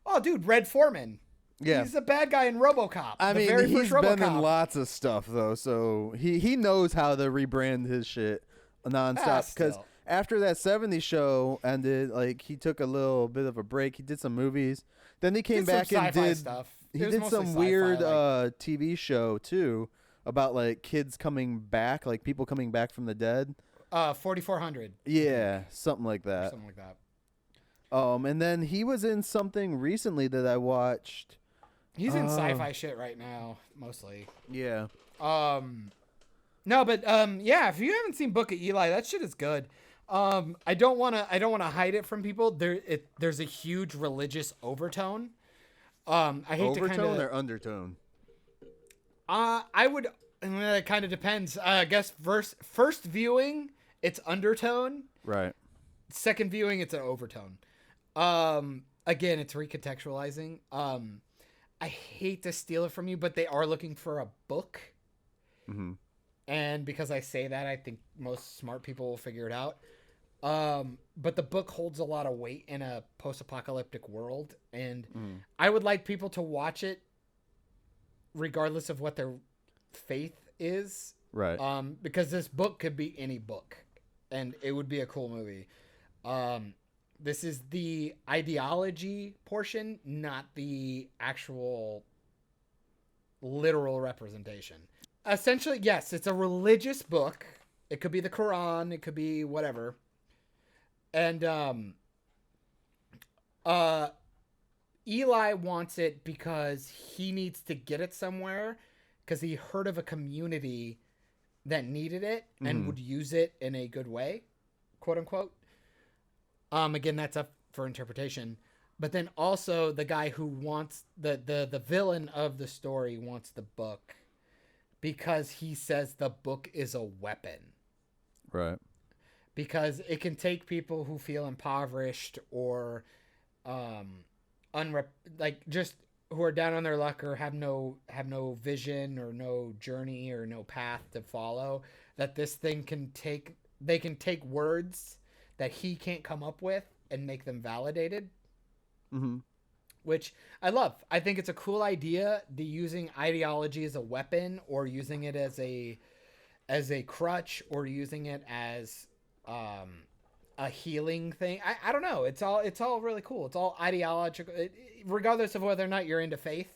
S2: oh, dude, Red Foreman.
S3: Yeah.
S2: He's the bad guy in RoboCop.
S3: I
S2: the
S3: mean,
S2: very
S3: he's
S2: first
S3: been
S2: RoboCop.
S3: in lots of stuff though, so he knows how to rebrand his shit nonstop. Because
S2: still.
S3: after that 70s show ended, like he took a little bit of a break. He did some movies, then he came
S2: Did some
S3: back and
S2: sci-fi
S3: did
S2: stuff.
S3: he
S2: It was
S3: did
S2: mostly
S3: some
S2: sci-fi,
S3: weird
S2: like-
S3: TV show too about like kids coming back, like people coming back from the dead.
S2: 4400.
S3: Yeah, something like that.
S2: Something like that.
S3: And then he was in something recently that I watched.
S2: He's in sci-fi shit right now, mostly.
S3: Yeah.
S2: No, but yeah, if you haven't seen Book of Eli, that shit is good. I don't wanna hide it from people. There's a huge religious overtone. I hate
S3: Overtone
S2: to kind
S3: or undertone?
S2: I would. It kind of depends. I guess first viewing, it's undertone.
S3: Right.
S2: Second viewing, it's an overtone. Again, it's recontextualizing. I hate to steal it from you, but they are looking for a book.
S3: Mm-hmm.
S2: And because I say that, I think most smart people will figure it out. But the book holds a lot of weight in a post-apocalyptic world, and I would like people to watch it regardless of what their faith is.
S3: Right.
S2: Because this book could be any book, and it would be a cool movie. This is the ideology portion, not the actual literal representation. Essentially, yes, it's a religious book. It could be the Quran, it could be whatever. And Eli wants it because he needs to get it somewhere, because he heard of a community that needed it and would use it in a good way, quote unquote. Again, that's up for interpretation. But then also the guy who wants the villain of the story wants the book because he says the book is a weapon.
S3: Right.
S2: Because it can take people who feel impoverished or just who are down on their luck or have no vision or no journey or no path to follow, that this thing can take words that he can't come up with and make them validated.
S3: Mm-hmm.
S2: Which I love. I think it's a cool idea, the using ideology as a weapon, or using it as a crutch, or using it as a healing thing. I don't know. It's all really cool. It's all ideological, regardless of whether or not you're into faith.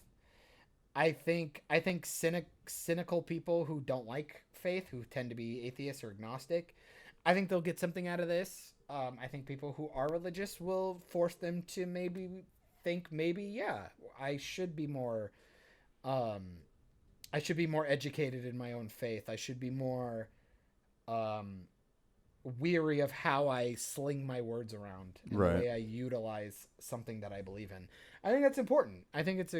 S2: I think cynical people who don't like faith, who tend to be atheists or agnostic, I think they'll get something out of this. I think people who are religious will force them to maybe think maybe, yeah, I should be more educated in my own faith. I should be more weary of how I sling my words around and the way I utilize something that I believe in. I think that's important. I think it's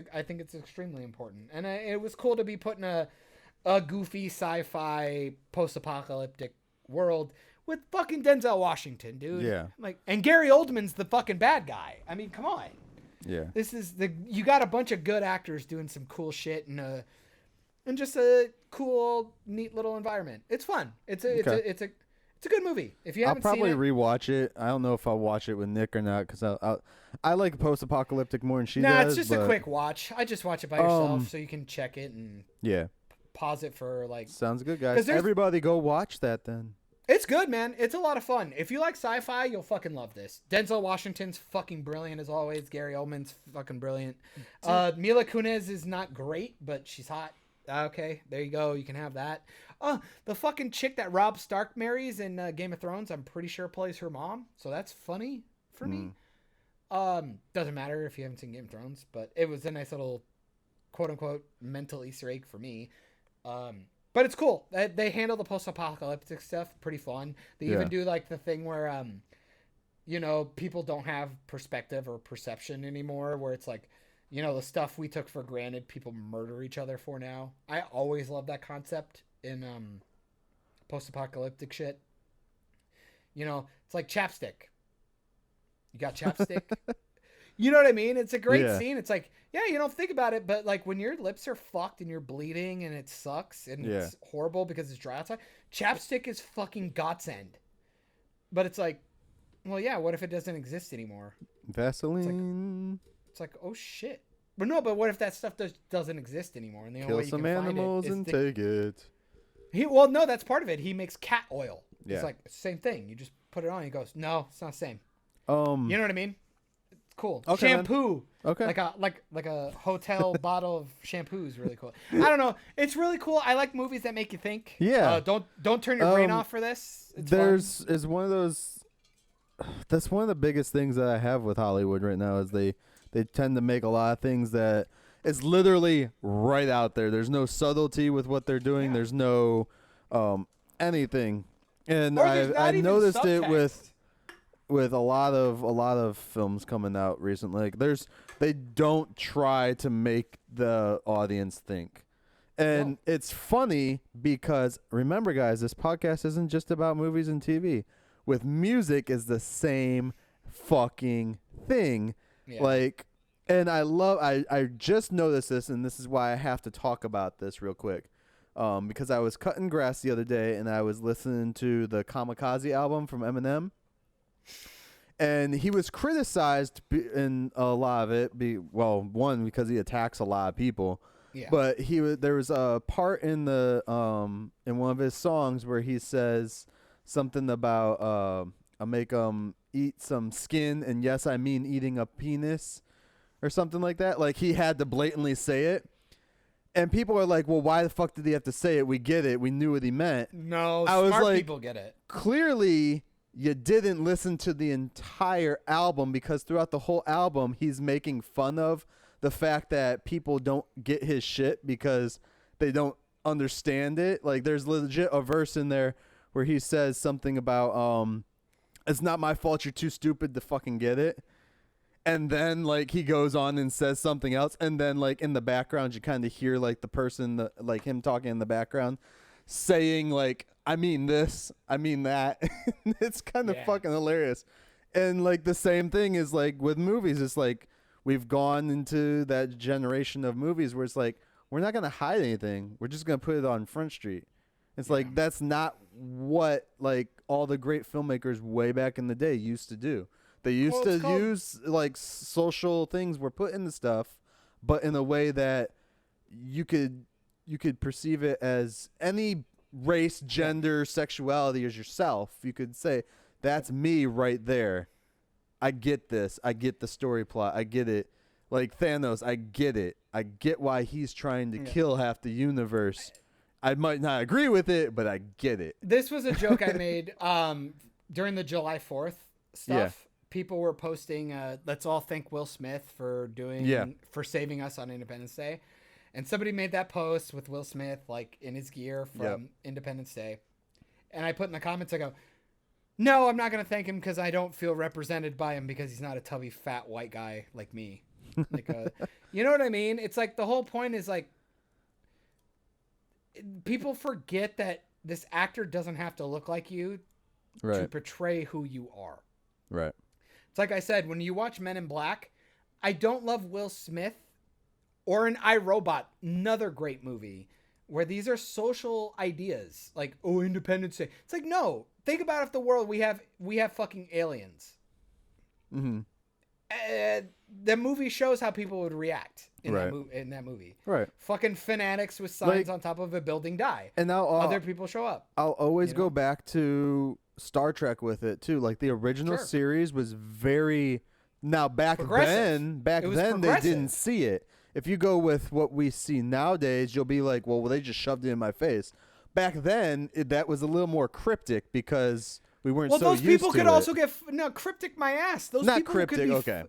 S2: extremely important. And it was cool to be put in a goofy sci-fi post-apocalyptic world with fucking Denzel Washington, dude.
S3: Yeah.
S2: Like, and Gary Oldman's the fucking bad guy. I mean, come on.
S3: Yeah.
S2: You got a bunch of good actors doing some cool shit and just a cool, neat little environment. It's fun. It's a good movie. If you haven't seen it,
S3: I'll probably rewatch it. I don't know if I'll watch it with Nick or not because I like post-apocalyptic more than she does.
S2: Nah, it's just a quick watch. I just watch it by yourself so you can check it and pause it for like.
S3: Sounds good, guys. Everybody go watch that then.
S2: It's good, man. It's a lot of fun. If you like sci-fi, you'll fucking love this. Denzel Washington's fucking brilliant as always. Gary Oldman's fucking brilliant. Mila Kunis is not great, but she's hot. Okay, there you go. You can have that. The fucking chick that Robb Stark marries in Game of Thrones, I'm pretty sure plays her mom. So that's funny for me. Doesn't matter if you haven't seen Game of Thrones, but it was a nice little quote-unquote mental Easter egg for me. But it's cool. They handle the post-apocalyptic stuff pretty fun. They even do like the thing where, people don't have perspective or perception anymore, where it's like, the stuff we took for granted, people murder each other for now. I always love that concept in post-apocalyptic shit. It's like chapstick. You got chapstick? You know what I mean? It's a great scene. It's like, you don't think about it, but like when your lips are fucked and you're bleeding and it sucks and it's horrible because it's dry outside, chapstick is fucking godsend. But it's like, well, yeah, what if it doesn't exist anymore?
S3: Vaseline.
S2: It's like, oh shit. But what if that stuff doesn't exist anymore? And the only way you
S3: some
S2: can
S3: animals
S2: find it
S3: and take it.
S2: No, that's part of it. He makes cat oil.
S3: Yeah.
S2: It's like same thing. You just put it on. He goes, no, it's not the same.
S3: You
S2: know what I mean? It's cool.
S3: Okay,
S2: shampoo.
S3: Man. Okay.
S2: Like a hotel bottle of shampoo is really cool. I don't know. It's really cool. I like movies that make you think.
S3: Yeah.
S2: Don't turn your brain off for this. It's fun.
S3: Is one of those. That's one of the biggest things that I have with Hollywood right now is they tend to make a lot of things that it's literally right out there. There's no subtlety with what they're doing. There's no anything. And I noticed it with a lot of films coming out recently. Like they don't try to make the audience think. And it's funny because remember guys, this podcast isn't just about movies and TV. With music is the same fucking thing. Yeah. Like, and I just noticed this, and this is why I have to talk about this real quick. Because I was cutting grass the other day, and I was listening to the Kamikaze album from Eminem. And he was criticized in a lot of it. One, because he attacks a lot of people. Yeah. But there was a part in in one of his songs where he says something about I make eat some skin, and yes, I mean eating a penis, or something like that. Like he had to blatantly say it, and people are like, "Well, why the fuck did he have to say it? We get it. We knew what he meant."
S2: No, smart people get it.
S3: Clearly, you didn't listen to the entire album because throughout the whole album, he's making fun of the fact that people don't get his shit because they don't understand it. Like there's legit a verse in there where he says something about it's not my fault you're too stupid to fucking get it. And then like he goes on and says something else, and then like in the background you kind of hear like the person like him talking in the background saying like, I mean this, I mean that. It's kind of fucking hilarious. And like the same thing is like with movies, it's like we've gone into that generation of movies where it's like we're not gonna hide anything, we're just gonna put it on Front Street. It's like that's not what like all the great filmmakers way back in the day used to do. They used to use like social things were put in the stuff, but in a way that you could perceive it as any race, gender, sexuality as yourself. You could say that's me right there. I get this. I get the story plot. I get it. Like Thanos, I get it. I get why he's trying to kill half the universe. I might not agree with it, but I get it.
S2: This was a joke I made during the July 4th stuff. people were posting, let's all thank Will Smith for saving us on Independence Day. And somebody made that post with Will Smith, like in his gear from Independence Day. And I put in the comments, I go, no, I'm not going to thank him because I don't feel represented by him because he's not a tubby, fat, white guy like me. Like, you know what I mean? It's like the whole point is like, people forget that this actor doesn't have to look like you to portray who you are.
S3: Right.
S2: It's like I said, when you watch Men in Black, I don't love Will Smith or an iRobot, another great movie where these are social ideas like, oh, Independence Day. It's like, no, think about if the world we have fucking aliens.
S3: Mm-hmm.
S2: The movie shows how people would react in that movie. Right. Fucking fanatics with signs on top of a building die. And now other people show up.
S3: I'll always go back to Star Trek with it too. Like the original series was very back then they didn't see it. If you go with what we see nowadays, you'll be like, well, they just shoved it in my face. Back then, that was a little more cryptic because we weren't so used to it. Well, those people could also
S2: get cryptic my ass. Those
S3: not
S2: people
S3: cryptic.
S2: Could be,
S3: okay,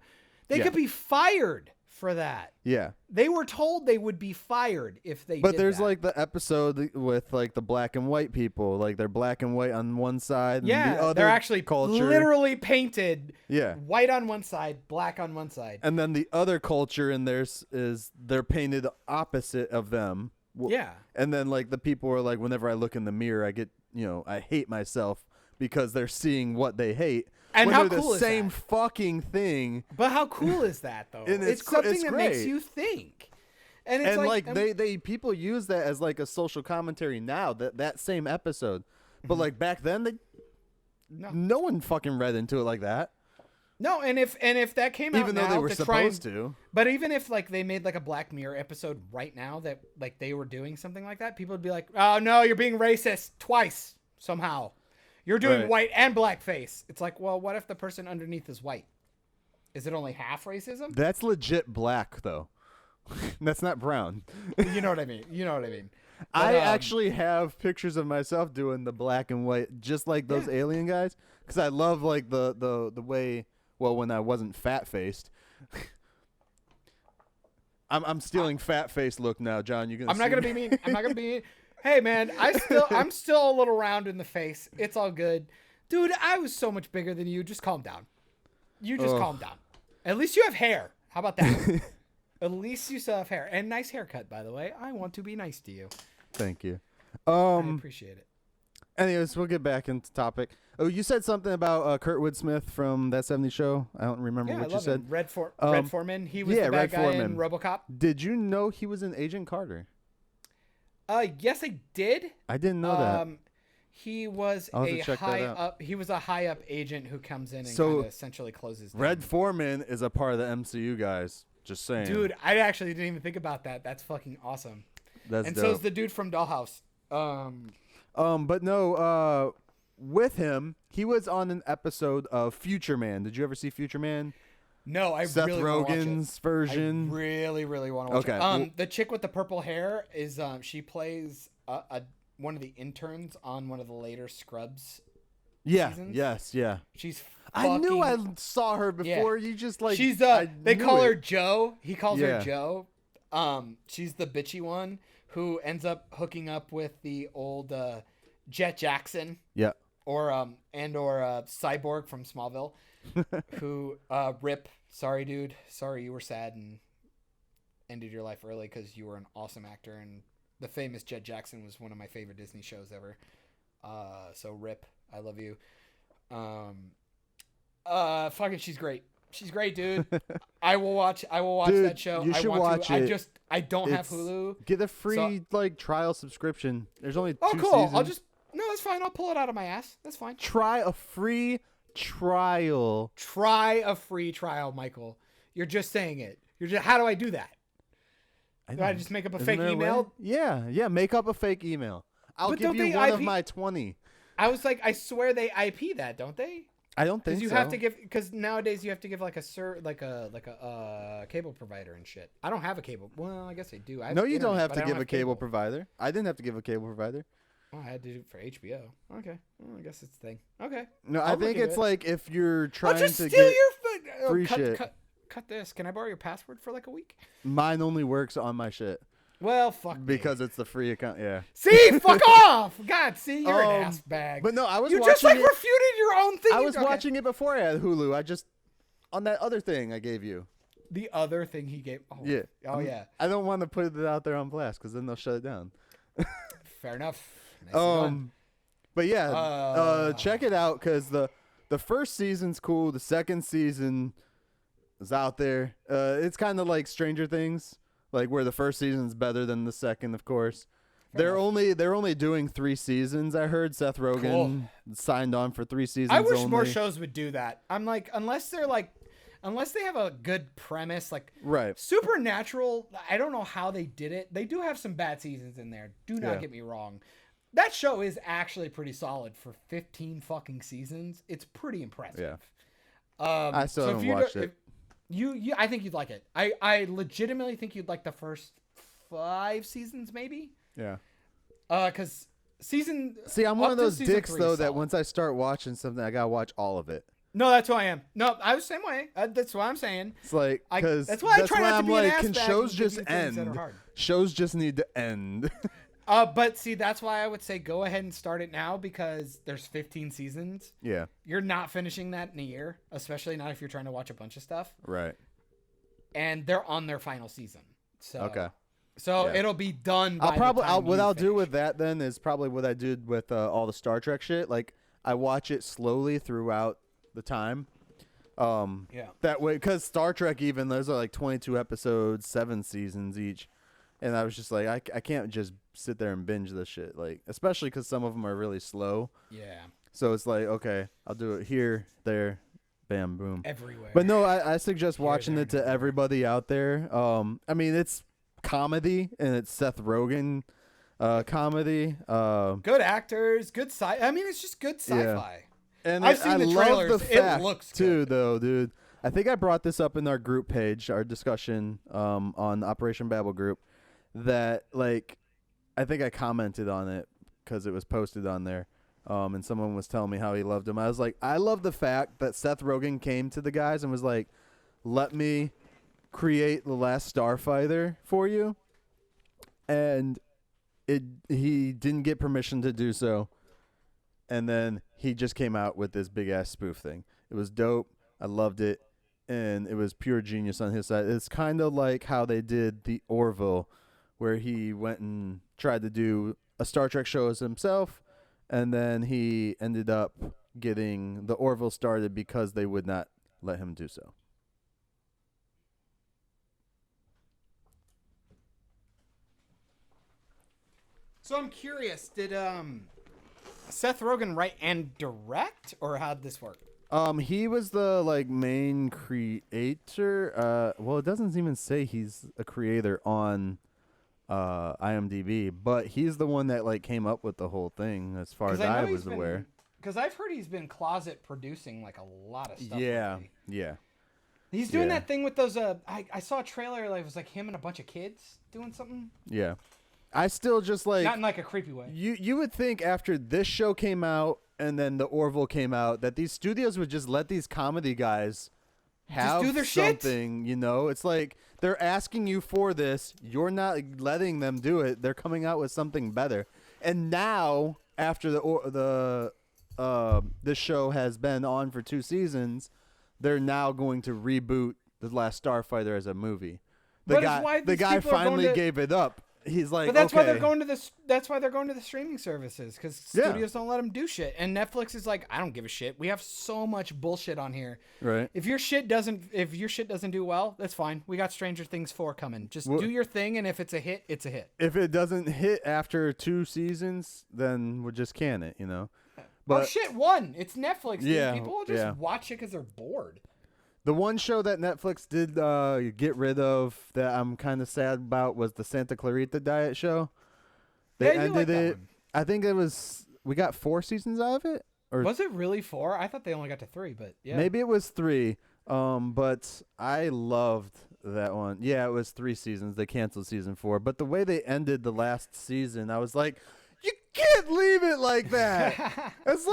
S2: they could be fired for that.
S3: Yeah,
S2: they were told they would be fired if they.
S3: But
S2: did
S3: there's
S2: that.
S3: like the episode with like the black and white people, like they're black and white on one side. And
S2: the other they're actually
S3: culture
S2: literally painted. Yeah, white on one side, black on one side,
S3: and then the other culture in theirs is they're painted opposite of them.
S2: Yeah,
S3: and then like the people are like, whenever I look in the mirror, I get I hate myself because they're seeing what they hate.
S2: And how
S3: they're
S2: cool
S3: the
S2: is
S3: same
S2: that?
S3: Fucking thing.
S2: But how cool is that though? It's something that makes you think. And it's
S3: like they people use that as like a social commentary now, that same episode. But like back then no one fucking read into it like that.
S2: No, and if that came out
S3: even though they were supposed to.
S2: But even if like they made like a Black Mirror episode right now that like they were doing something like that, people would be like, "Oh no, you're being racist twice somehow. You're doing white and blackface." It's like, well, what if the person underneath is white? Is it only half racism?
S3: That's legit black though. That's not brown.
S2: You know what I mean? But,
S3: I actually have pictures of myself doing the black and white, just like those alien guys, because I love like the way. Well, when I wasn't fat faced, I'm stealing fat face look now, John. You gonna?
S2: I'm not gonna be mean. I'm not gonna be mean. Hey man, I'm still a little round in the face. It's all good, dude. I was so much bigger than you. Just calm down. You just calm down. At least you have hair. How about that? At least you still have hair and nice haircut, by the way. I want to be nice to you.
S3: Thank you.
S2: I appreciate it.
S3: Anyways, we'll get back into topic. Oh, you said something about Kurtwood Smith from That 70s Show. I don't remember what you said.
S2: Red Foreman. He was the bad guy in RoboCop.
S3: Did you know he was in Agent Carter?
S2: Yes, I did.
S3: I didn't know that.
S2: He was a high up. He was a high up agent who comes in and kind of essentially closes down.
S3: Red Foreman is a part of the MCU guys. Just saying.
S2: Dude, I actually didn't even think about that. That's fucking awesome.
S3: That's
S2: and
S3: dope.
S2: so is the dude from Dollhouse.
S3: But no, with him, he was on an episode of Future Man. Did you ever see Future Man?
S2: No, I
S3: Seth
S2: really
S3: Rogen's version.
S2: I really, really want to watch it. The chick with the purple hair is she plays one of the interns on one of the later Scrubs. seasons.
S3: Yeah.
S2: She's.
S3: I knew I saw her before. You just like
S2: she's they call her Joe. He calls her Joe. She's the bitchy one who ends up hooking up with the old Jet Jackson.
S3: Yeah.
S2: Or Cyborg from Smallville, who Rip. Sorry, dude. Sorry you were sad and ended your life early because you were an awesome actor, and the famous Jet Jackson was one of my favorite Disney shows ever. So Rip, I love you. Fucking, she's great. She's great, dude. I will watch
S3: Dude,
S2: that show.
S3: You should watch it.
S2: I don't have Hulu.
S3: Get a free trial subscription. There's only 2
S2: cool.
S3: seasons.
S2: No, that's fine. I'll pull it out of my ass. That's fine.
S3: Try a free trial.
S2: Try a free trial, Michael. You're just saying it. How do I do that? Do I just make up a fake email?
S3: Yeah. Make up a fake email. I'll give you one of my 20.
S2: I was like, I swear they IP that, don't they?
S3: I don't think so.
S2: You have to give, because nowadays you have to give like a cable provider and shit. I don't have a cable. Well, I guess I do.
S3: No, you don't have to give a cable provider. I didn't have to give a cable provider.
S2: Oh, I had to do it for HBO. Okay. Well, I guess it's a thing. Okay.
S3: No,
S2: I'll
S3: I think
S2: look
S3: it's
S2: into it.
S3: like if you're
S2: I'll
S3: trying
S2: just
S3: to
S2: steal
S3: get
S2: your
S3: free shit.
S2: Cut this. Can I borrow your password for like a week?
S3: Mine only works on my shit
S2: Well, fuck me.
S3: because it's the free account. Yeah.
S2: See, fuck off. God, see, you're an ass bag.
S3: But no, I was
S2: you
S3: watching
S2: just like
S3: it.
S2: refuted your own thing.
S3: I was
S2: Okay.
S3: watching it before I had Hulu. I just on that other thing I gave you.
S2: The other thing he gave. Oh,
S3: Yeah.
S2: Oh, yeah.
S3: I don't want to put it out there on blast because then they'll shut it down.
S2: Fair enough. Nicely done.
S3: But yeah, check it out because the first season's cool. The second season is out there. It's kind of like Stranger Things, like where the first season's better than the second, of course. They're only doing 3 seasons. I heard Seth Rogen signed on for 3 seasons.
S2: I wish
S3: only.
S2: more shows would do that. I'm like, unless they have a good premise, like
S3: Right.
S2: Supernatural, I don't know how they did it. They do have some bad seasons in there. Do not
S3: Yeah.
S2: get me wrong. That show is actually pretty solid for 15 fucking seasons. It's pretty impressive.
S3: Yeah. I still haven't watched it.
S2: I think you'd like it. I legitimately think you'd like the first 5 seasons, maybe.
S3: Yeah.
S2: Because season.
S3: See, I'm
S2: up
S3: one of
S2: to
S3: those
S2: season
S3: dicks
S2: 3
S3: though
S2: is
S3: that
S2: solid.
S3: once I start watching something, I gotta watch all of it.
S2: No, that's who I am. No, I was the same way. That's what I'm saying.
S3: It's like because
S2: that's why I try not to
S3: I'm
S2: be an
S3: like,
S2: ass
S3: can
S2: bag
S3: shows
S2: and give
S3: just
S2: you things that are
S3: end?
S2: hard.
S3: Shows just need to end.
S2: But see, that's why I would say go ahead and start it now because there's 15 seasons.
S3: Yeah.
S2: You're not finishing that in a year, especially not if you're trying to watch a bunch of stuff.
S3: Right.
S2: And they're on their final season. So
S3: Okay.
S2: So
S3: Yeah.
S2: it'll be done.
S3: I'll
S2: by
S3: probably
S2: the time
S3: what
S2: you
S3: I'll do
S2: finish.
S3: with that then is probably what I did with all the Star Trek shit. Like I watch it slowly throughout the time.
S2: Yeah.
S3: That way, because Star Trek even those are like 22 episodes, 7 seasons each, and I was just like, I can't just sit there and binge this shit. Like especially because some of them are really slow.
S2: Yeah.
S3: So it's like, okay, I'll do it here, there, bam, boom.
S2: Everywhere.
S3: But no, I suggest watching
S2: there,
S3: it to
S2: and everywhere.
S3: everybody out there. I mean, it's comedy and it's Seth Rogen comedy.
S2: Good actors, good sci. I mean, it's just good sci-fi.
S3: And
S2: I've seen
S3: I
S2: the
S3: love
S2: trailers.
S3: the
S2: It
S3: fact,
S2: looks
S3: too,
S2: good.
S3: though, dude. I think I brought this up in our group page, our discussion on the Operation Babble group, that, like, I think I commented on it because it was posted on there, and someone was telling me how he loved him. I was like, I love the fact that Seth Rogen came to the guys and was like, let me create The Last Starfighter for you, and he didn't get permission to do so. And then he just came out with this big ass spoof thing. It was dope. I loved it. And it was pure genius on his side. It's kind of like how they did the Orville, where he went and tried to do a Star Trek show as himself. And then he ended up getting the Orville started because they would not let him do so.
S2: So I'm curious, did Seth Rogen write and direct, or how'd this work?
S3: He was the like main creator. Well, it doesn't even say he's a creator on IMDb, but he's the one that like came up with the whole thing, as far as I was aware.
S2: Because I've heard he's been closet producing like a lot of stuff.
S3: Yeah,
S2: lately.
S3: yeah.
S2: He's doing
S3: Yeah.
S2: that thing with those. I saw a trailer. Like it was like him and a bunch of kids doing something.
S3: Yeah. I still just like
S2: Not in like a creepy way.
S3: you would think after this show came out and then the Orville came out that these studios would just let these comedy guys have
S2: do their shit.
S3: something, you know? It's like they're asking you for this, you're not letting them do it. They're coming out with something better. And now after this show has been on for 2 seasons, they're now going to reboot The Last Starfighter as a movie.
S2: But it's why
S3: The
S2: these
S3: guy
S2: people are going
S3: finally
S2: to-
S3: gave it up. He's like,
S2: But that's
S3: okay.
S2: why they're going to this. That's why they're going to the streaming services because
S3: Yeah.
S2: studios don't let them do shit. And Netflix is like, I don't give a shit. We have so much bullshit on here.
S3: Right.
S2: If your shit doesn't do well, that's fine. We got Stranger Things 4 coming. Just do your thing, and if it's a hit, it's a hit.
S3: If it doesn't hit after 2 seasons, then we'll just can it, you know. But
S2: Oh shit, 1. It's Netflix. Dude.
S3: Yeah,
S2: People will just
S3: yeah.
S2: watch it because they're bored.
S3: the one show that Netflix did get rid of that I'm kind of sad about was the Santa Clarita Diet show. They
S2: Yeah, you
S3: ended
S2: like that
S3: it.
S2: one.
S3: I think we got 4 seasons out of it, or
S2: Was it really 4? I thought they only got to 3, but yeah.
S3: maybe it was 3. But I loved that one. Yeah, it was 3 seasons. They canceled season 4, but the way they ended the last season, I was like, You can't leave it like that. That's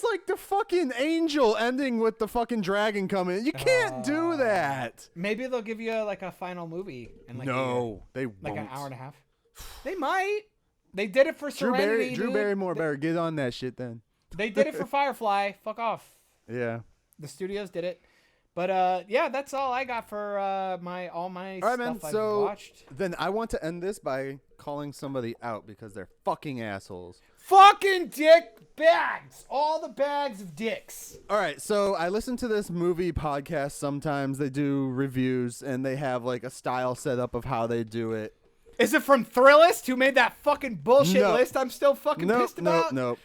S3: like the fucking angel ending with the fucking dragon coming. You can't do that.
S2: Maybe they'll give you like a final movie in like
S3: No, they
S2: like
S3: won't.
S2: an hour and a half. They might. They did it for Serenity.
S3: Drew
S2: dude.
S3: Barrymore better get on that shit then.
S2: They did it for Firefly. Fuck off.
S3: Yeah.
S2: The studios did it. But yeah, that's all I got for all my
S3: All right,
S2: stuff
S3: man.
S2: I've
S3: So
S2: watched.
S3: then I want to end this by calling somebody out because they're fucking assholes.
S2: Fucking dick bags. All the bags of dicks.
S3: All right, so I listen to this movie podcast sometimes. They do reviews, and they have like a style set up of how they do it.
S2: Is it from Thrillist who made that fucking bullshit
S3: No.
S2: list I'm still fucking pissed about?
S3: Nope.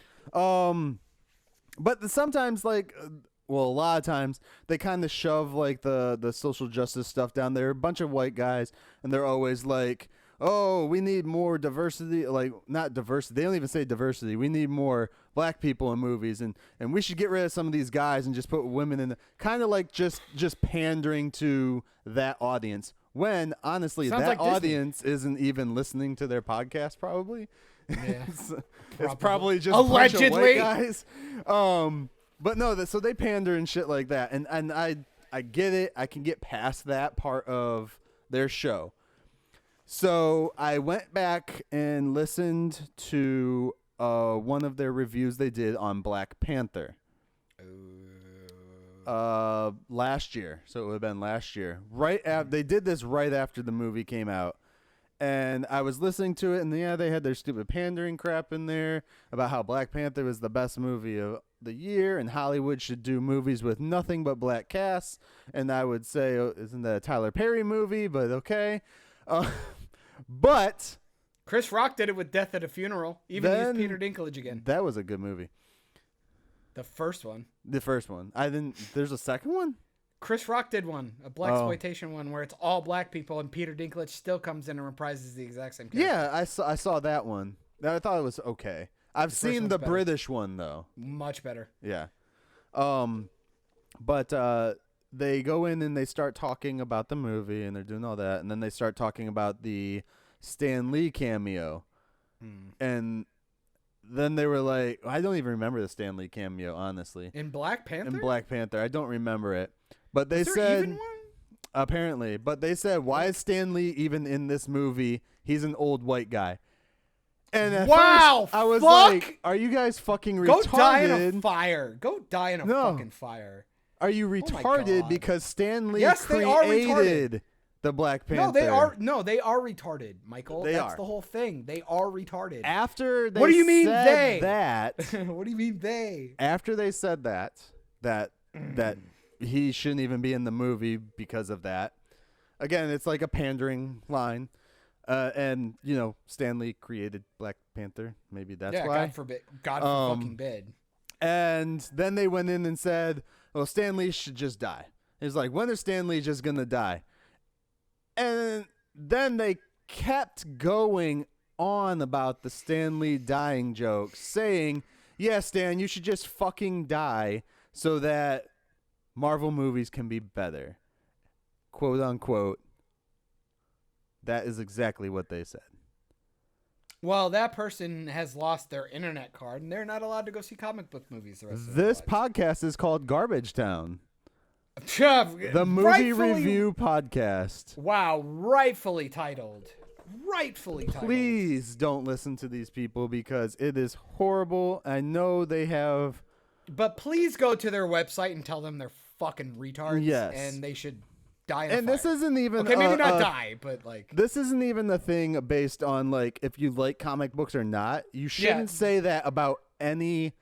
S3: But sometimes, like, well, a lot of times, they kind of shove like the social justice stuff down there. A bunch of white guys, and they're always like, oh, we need more diversity. Like, not diversity. They don't even say diversity. We need more black people in movies, and we should get rid of some of these guys and just put women in. Kind of like just pandering to that audience. When honestly,
S2: Sounds
S3: that
S2: like Disney.
S3: audience isn't even listening to their podcast. Probably,
S2: Yeah.
S3: it's probably just a bunch of
S2: Allegedly.
S3: white guys. But no, so they pander and shit like that, and I get it. I can get past that part of their show. So I went back and listened to one of their reviews they did on Black Panther. Last year. So it would have been last year. They did this right after the movie came out. And I was listening to it, and yeah, they had their stupid pandering crap in there about how Black Panther was the best movie of the year, and Hollywood should do movies with nothing but black casts. And I would say, oh, isn't that a Tyler Perry movie? But okay. But
S2: Chris Rock did it with Death at a Funeral. Even
S3: then,
S2: used Peter Dinklage again.
S3: that was a good movie.
S2: The first one.
S3: The first one. There's a second one?
S2: Chris Rock did one, a blaxploitation one where it's all black people and Peter Dinklage still comes in and reprises the exact same character.
S3: Yeah, I saw that one. I thought it was okay. I've seen
S2: one's
S3: the
S2: better.
S3: British one though.
S2: Much better.
S3: Yeah. But they go in and they start talking about the movie and they're doing all that, and then they start talking about the Stan Lee cameo. And then they were like, I don't even remember the Stan Lee cameo, honestly.
S2: In Black Panther?
S3: In Black Panther. I don't remember it. But they
S2: Is there
S3: said
S2: even one?
S3: apparently, but they said, why is Stan Lee even in this movie? He's an old white guy. And at
S2: Wow,
S3: first, I was
S2: fuck!
S3: like, are you guys fucking retarded?
S2: Go die in a fire. Go die in a
S3: No.
S2: fucking fire.
S3: Are you
S2: my
S3: retarded
S2: God.
S3: because Stan Lee
S2: Yes, they are retarded.
S3: created the Black Panther?
S2: They are retarded, Michael.
S3: They
S2: That's
S3: are.
S2: the whole thing. They are retarded.
S3: After they
S2: What do you mean
S3: said
S2: they?
S3: that,
S2: What do you mean they?
S3: after they said that he shouldn't even be in the movie because of that. Again, it's like a pandering line. And, Stan Lee created Black Panther. Maybe that's why.
S2: God forbid. God fucking bid.
S3: And then they went in and said, well, Stan Lee should just die. It's like, when is Stan Lee just going to die? And then they kept going on about the Stan Lee dying joke, saying, yeah, Stan, you should just fucking die so that Marvel movies can be better. Quote unquote. That is exactly what they said.
S2: Well, that person has lost their internet card, and they're not allowed to go see comic book movies the rest of
S3: This
S2: their lives.
S3: podcast is called Garbage Town,
S2: The
S3: the movie review podcast.
S2: Wow, rightfully titled. Rightfully titled.
S3: Please don't listen to these people because it is horrible. I know they have.
S2: But please go to their website and tell them they're fucking retards.
S3: Yes.
S2: And they should die in a
S3: And
S2: fire.
S3: this isn't even.
S2: Okay, maybe not die, but like.
S3: This isn't even the thing based on like if you like comic books or not. You shouldn't say that about any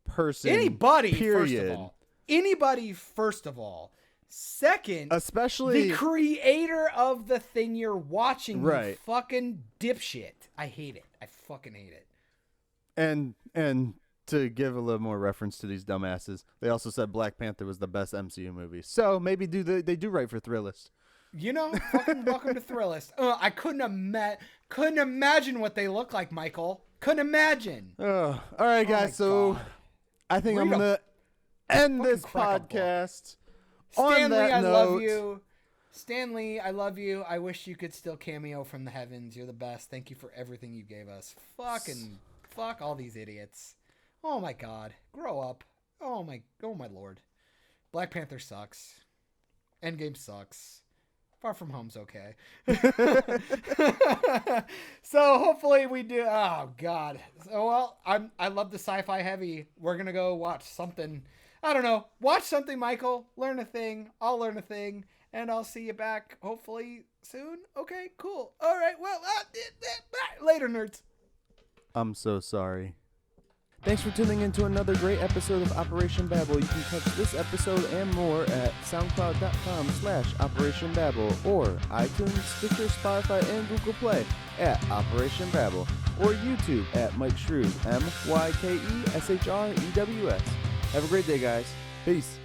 S3: person.
S2: Anybody,
S3: period.
S2: first of all. Anybody, first of all. Second,
S3: Especially
S2: the creator of the thing you're watching. You
S3: Right.
S2: fucking dipshit. I hate it. I fucking hate it.
S3: and to give a little more reference to these dumbasses, they also said Black Panther was the best MCU movie. So maybe they do write for Thrillist.
S2: Fucking welcome to Thrillist. I couldn't imagine what they look like, Michael. Couldn't imagine.
S3: All right, guys. So
S2: God.
S3: I think I'm
S2: Read 'em.
S3: gonna end this
S2: crack a book.
S3: podcast.
S2: Stanley,
S3: on that
S2: I
S3: note,
S2: love you. Stanley, I love you. I wish you could still cameo from the heavens. You're the best. Thank you for everything you gave us. Fuck all these idiots. Oh my God. Grow up. Oh my Lord. Black Panther sucks. Endgame sucks. Far From Home's okay. So hopefully we do. Oh God. So well, I love the sci-fi heavy. We're gonna go watch something. I don't know. Watch something, Michael. Learn a thing. I'll learn a thing, and I'll see you back hopefully soon. Okay, cool. All right. Well, later, nerds.
S3: I'm so sorry. Thanks for tuning in to another great episode of Operation Babble. You can catch this episode and more at soundcloud.com/Operation Babble or iTunes, Stitcher, Spotify, and Google Play at Operation Babble or YouTube at Myke Shrews, MYKESHREWS. Have a great day, guys. Peace.